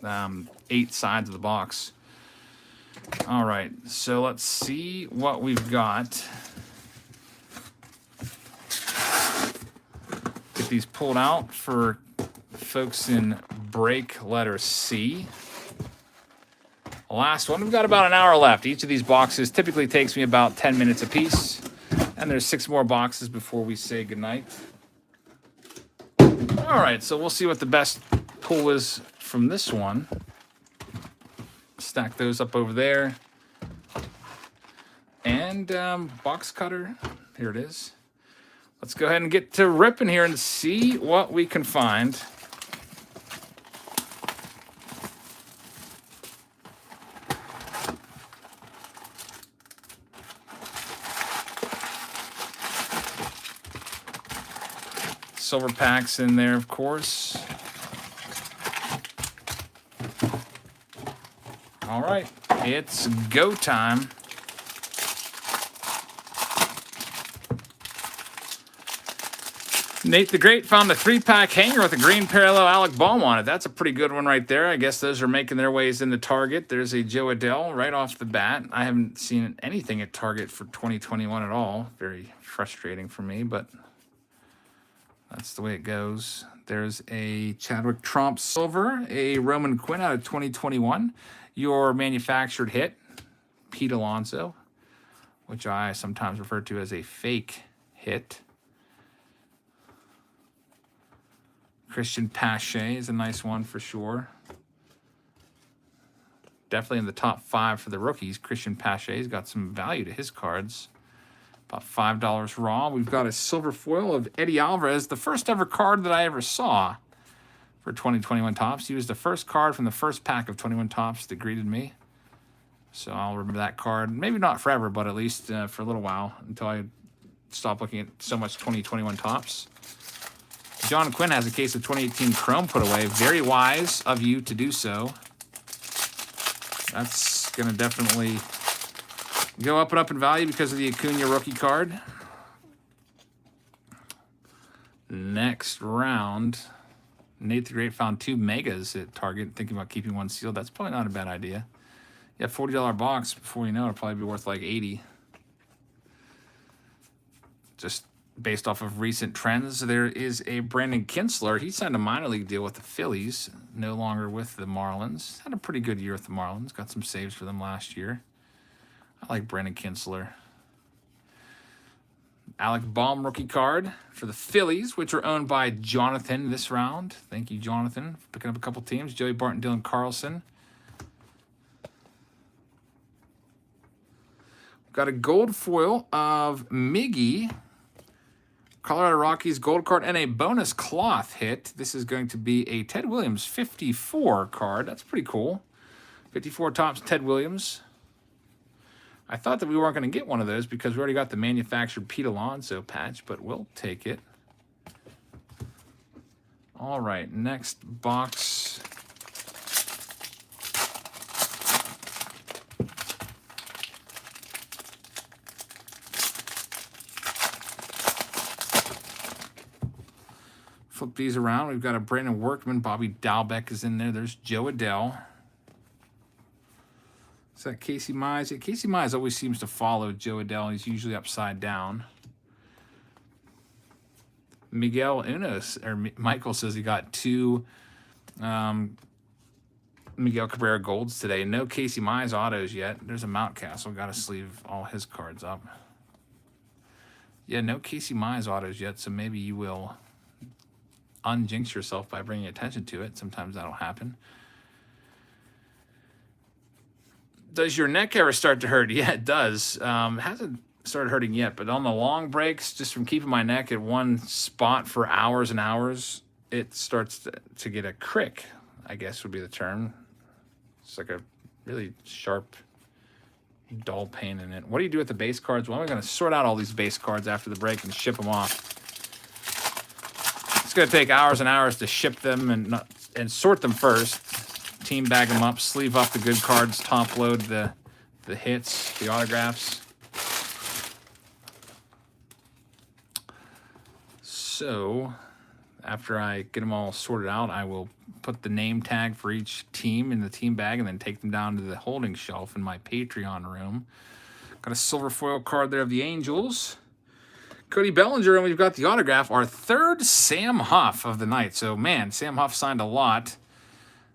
8 sides of the box. All right, so let's see what we've got. Get these pulled out for folks in break letter C. Last one. We've got about an hour left. Each of these boxes typically takes me about 10 minutes apiece. And there's 6 more boxes before we say goodnight. All right, so we'll see what the best pull is from this one. Stack those up over there. And box cutter. Here it is. Let's go ahead and get to ripping here and see what we can find. Silver packs in there, of course. All right, it's go time. Nate the Great found a 3-pack hanger with a green parallel Alec Bohm on it. That's a pretty good one right there. I guess those are making their ways into Target. There's a Joe Adell right off the bat. I haven't seen anything at Target for 2021 at all. Very frustrating for me, but that's the way it goes. There's a Chadwick Tromp Silver, a Roman Quinn out of 2021. Your manufactured hit, Pete Alonso, which I sometimes refer to as a fake hit. Christian Pache is a nice one for sure. Definitely in the top 5 for the rookies. Christian Pache's got some value to his cards. About $5 raw. We've got a silver foil of Eddie Alvarez, the first ever card that I ever saw for 2021 Topps. He was the first card from the first pack of 21 Topps that greeted me. So I'll remember that card. Maybe not forever, but at least for a little while until I stop looking at so much 2021 Topps. John Quinn has a case of 2018 Chrome put away. Very wise of you to do so. That's going to definitely go up and up in value because of the Acuna rookie card. Next round, Nate the Great found 2 megas at Target, thinking about keeping one sealed. That's probably not a bad idea. Yeah, $40 box. Before you know it, it'll probably be worth like $80. Just based off of recent trends, there is a Brandon Kinsler. He signed a minor league deal with the Phillies, no longer with the Marlins. Had a pretty good year with the Marlins. Got some saves for them last year. I like Brandon Kinsler. Alec Bohm rookie card for the Phillies, which are owned by Jonathan this round. Thank you, Jonathan, for picking up a couple teams. Joey Barton, Dylan Carlson. We've got a gold foil of Miggy, Colorado Rockies gold card, and a bonus cloth hit. This is going to be a Ted Williams 54 card. That's pretty cool. 54 Topps Ted Williams. I thought that we weren't going to get one of those because we already got the manufactured Pete Alonso patch, but we'll take it. All right, next box. Flip these around. We've got a Brandon Workman. Bobby Dalbec is in there. There's Joe Adell. Is that Casey Mize? Yeah, Casey Mize always seems to follow Joe Adell. He's usually upside down. Miguel Unos, or Michael says he got 2 Miguel Cabrera golds today. No Casey Mize autos yet. There's a Mountcastle. Got to sleeve all his cards up. Yeah, no Casey Mize autos yet, so maybe you will unjinx yourself by bringing attention to it. Sometimes that'll happen. Does your neck ever start to hurt? Yeah, it does. Hasn't started hurting yet, but on the long breaks, just from keeping my neck at one spot for hours and hours, it starts to get a crick, I guess would be the term. It's like a really sharp, dull pain in it. What do you do with the base cards? Well, I'm going to sort out all these base cards after the break and ship them off. It's going to take hours and hours to ship them and sort them first. Team bag them up, sleeve up the good cards, top load the hits, the autographs. So after I get them all sorted out, I will put the name tag for each team in the team bag and then take them down to the holding shelf in my Patreon room. Got a silver foil card there of the Angels. Cody Bellinger, and we've got the autograph, our 3rd Sam Huff of the night. So, man, Sam Huff signed a lot.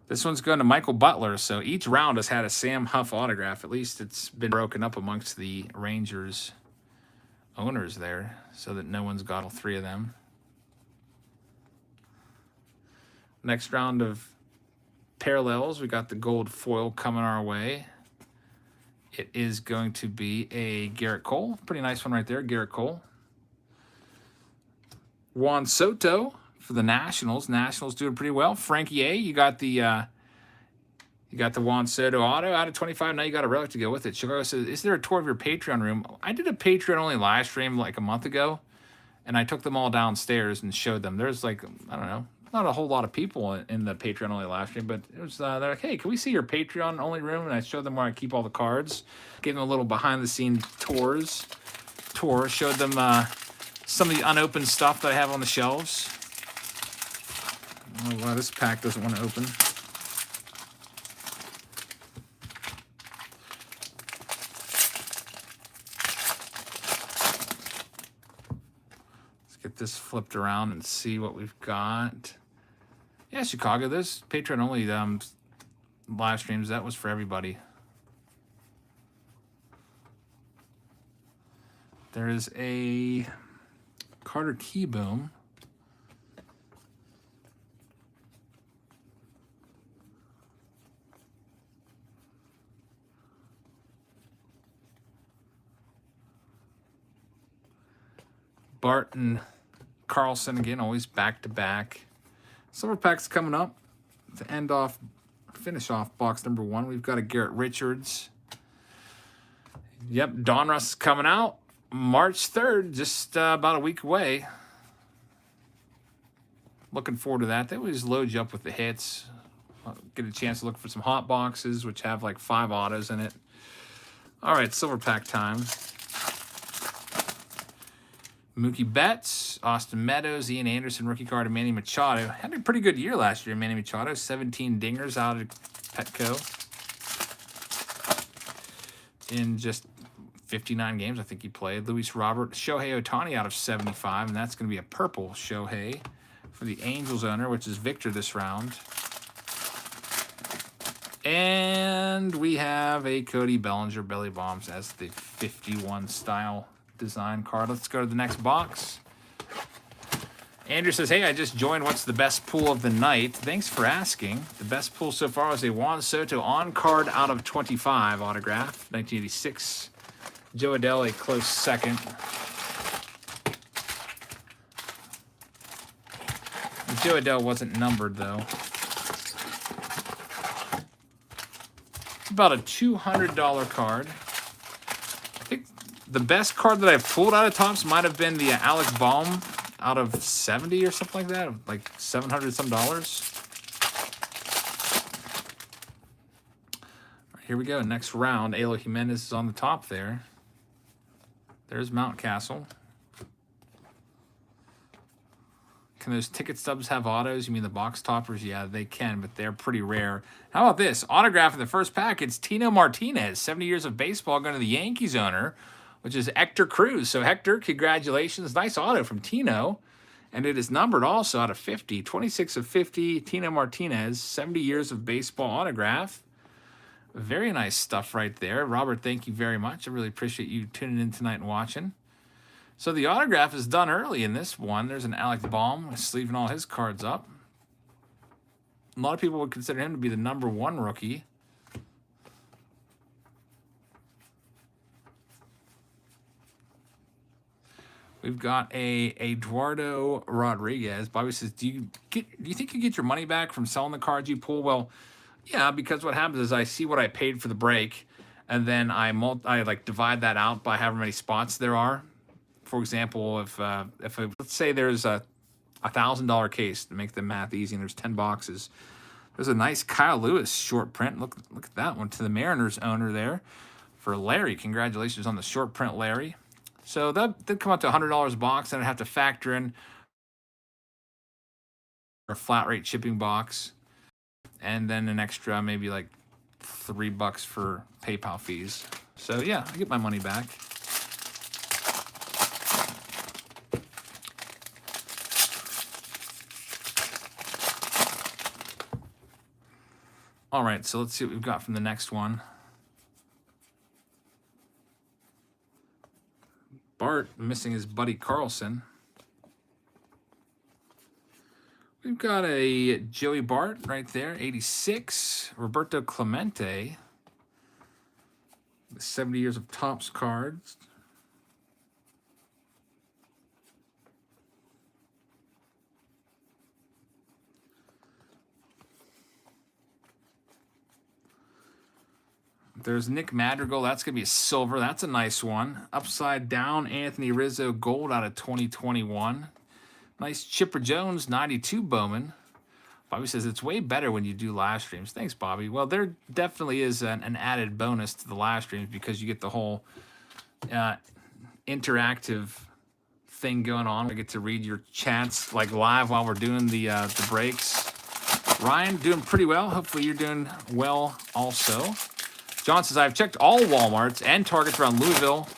This one's going to Michael Butler. So each round has had a Sam Huff autograph. At least it's been broken up amongst the Rangers owners there so that no one's got all three of them. Next round of parallels, we got the gold foil coming our way. It is going to be a Garrett Cole. Pretty nice one right there, Garrett Cole. Juan Soto for the Nationals. Nationals doing pretty well. Frankie A, you got the Juan Soto auto out of 25. Now you got a relic to go with it. Chicago says, is there a tour of your Patreon room? I did a Patreon only live stream like a month ago, and I took them all downstairs and showed them. There's like, I don't know, not a whole lot of people in the Patreon only live stream, but it was they're like, hey, can we see your Patreon only room? And I showed them where I keep all the cards. Gave them a little behind the scenes tour. Showed them some of the unopened stuff that I have on the shelves. Oh wow, this pack doesn't want to open. Let's get this flipped around and see what we've got. Yeah, Chicago, this Patreon only live streams, that was for everybody. There is a Carter Keyboom. Barton Carlson again, always back-to-back. Silver pack's coming up to finish off box number 1. We've got a Garrett Richards. Yep, Donruss is coming out March 3rd, just about a week away. Looking forward to that. They always load you up with the hits. Get a chance to look for some hot boxes, which have like 5 autos in it. All right, silver pack time. Mookie Betts, Austin Meadows, Ian Anderson, rookie card, and Manny Machado. Had a pretty good year last year, Manny Machado. 17 dingers out of Petco in just 59 games, I think he played. Luis Robert, Shohei Ohtani out of 75, and that's going to be a purple Shohei for the Angels owner, which is Victor this round. And we have a Cody Bellinger Belly Bombs as the 51 style design card. Let's go to the next box. Andrew says, hey, I just joined. What's the best pool of the night? Thanks for asking. The best pool so far is a Juan Soto on card out of 25 autograph, 1986. Joe Adell, a close second. Joe Adell wasn't numbered, though. It's about a $200 card. I think the best card that I've pulled out of Topps might have been the Alec Baum out of 70 or something like that, like $700 some dollars. All right, here we go. Next round. Eloy Jimenez is on the top there. There's Mountcastle. Can those ticket stubs have autos? You mean the box toppers? Yeah, they can, but they're pretty rare. How about this? Autograph in the first pack. It's Tino Martinez, 70 years of baseball, going to the Yankees owner, which is Hector Cruz. So, Hector, congratulations. Nice auto from Tino. And it is numbered also out of 50. 26 of 50, Tino Martinez, 70 years of baseball autograph. Very nice stuff right there. Robert, thank you very much. I really appreciate you tuning in tonight and watching. So the autograph is done early in this one. There's an Alec Baum sleeving all his cards up. A lot of people would consider him to be the #1 rookie. We've got a Eduardo Rodriguez. Bobby says, do you think you get your money back from selling the cards you pull? Well, yeah, because what happens is I see what I paid for the break, and then I like divide that out by however many spots there are. For example, if let's say there's a $1,000 case, to make the math easy, and there's 10 boxes. There's a nice Kyle Lewis short print. Look at that one to the Mariners owner there for Larry. Congratulations on the short print, Larry. So that did come out to $100 a box, and I'd have to factor in a flat rate shipping box, and then an extra maybe like $3 for PayPal fees. So yeah, I get my money back. All right, so let's see what we've got from the next one. Bart missing his buddy Carlson. We've got a Joey Bart right there, 86. Roberto Clemente, 70 years of Topps cards. There's Nick Madrigal. That's going to be a silver. That's a nice one. Upside down, Anthony Rizzo gold out of 2021. Nice Chipper Jones, 92 Bowman. Bobby says it's way better when you do live streams. Thanks, Bobby. Well, there definitely is an added bonus to the live streams because you get the whole interactive thing going on. I get to read your chats like live while we're doing the breaks. Ryan, doing pretty well. Hopefully you're doing well also. John says, I've checked all Walmarts and Targets around Louisville,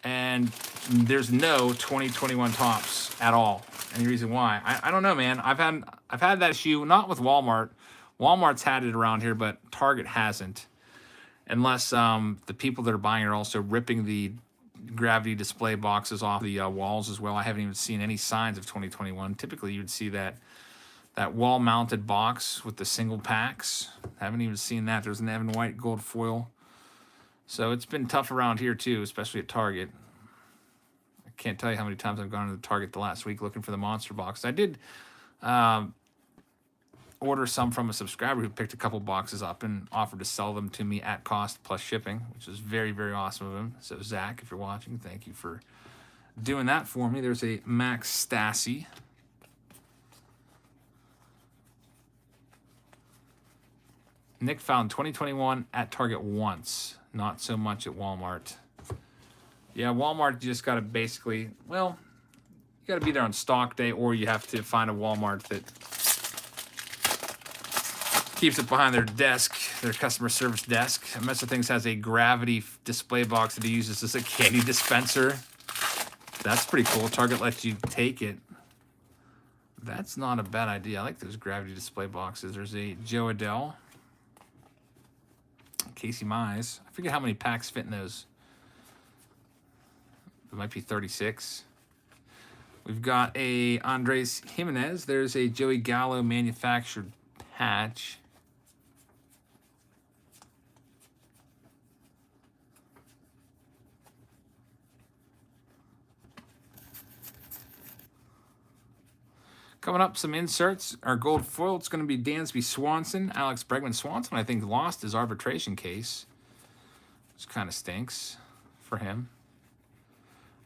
and there's no 2021 Topps at all. Any reason why? I don't know, man. I've had that issue, not with Walmart. Walmart's had it around here, but Target hasn't. Unless the people that are buying are also ripping the gravity display boxes off the walls as well. I haven't even seen any signs of 2021. Typically, you'd see that wall-mounted box with the single packs. Haven't even seen that. There's an Evan White gold foil. So it's been tough around here too, especially at Target. I can't tell you how many times I've gone to the Target the last week looking for the monster box. I did order some from a subscriber who picked a couple boxes up and offered to sell them to me at cost plus shipping, which was very, very awesome of him. So Zach, if you're watching, thank you for doing that for me. There's a Max Stassi. Nick found 2021 at Target once, not so much at Walmart. Yeah, Walmart, you just got to basically, well, you got to be there on stock day, or you have to find a Walmart that keeps it behind their desk, their customer service desk. Mess of Things has a gravity display box that he uses as a candy dispenser. That's pretty cool. Target lets you take it. That's not a bad idea. I like those gravity display boxes. There's a Joe Adell. Casey Mize. I forget how many packs fit in those. It might be 36. We've got a Andres Jimenez. There's a Joey Gallo manufactured patch. Coming up, some inserts. Our gold foil, it's going to be Dansby Swanson. Alex Bregman Swanson, I think, lost his arbitration case, which kind of stinks for him.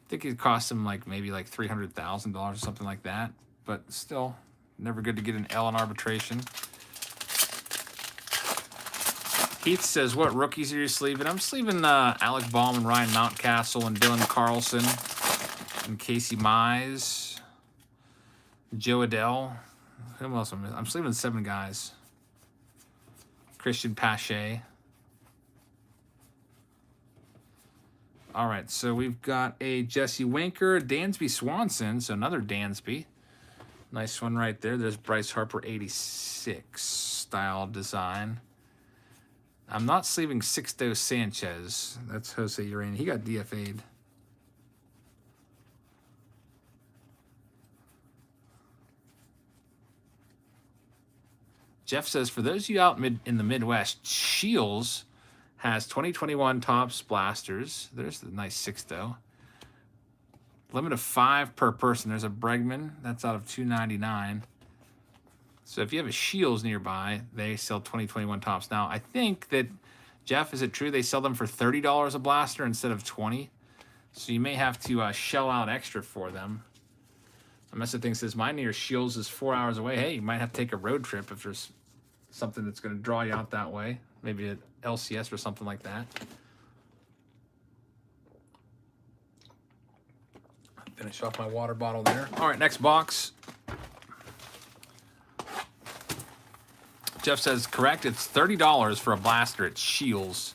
I think it cost him maybe $300,000 or something like that. But still, never good to get an L in arbitration. Heath says, what rookies are you sleeving? I'm sleeving Alec Baum and Ryan Mountcastle and Dylan Carlson and Casey Mize. Joe Adell. Who else? I'm sleeving 7 guys. Christian Pache. All right, so we've got a Jesse Winker, Dansby Swanson, so another Dansby. Nice one right there. There's Bryce Harper, 86 style design. I'm not sleeving Sixto Sanchez. That's Jose Urena. He got DFA'd. Jeff says, for those of you out in the Midwest, Shields has 2021 Topps blasters. There's the nice Sixto. Limit of 5 per person. There's a Bregman. That's out of $299. So if you have a Shields nearby, they sell 2021 Topps. Now, I think that, Jeff, is it true they sell them for $30 a blaster instead of $20? So you may have to shell out extra for them. A Mess of Things says, my nearest Shields is 4 hours away. Hey, you might have to take a road trip if there's something that's going to draw you out that way. Maybe an LCS or something like that. Finish off my water bottle there. All right, next box. Jeff says, correct, it's $30 for a blaster at Shields.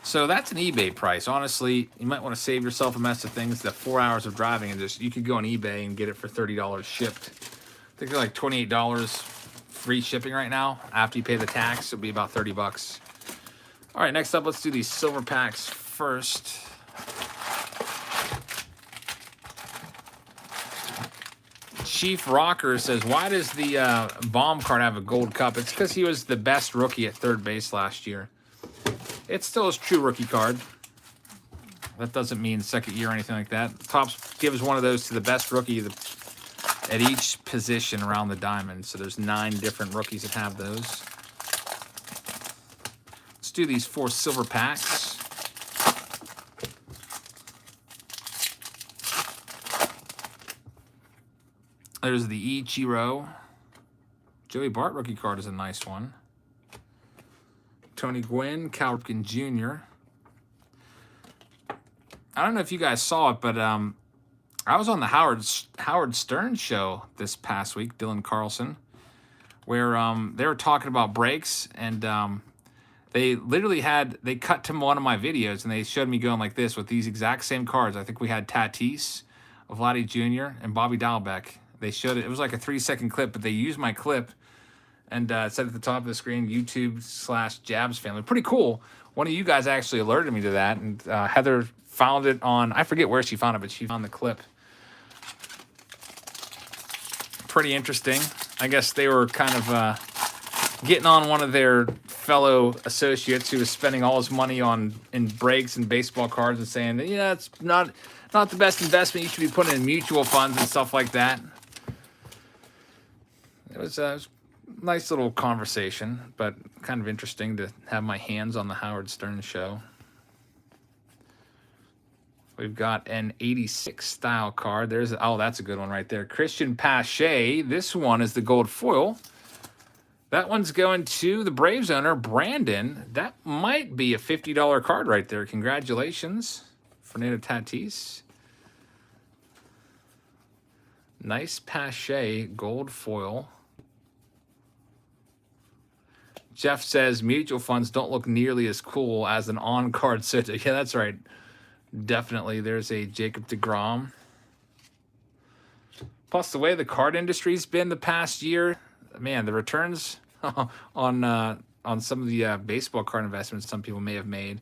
So that's an eBay price. Honestly, you might want to save yourself a Mess of Things. The 4 hours of driving, and just you could go on eBay and get it for $30 shipped. I think they're like $28 free shipping right now. After you pay the tax, it'll be about 30 bucks. All right, next up, let's do these silver packs first. Chief Rocker says, why does the Bomb card have a gold cup? It's because he was the best rookie at third base last year. It's still his true rookie card. That doesn't mean second year or anything like that. Topps gives one of those to the best rookie at each position around the diamond. So there's 9 different rookies that have those. Let's do these 4 silver packs. There's the Ichiro. Joey Bart rookie card is a nice one. Tony Gwynn, Cal Ripken Jr. I don't know if you guys saw it, but I was on the Howard Stern show this past week, Dylan Carlson, where they were talking about breaks, and they literally they cut to one of my videos, and they showed me going like this with these exact same cards. I think we had Tatis, Vladdy Jr., and Bobby Dalbec. They showed it. It was like a 3-second clip, but they used my clip and it said at the top of the screen, YouTube/Jabs family. Pretty cool. One of you guys actually alerted me to that, and Heather found it on, I forget where she found it, but she found the clip. Pretty interesting. I guess they were kind of getting on one of their fellow associates who was spending all his money in breaks and baseball cards and saying that, yeah, it's not the best investment. You should be putting in mutual funds and stuff like that. It was a nice little conversation, but kind of interesting to have my hands on the Howard Stern show. We've got an 86 style card. That's a good one right there. Christian Pache. This one is the gold foil. That one's going to the Braves owner, Brandon. That might be a $50 card right there. Congratulations, Fernando Tatis. Nice Pache gold foil. Jeff says mutual funds don't look nearly as cool as an on-card Soto. Yeah, that's right. Definitely. There's a Jacob deGrom. Plus, the way the card industry's been the past year, man, the returns on some of the baseball card investments some people may have made,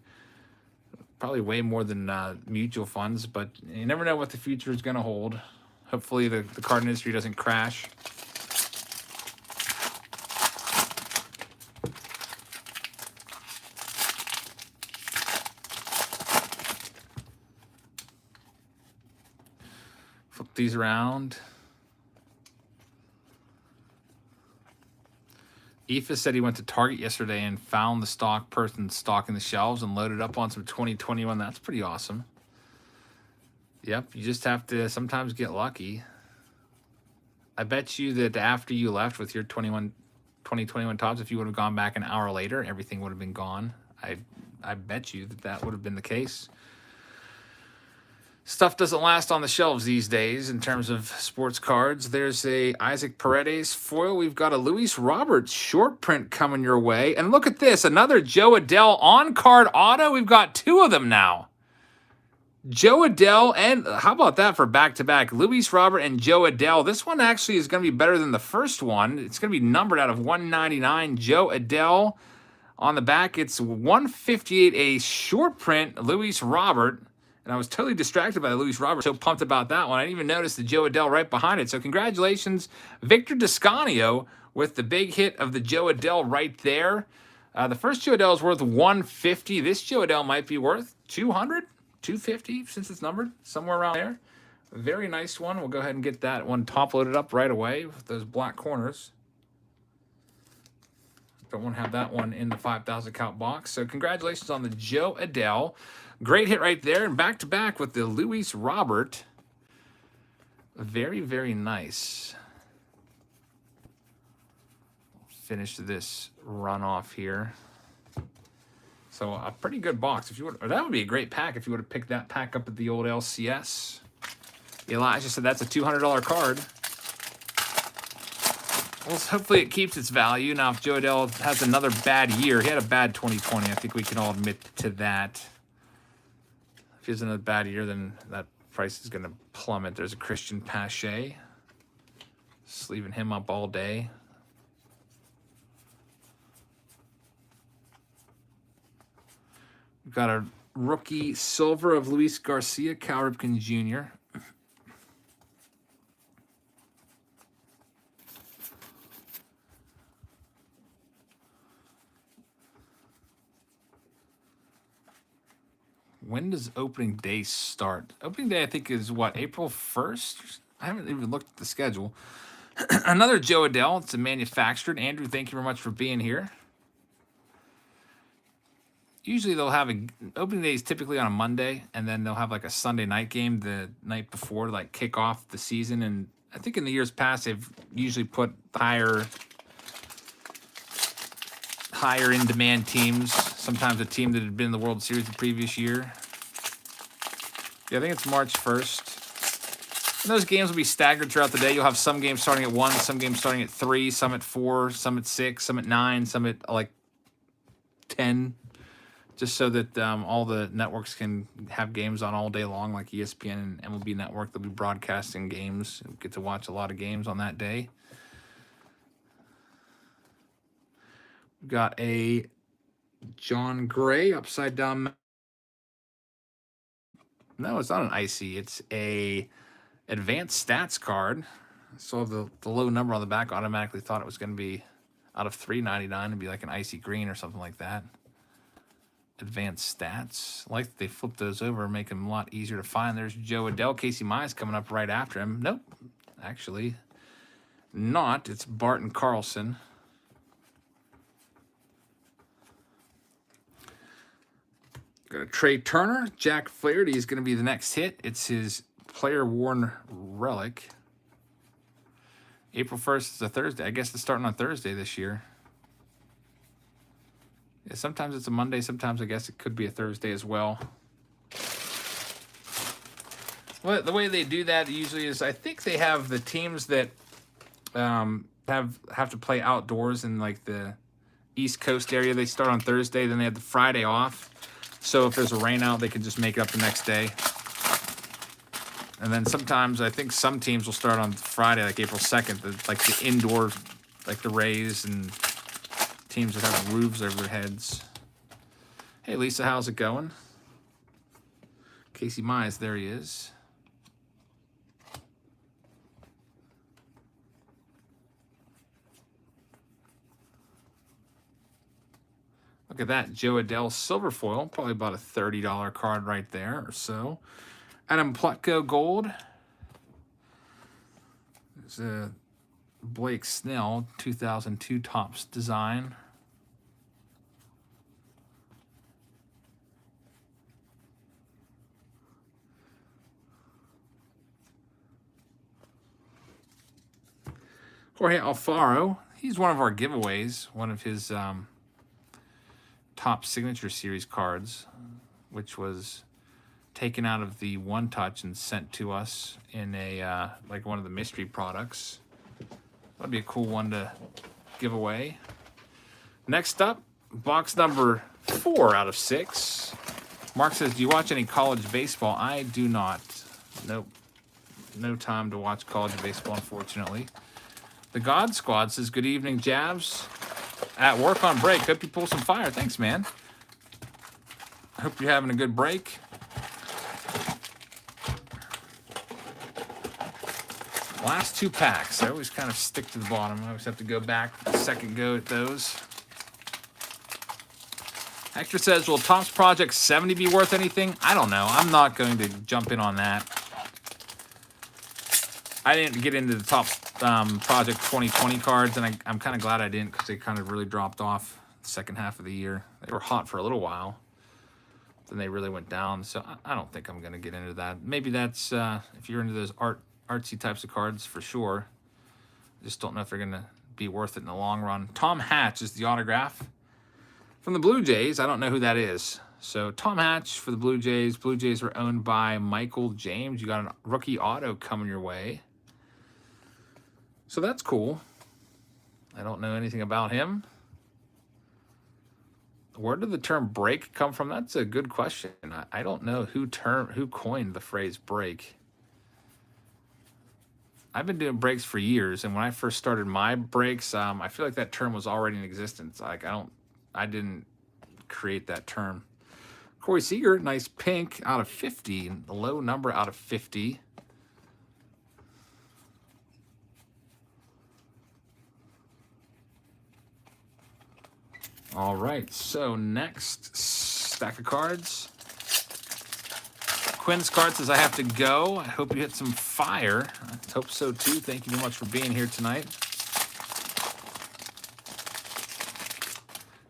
probably way more than mutual funds, but you never know what the future is going to hold. Hopefully the card industry doesn't crash. Flip these around. Aoife said he went to Target yesterday and found the person stocking the shelves and loaded up on some 2021. That's pretty awesome. Yep, you just have to sometimes get lucky. I bet you that after you left with your 2021 Topps, if you would have gone back an hour later, everything would have been gone. I bet you that would have been the case. Stuff doesn't last on the shelves these days in terms of sports cards. There's a Isaac Paredes foil. We've got a Luis Roberts short print coming your way. And look at this, another Joe Adell on-card auto. We've got 2 of them now. Joe Adell, and how about that for back-to-back? Luis Robert and Joe Adell. This one actually is going to be better than the first one. It's going to be numbered out of 199. Joe Adell. On the back, it's 158, a short print Luis Robert. And I was totally distracted by the Luis Robert. So pumped about that one. I didn't even notice the Joe Adell right behind it. So congratulations, Victor Descanio, with the big hit of the Joe Adell right there. The first Joe Adell is worth 150. This Joe Adell might be worth 200, 250 since it's numbered, somewhere around there. Very nice one. We'll go ahead and get that one top loaded up right away with those black corners. Don't want to have that one in the 5,000 count box. So congratulations on the Joe Adell. Great hit right there, and back-to-back with the Luis Robert. Very, very nice. Finish this run off here. So a pretty good box. If you would, or that would be a great pack if you would have picked that pack up at the old LCS. Elijah said that's a $200 card. Well, hopefully it keeps its value. Now, if Joe Adell has another bad year, he had a bad 2020. I think we can all admit to that. If he has another bad year, then that price is going to plummet. There's a Christian Pache. Just leaving him up all day. We've got a rookie silver of Luis Garcia, Cal Ripken Jr. When does opening day start? Opening day, I think, is what, April 1st? I haven't even looked at the schedule. Another Joe Adell. It's a manufactured. Andrew, thank you very much for being here. Usually they'll have opening day is typically on a Monday, and then they'll have like a Sunday night game the night before to like kick off the season. And I think in the years past they've usually put higher in demand teams. Sometimes a team that had been in the World Series the previous year. Yeah, I think it's March 1st. And those games will be staggered throughout the day. You'll have some games starting at 1, some games starting at 3, some at 4, some at 6, some at 9, some at like 10. Just so that all the networks can have games on all day long, like ESPN and MLB Network. They'll be broadcasting games. We'll get to watch a lot of games on that day. We've got a John Gray upside down. No, it's not an icy. It's a advanced stats card. I saw the low number on the back. Automatically thought it was going to be out of $3.99 and be like an icy green or something like that. Advanced stats. I like that they flip those over, make them a lot easier to find. There's Joe Adell. Casey Mize coming up right after him. Nope, actually not. It's Barton Carlson. Got a Trey Turner. Jack Flaherty is going to be the next hit. It's his player-worn relic. April 1st is a Thursday. I guess it's starting on Thursday this year. Yeah, sometimes it's a Monday. Sometimes I guess it could be a Thursday as well. Well, the way they do that usually is I think they have the teams that have to play outdoors in like the East Coast area. They start on Thursday, then they have the Friday off. So if there's a rain out, they can just make it up the next day. And then sometimes I think some teams will start on Friday, like April 2nd, like the indoor, like the Rays and teams that have roofs over their heads. Hey, Lisa, how's it going? Casey Mize, there he is. Look at that, Joe Adell silver foil, probably about a $30 card right there or so. Adam Plutko gold. There's a Blake Snell 2002 Topps design. Jorge Alfaro, he's one of our giveaways, one of his top signature series cards, which was taken out of the One Touch and sent to us in a like one of the mystery products. That'd be a cool one to give away. Next up, box number 4 out of 6. Mark says, do you watch any college baseball? I do not. Nope. No time to watch college baseball, unfortunately. The God Squad says, good evening, Jabs. At work on break. Hope you pull some fire. Thanks, man. Hope you're having a good break. Last 2 packs. I always kind of stick to the bottom. I always have to go back a second go at those. Hector says, will Topps Project 70 be worth anything? I don't know. I'm not going to jump in on that. I didn't get into the Topps Project 2020 cards, and I'm kind of glad I didn't because they kind of really dropped off the second half of the year. They were hot for a little while. Then they really went down, so I don't think I'm going to get into that. Maybe that's, if you're into those artsy types of cards, for sure. I just don't know if they're going to be worth it in the long run. Tom Hatch is the autograph from the Blue Jays. I don't know who that is. So Tom Hatch for the Blue Jays. Blue Jays were owned by Michael James. You got a rookie auto coming your way. So that's cool. I don't know anything about him. Where did the term break come from? That's a good question. I don't know who coined the phrase break. I've been doing breaks for years, and when I first started my breaks, I feel like that term was already in existence. Like I didn't create that term. Corey Seager, nice pink out of 50. The low number out of 50. All right, so next stack of cards. Quinn's card says I have to go. I hope you hit some fire. I hope so too. Thank you very much for being here tonight.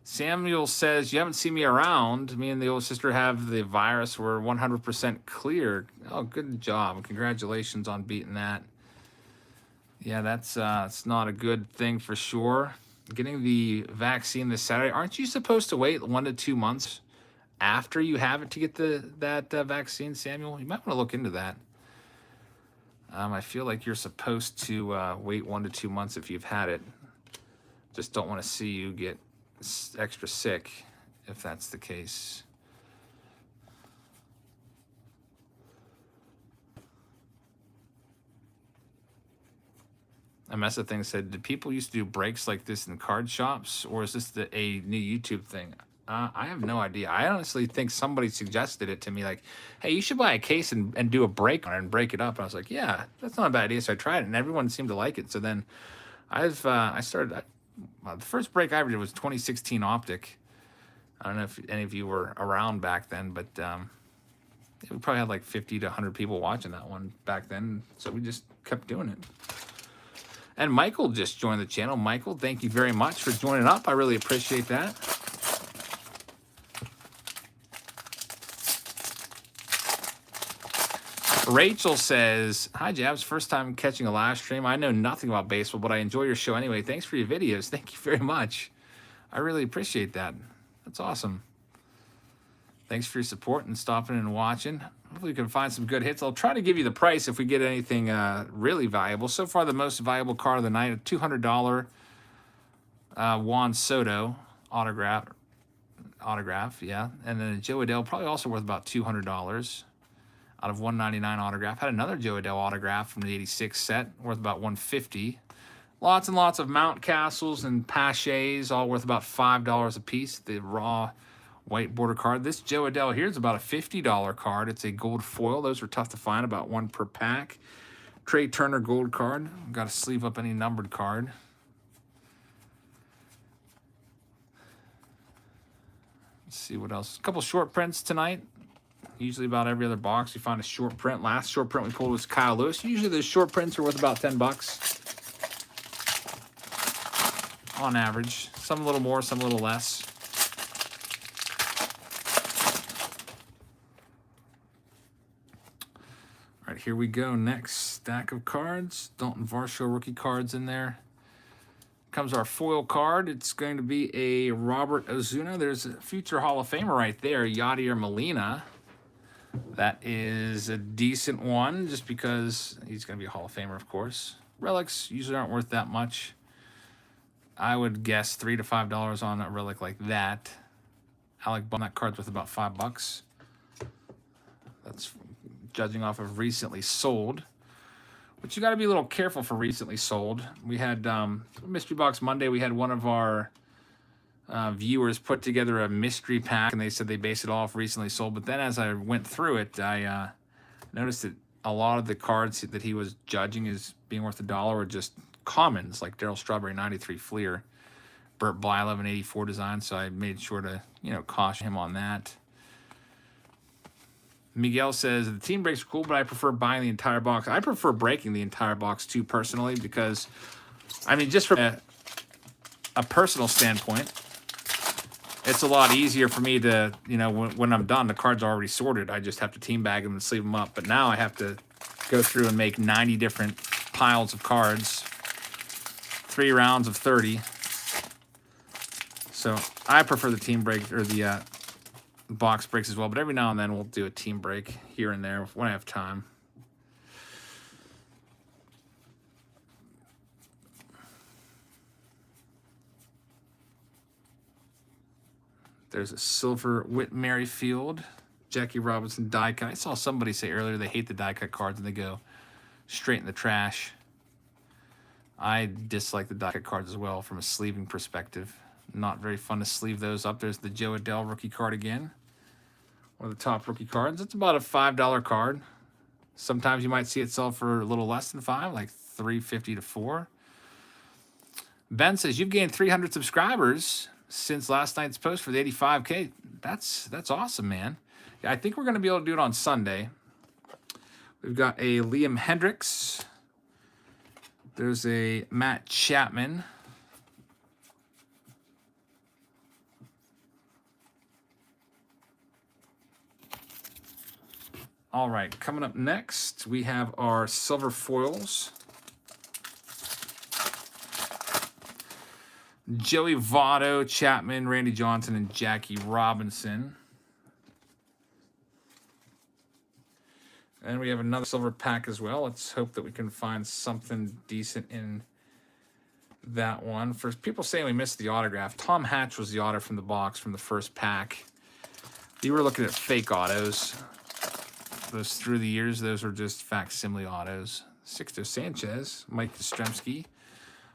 Samuel says, you haven't seen me around. Me and the old sister have the virus. We're 100% clear. Oh, good job. Congratulations on beating that. Yeah, that's it's not a good thing for sure. Getting the vaccine this Saturday. Aren't you supposed to wait 1 to 2 months after you have it to get that vaccine, Samuel? You might want to look into that. I feel like you're supposed to wait 1 to 2 months if you've had it. Just don't want to see you get extra sick if that's the case. A mess of things said, did people used to do breaks like this in card shops, or is this a new YouTube thing? I have no idea. I honestly think somebody suggested it to me, like, hey, you should buy a case and do a break on it and break it up. And I was like, yeah, that's not a bad idea. So I tried it, and everyone seemed to like it. So then I started. The first break I ever did was 2016 Optic. I don't know if any of you were around back then, but we probably had like 50 to 100 people watching that one back then. So we just kept doing it. And Michael just joined the channel. Michael, thank you very much for joining up. I really appreciate that. Rachel says, hi, Jabs. First time catching a live stream. I know nothing about baseball, but I enjoy your show anyway. Thanks for your videos. Thank you very much. I really appreciate that. That's awesome. Thanks for your support and stopping and watching. Hopefully we can find some good hits. I'll try to give you the price if we get anything really valuable. So far, the most valuable card of the night, a $200 Juan Soto autograph, yeah. And then a Joe Adell, probably also worth about $200 out of $199 autograph. Had another Joe Adell autograph from the 86 set, worth about $150. Lots and lots of Mount Castles and Paches, all worth about $5 a piece. The raw white border card. This Joe Adell here is about a $50 card. It's a gold foil. Those are tough to find, about 1 per pack. Trey Turner gold card. Got to sleeve up any numbered card. Let's see what else. A couple short prints tonight. Usually about every other box you find a short print. Last short print we pulled was Kyle Lewis. Usually those short prints are worth about $10 on average. Some a little more, some a little less. All right, here we go. Next stack of cards. Dalton Varsho rookie cards in there. Comes our foil card. It's going to be a Robert Ozuna. There's a future Hall of Famer right there, Yadier Molina. That is a decent one, just because he's going to be a Hall of Famer, of course. Relics usually aren't worth that much. I would guess $3 to $5 on a relic like that. Alec Bohm, that card's worth about $5. That's judging off of recently sold. But you got to be a little careful for recently sold. We had Mystery Box Monday. We had one of our viewers put together a mystery pack, and they said they based it off recently sold. But then as I went through it, I noticed that a lot of the cards that he was judging as being worth $1 were just commons, like Darryl Strawberry 93 Fleer, Burt Blyleven 84 design. So I made sure to, caution him on that. Miguel says, the team breaks are cool, but I prefer buying the entire box. I prefer breaking the entire box too, personally, because, just from a personal standpoint, it's a lot easier for me to, when I'm done, the cards are already sorted. I just have to team bag them and sleeve them up. But now I have to go through and make 90 different piles of cards, 3 rounds of 30. So I prefer the team break, or the box breaks as well. But every now and then we'll do a team break here and there when I have time. There's a silver Whit Merrifield, Jackie Robinson die cut. I saw somebody say earlier they hate the die cut cards and they go straight in the trash. I dislike the die cut cards as well from a sleeving perspective. Not very fun to sleeve those up. There's the Joe Adell rookie card again. One of the top rookie cards. It's about a $5 card. Sometimes you might see it sell for a little less than $5, like $3.50 to $4. Ben says, you've gained 300 subscribers since last night's post for the 85K. That's awesome, man. Yeah, I think we're going to be able to do it on Sunday. We've got a Liam Hendricks. There's a Matt Chapman. All right, coming up next, we have our silver foils. Joey Votto, Chapman, Randy Johnson, and Jackie Robinson. And we have another silver pack as well. Let's hope that we can find something decent in that one. For people saying we missed the autograph, Tom Hatch was the auto from the box from the first pack. You were looking at fake autos. Those through the years, those were just facsimile autos. Sixto Sanchez, Mike Yastrzemski.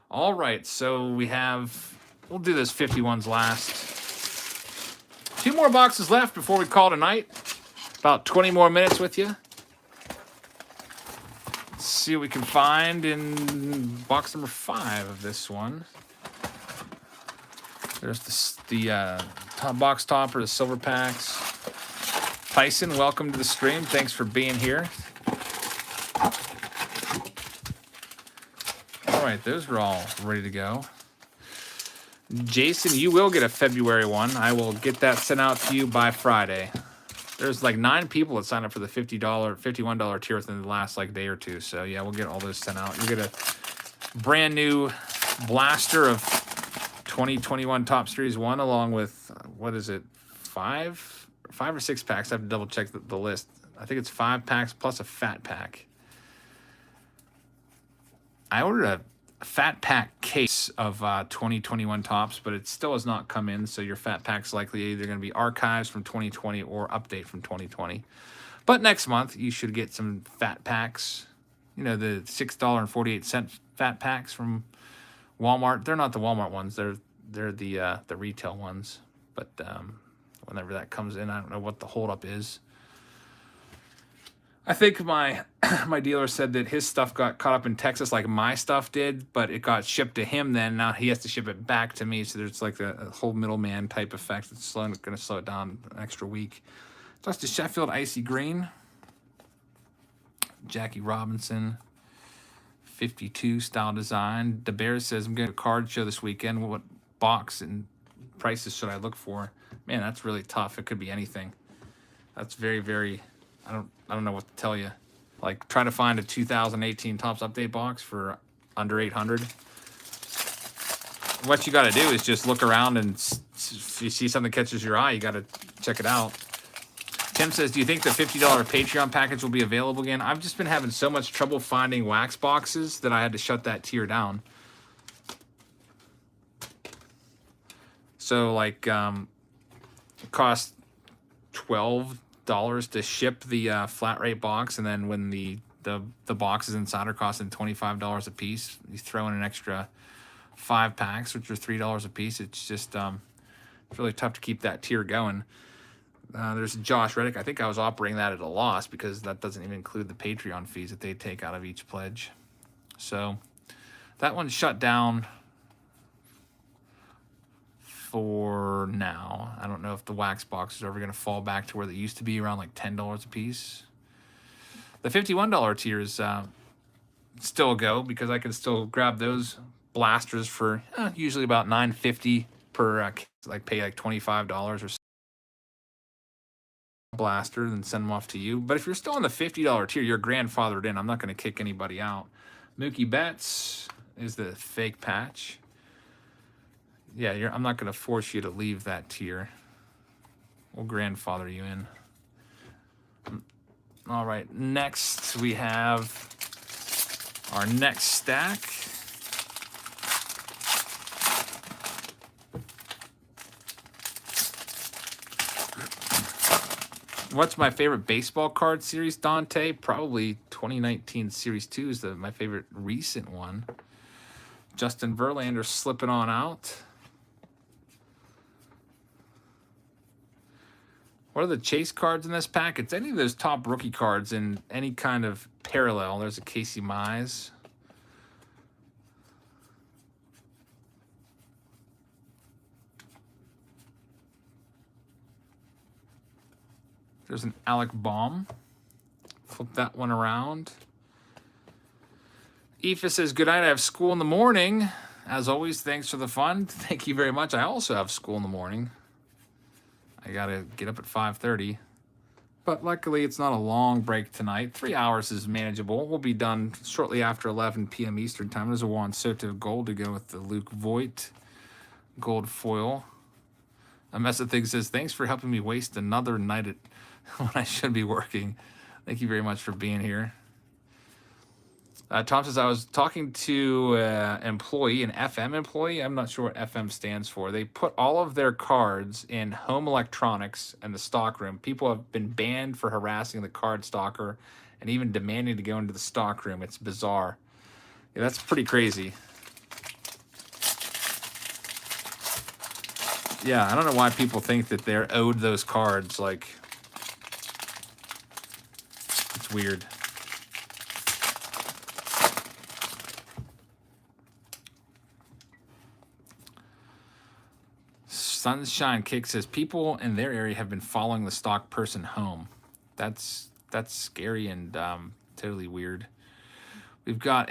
All right, so we'll do those 51s last. 2 more boxes left before we call tonight. About 20 more minutes with you. Let's see what we can find in box number 5 of this one. There's the box topper, the silver packs. Tyson, welcome to the stream. Thanks for being here. All right, those are all ready to go. Jason, you will get a February one. I will get that sent out to you by Friday. There's like 9 people that signed up for the $51 tier within the last like day or two. So yeah, we'll get all those sent out. You get a brand new blaster of 2021 Top Series 1 along with, what is it, 5 or 6 packs. I have to double check the list. I think it's 5 packs plus a fat pack. I ordered a fat pack case of 2021 tops, but it still has not come in. So your fat pack's likely either going to be archives from 2020 or update from 2020. But next month you should get some fat packs. You know, the $6.48 fat packs from Walmart. They're not the Walmart ones. They're the retail ones. But whenever that comes in, I don't know what the holdup is. I think my dealer said that his stuff got caught up in Texas like my stuff did, but it got shipped to him then. Now he has to ship it back to me, so there's like a whole middleman type effect that's going to slow it down an extra week. That's the Sheffield Icy Green. Jackie Robinson, 52 style design. DeBear says, I'm going to a card show this weekend. What box and prices should I look for? Man, that's really tough. It could be anything. That's very, very... I don't know what to tell you. Like, try to find a 2018 Topps Update box for under 800. What you got to do is just look around, and if you see something catches your eye, you got to check it out. Tim says, do you think the $50 Patreon package will be available again? I've just been having so much trouble finding wax boxes that I had to shut that tier down. So, like, it cost $12 to ship the flat rate box, and then when the box is insider costing $25 a piece, you throw in an extra 5 packs, which are $3 a piece. It's just it's really tough to keep that tier going. There's Josh Reddick. I think I was operating that at a loss because that doesn't even include the Patreon fees that they take out of each pledge. So that one's shut down for now. I don't know if the wax box is ever going to fall back to where they used to be, around like $10 a piece. The $51 tier is still a go because I can still grab those blasters for usually about $9.50 per like pay like $25 or so blaster and send them off to you. But if you're still on the $50 tier, you're grandfathered in. I'm not going to kick anybody out. Mookie Betts is the fake patch. Yeah, I'm not going to force you to leave that tier. We'll grandfather you in. All right, next we have our next stack. What's my favorite baseball card series, Dante? Probably 2019 Series 2 is my favorite recent one. Justin Verlander slipping on out. What are the chase cards in this pack? It's any of those top rookie cards in any kind of parallel. There's a Casey Mize. There's an Alec Baum. Flip that one around. Aoife says, good night, I have school in the morning. As always, thanks for the fun. Thank you very much. I also have school in the morning. I gotta get up at 5:30. But luckily, it's not a long break tonight. 3 hours is manageable. We'll be done shortly after 11 p.m. Eastern time. There's a Juan Soto gold to go with the Luke Voigt gold foil. A mess of things says, thanks for helping me waste another night at when I should be working. Thank you very much for being here. Tom says, I was talking to an employee, an FM employee. I'm not sure what FM stands for. They put all of their cards in home electronics and the stock room. People have been banned for harassing the card stalker and even demanding to go into the stock room. It's bizarre. Yeah, that's pretty crazy. Yeah, I don't know why people think that they're owed those cards. Like, it's weird. Sunshine Kick says people in their area have been following the stock person home. That's scary and totally weird. We've got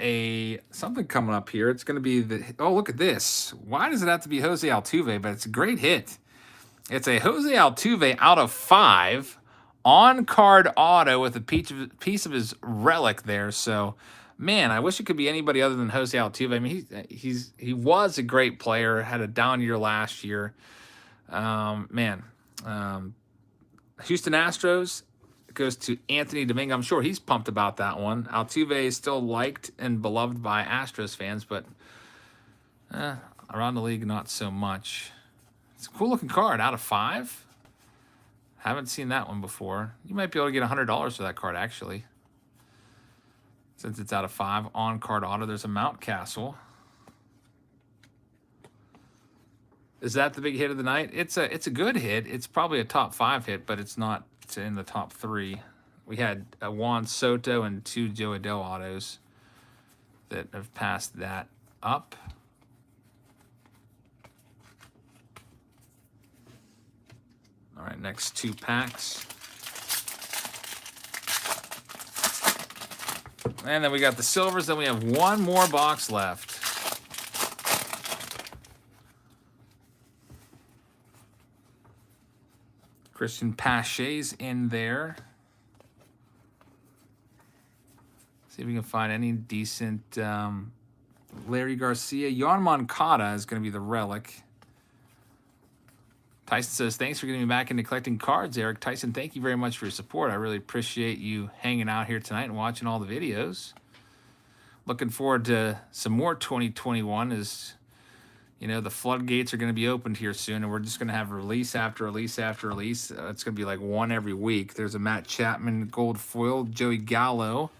something coming up here. It's going to be oh, look at this. Why does it have to be Jose Altuve? But it's a great hit. It's a Jose Altuve out of 5 on card auto with a piece of his relic there. So, man, I wish it could be anybody other than Jose Altuve. I mean, he was a great player. Had a down year last year. Houston Astros goes to Anthony Domingo. I'm sure he's pumped about that one. Altuve is still liked and beloved by Astros fans, but around the league, not so much. It's a cool looking card out of 5. Haven't seen that one before. You might be able to get $100 for that card, actually. Since it's out of 5 on card auto, there's a Mountcastle. Is that the big hit of the night? It's a good hit. It's probably a top 5 hit, but it's not in the top 3. We had a Juan Soto and 2 Joe Adell autos that have passed that up. All right, next 2 packs. And then we got the silvers. Then we have one more box left. Christian Pache's in there. See if we can find any decent Larry Garcia. Yoan Moncada is going to be the relic. Tyson says, thanks for getting me back into collecting cards, Eric. Tyson, thank you very much for your support. I really appreciate you hanging out here tonight and watching all the videos. Looking forward to some more 2021 as, you know, the floodgates are going to be opened here soon, and we're just going to have release after release after release. It's going to be like one every week. There's a Matt Chapman gold foil, Joey Gallo.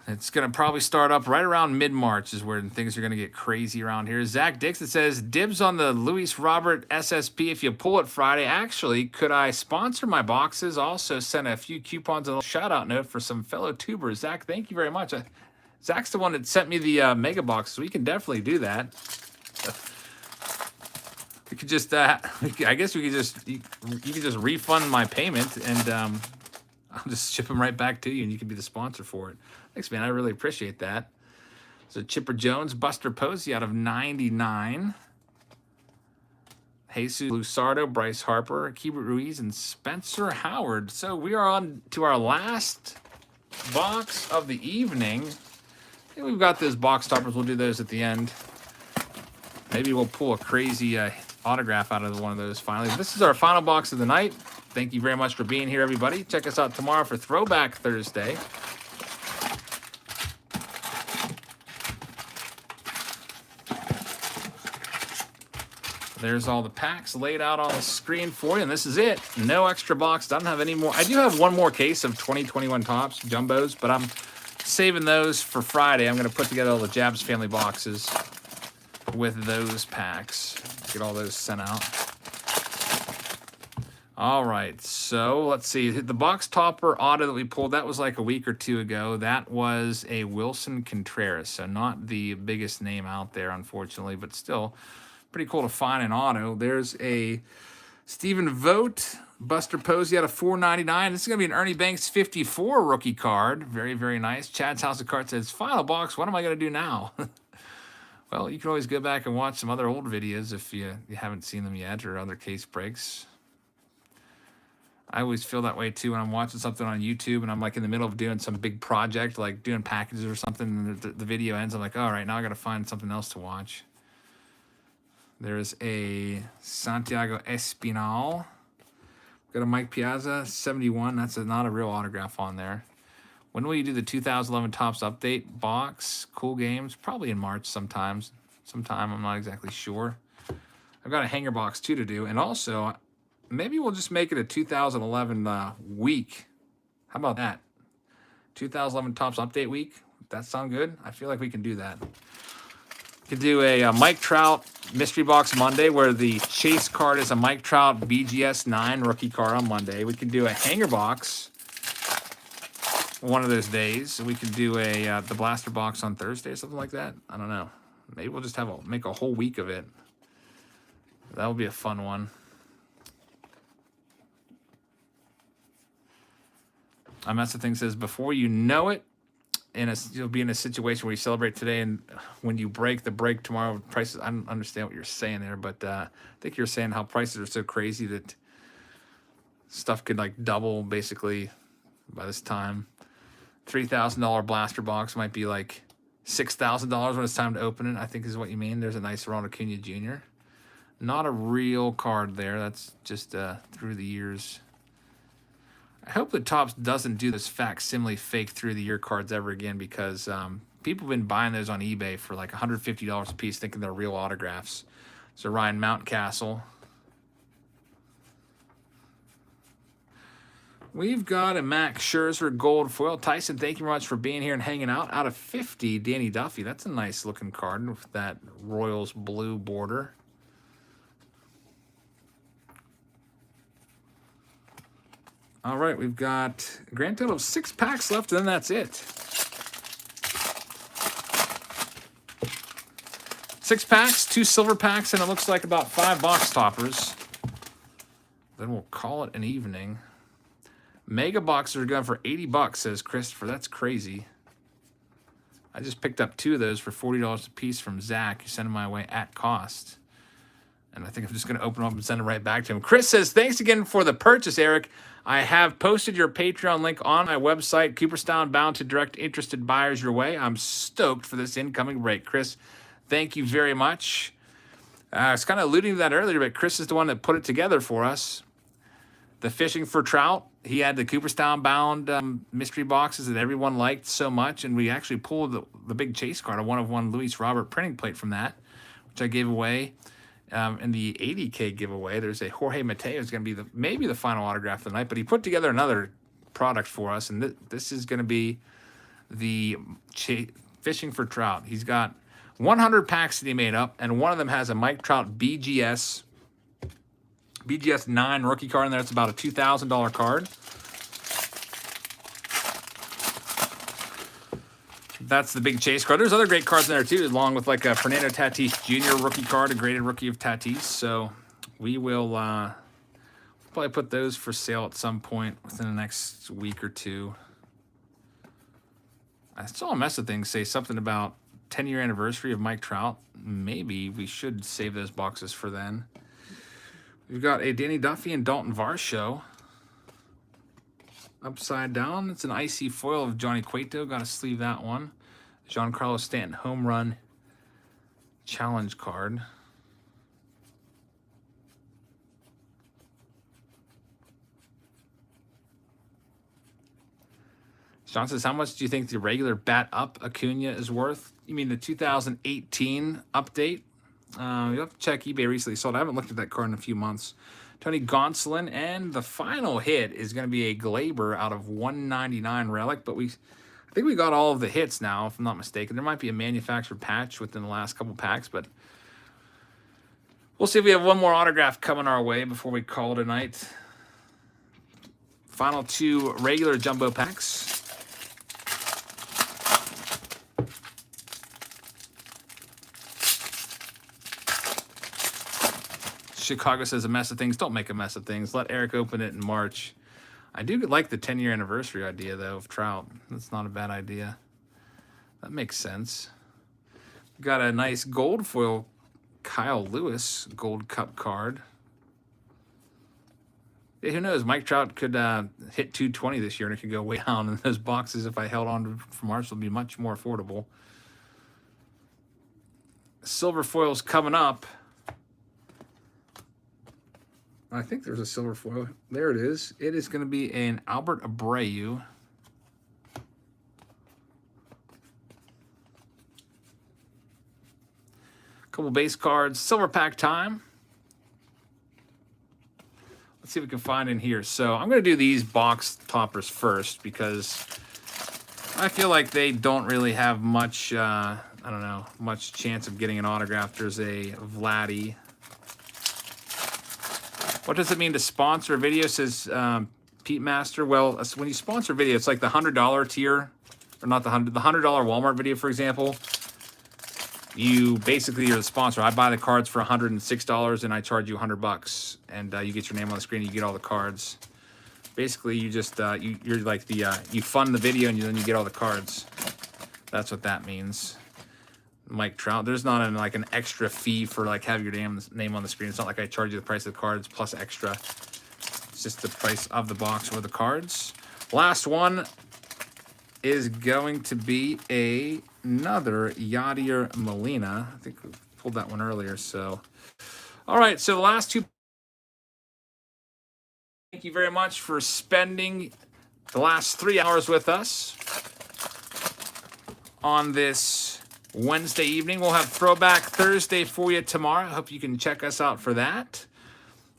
It's going to probably start up right around mid-March is where things are going to get crazy around here. Zach Dixon says, dibs on the Luis Robert SSP if you pull it Friday. Actually, could I sponsor my boxes? Also send a few coupons and a shout-out note for some fellow tubers. Zach, thank you very much. Zach's the one that sent me the mega box, so we can definitely do that. We could just, I guess we could just, you can just refund my payment and I'll just ship them right back to you and you can be the sponsor for it. Thanks, man. I really appreciate that. So Chipper Jones, Buster Posey out of 99. Jesus Lusardo, Bryce Harper, Keibert Ruiz, and Spencer Howard. So we are on to our last box of the evening. I think we've got those box toppers. We'll do those at the end. Maybe we'll pull a crazy autograph out of one of those finally. This is our final box of the night. Thank you very much for being here, everybody. Check us out tomorrow for Throwback Thursday. There's all the packs laid out on the screen for you, and this is it. No extra box. I don't have any more. I do have one more case of 2021 Topps Jumbos, but I'm saving those for Friday. I'm going to put together all the Jabs family boxes with those packs. Get all those sent out. All right, so let's see. The box topper auto that we pulled, that was like a week or two ago. That was a Wilson Contreras, so not the biggest name out there, unfortunately, but still pretty cool to find an auto. There's a Stephen Vogt, Buster Posey out of 499. This is going to be an Ernie Banks 54 rookie card. Very, very nice. Chad's House of Cards says, final box, what am I going to do now? Well, you can always go back and watch some other old videos if you haven't seen them yet, or other case breaks. I always feel that way too when I'm watching something on YouTube and I'm like in the middle of doing some big project, like doing packages or something, and the video ends. I'm like, all right, now I got to find something else to watch. There's a Santiago Espinal. Got a Mike Piazza 71. That's not a real autograph on there. When will you do the 2011 Topps update box? Cool Games, probably in March sometime. I'm not exactly sure. I've got a hanger box too to do, and also maybe we'll just make it a 2011 week. How about that? 2011 Topps Update Week. That sound good? I feel like we can do that. We could do a Mike Trout Mystery Box Monday where the chase card is a Mike Trout BGS 9 rookie card on Monday. We can do a hanger box one of those days. We could do a the blaster box on Thursday or something like that. I don't know. Maybe we'll just make a whole week of it. That would be a fun one. That's the thing, says before you know it, you'll be in a situation where you celebrate today, and when you break tomorrow, prices. I don't understand what you're saying there, but I think you're saying how prices are so crazy that stuff could like double basically by this time. $3,000 blaster box might be like $6,000 when it's time to open it, I think is what you mean. There's a nice Ronald Acuna Jr. Not a real card there. That's just through the years. I hope that Topps doesn't do this facsimile fake through the year cards ever again, because people have been buying those on eBay for like $150 a piece thinking they're real autographs. So Ryan Mountcastle. We've got a Max Scherzer gold foil. Tyson, thank you very much for being here and hanging out. Out of 50, Danny Duffy. That's a nice looking card with that Royals blue border. All right, we've got a grand total of 6 packs left, and then that's it. 6 packs, 2 silver packs, and it looks like about 5 box toppers. Then we'll call it an evening. Mega boxes are going for $80, says Christopher. That's crazy. I just picked up 2 of those for $40 a piece from Zach. He sent them my way at cost. And I think I'm just going to open them up and send them right back to him. Chris says, thanks again for the purchase, Eric. I have posted your Patreon link on my website, Cooperstown, bound to direct interested buyers your way. I'm stoked for this incoming break. Chris, thank you very much. I was kind of alluding to that earlier, but Chris is the one that put it together for us. The Fishing for Trout, he had the Cooperstown bound mystery boxes that everyone liked so much, and we actually pulled the big chase card, a one-of-one Luis Robert printing plate from that, which I gave away. In the 80K giveaway, there's a Jorge Mateo is going to be maybe the final autograph of the night, but he put together another product for us, and this is going to be the Fishing for Trout. He's got 100 packs that he made up, and one of them has a Mike Trout BGS 9 rookie card in there. It's about a $2,000 card. That's the big chase card. There's other great cards in there too, along with like a Fernando Tatis Jr. rookie card, a graded rookie of Tatis. So we will probably put those for sale at some point within the next week or two. I saw a mess of things say something about 10-year anniversary of Mike Trout. Maybe we should save those boxes for then. We've got a Danny Duffy and Dalton Varsho. Upside down. It's an icy foil of Johnny Cueto. Got to sleeve that one. Giancarlo Stanton home run challenge card. John says, how much do you think the regular bat up Acuna is worth? You mean the 2018 update? You'll have to check eBay recently sold. I haven't looked at that card in a few months. Tony Gonsolin, and the final hit is going to be a Glaber out of 199 Relic, but I think we got all of the hits now, if I'm not mistaken. There might be a manufactured patch within the last couple packs, but we'll see if we have one more autograph coming our way before we call it a night. Final 2 regular jumbo packs. Chicago says a mess of things. Don't make a mess of things. Let Eric open it in March. I do like the 10-year anniversary idea, though, of Trout. That's not a bad idea. That makes sense. Got a nice gold foil Kyle Lewis Gold Cup card. Yeah, who knows? Mike Trout could hit 220 this year, and it could go way down. And those boxes, if I held on for March, will be much more affordable. Silver foil's coming up. I think there's a silver foil. There it is. It is going to be an Albert Abreu. Couple base cards. Silver pack time. Let's see if we can find in here. So I'm going to do these box toppers first because I feel like they don't really have much, I don't know, much chance of getting an autograph. There's a Vladdy. What does it mean to sponsor a video, says Pete Master? Well, when you sponsor a video, it's like the $100 tier, or not the $100 Walmart video, for example. You basically, you're the sponsor. I buy the cards for $106 and I charge you $100, and you get your name on the screen. You get all the cards. Basically, you just you're like the you fund the video and then you get all the cards. That's what that means. Mike Trout. There's not like an extra fee for like have your name on the screen. It's not like I charge you the price of the cards plus extra. It's just the price of the box or the cards. Last one is going to be another Yadier Molina. I think we pulled that one earlier. So, all right. So the last two. Thank you very much for spending the last 3 hours with us on this Wednesday evening. We'll have Throwback Thursday for you tomorrow. I hope you can check us out for that.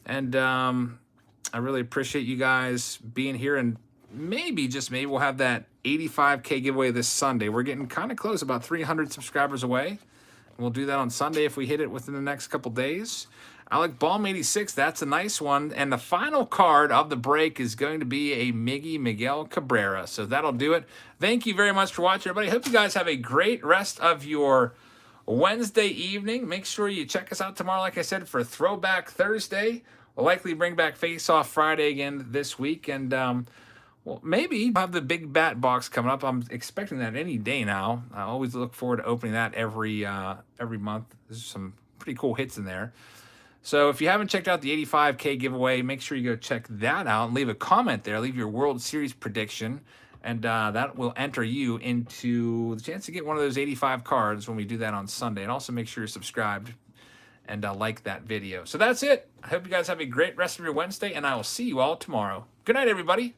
And I really appreciate you guys being here. And maybe, just maybe, we'll have that 85K giveaway this Sunday. We're getting kind of close, about 300 subscribers away. And we'll do that on Sunday if we hit it within the next couple days. Alec Balm 86, that's a nice one. And the final card of the break is going to be a Miguel Cabrera. So that'll do it. Thank you very much for watching, everybody. Hope you guys have a great rest of your Wednesday evening. Make sure you check us out tomorrow, like I said, for Throwback Thursday. We'll likely bring back Face Off Friday again this week. And well, maybe we'll have the big bat box coming up. I'm expecting that any day now. I always look forward to opening that every month. There's some pretty cool hits in there. So if you haven't checked out the 85K giveaway, make sure you go check that out and leave a comment there. Leave your World Series prediction, and that will enter you into the chance to get one of those 85 cards when we do that on Sunday. And also make sure you're subscribed and like that video. So that's it. I hope you guys have a great rest of your Wednesday, and I will see you all tomorrow. Good night, everybody.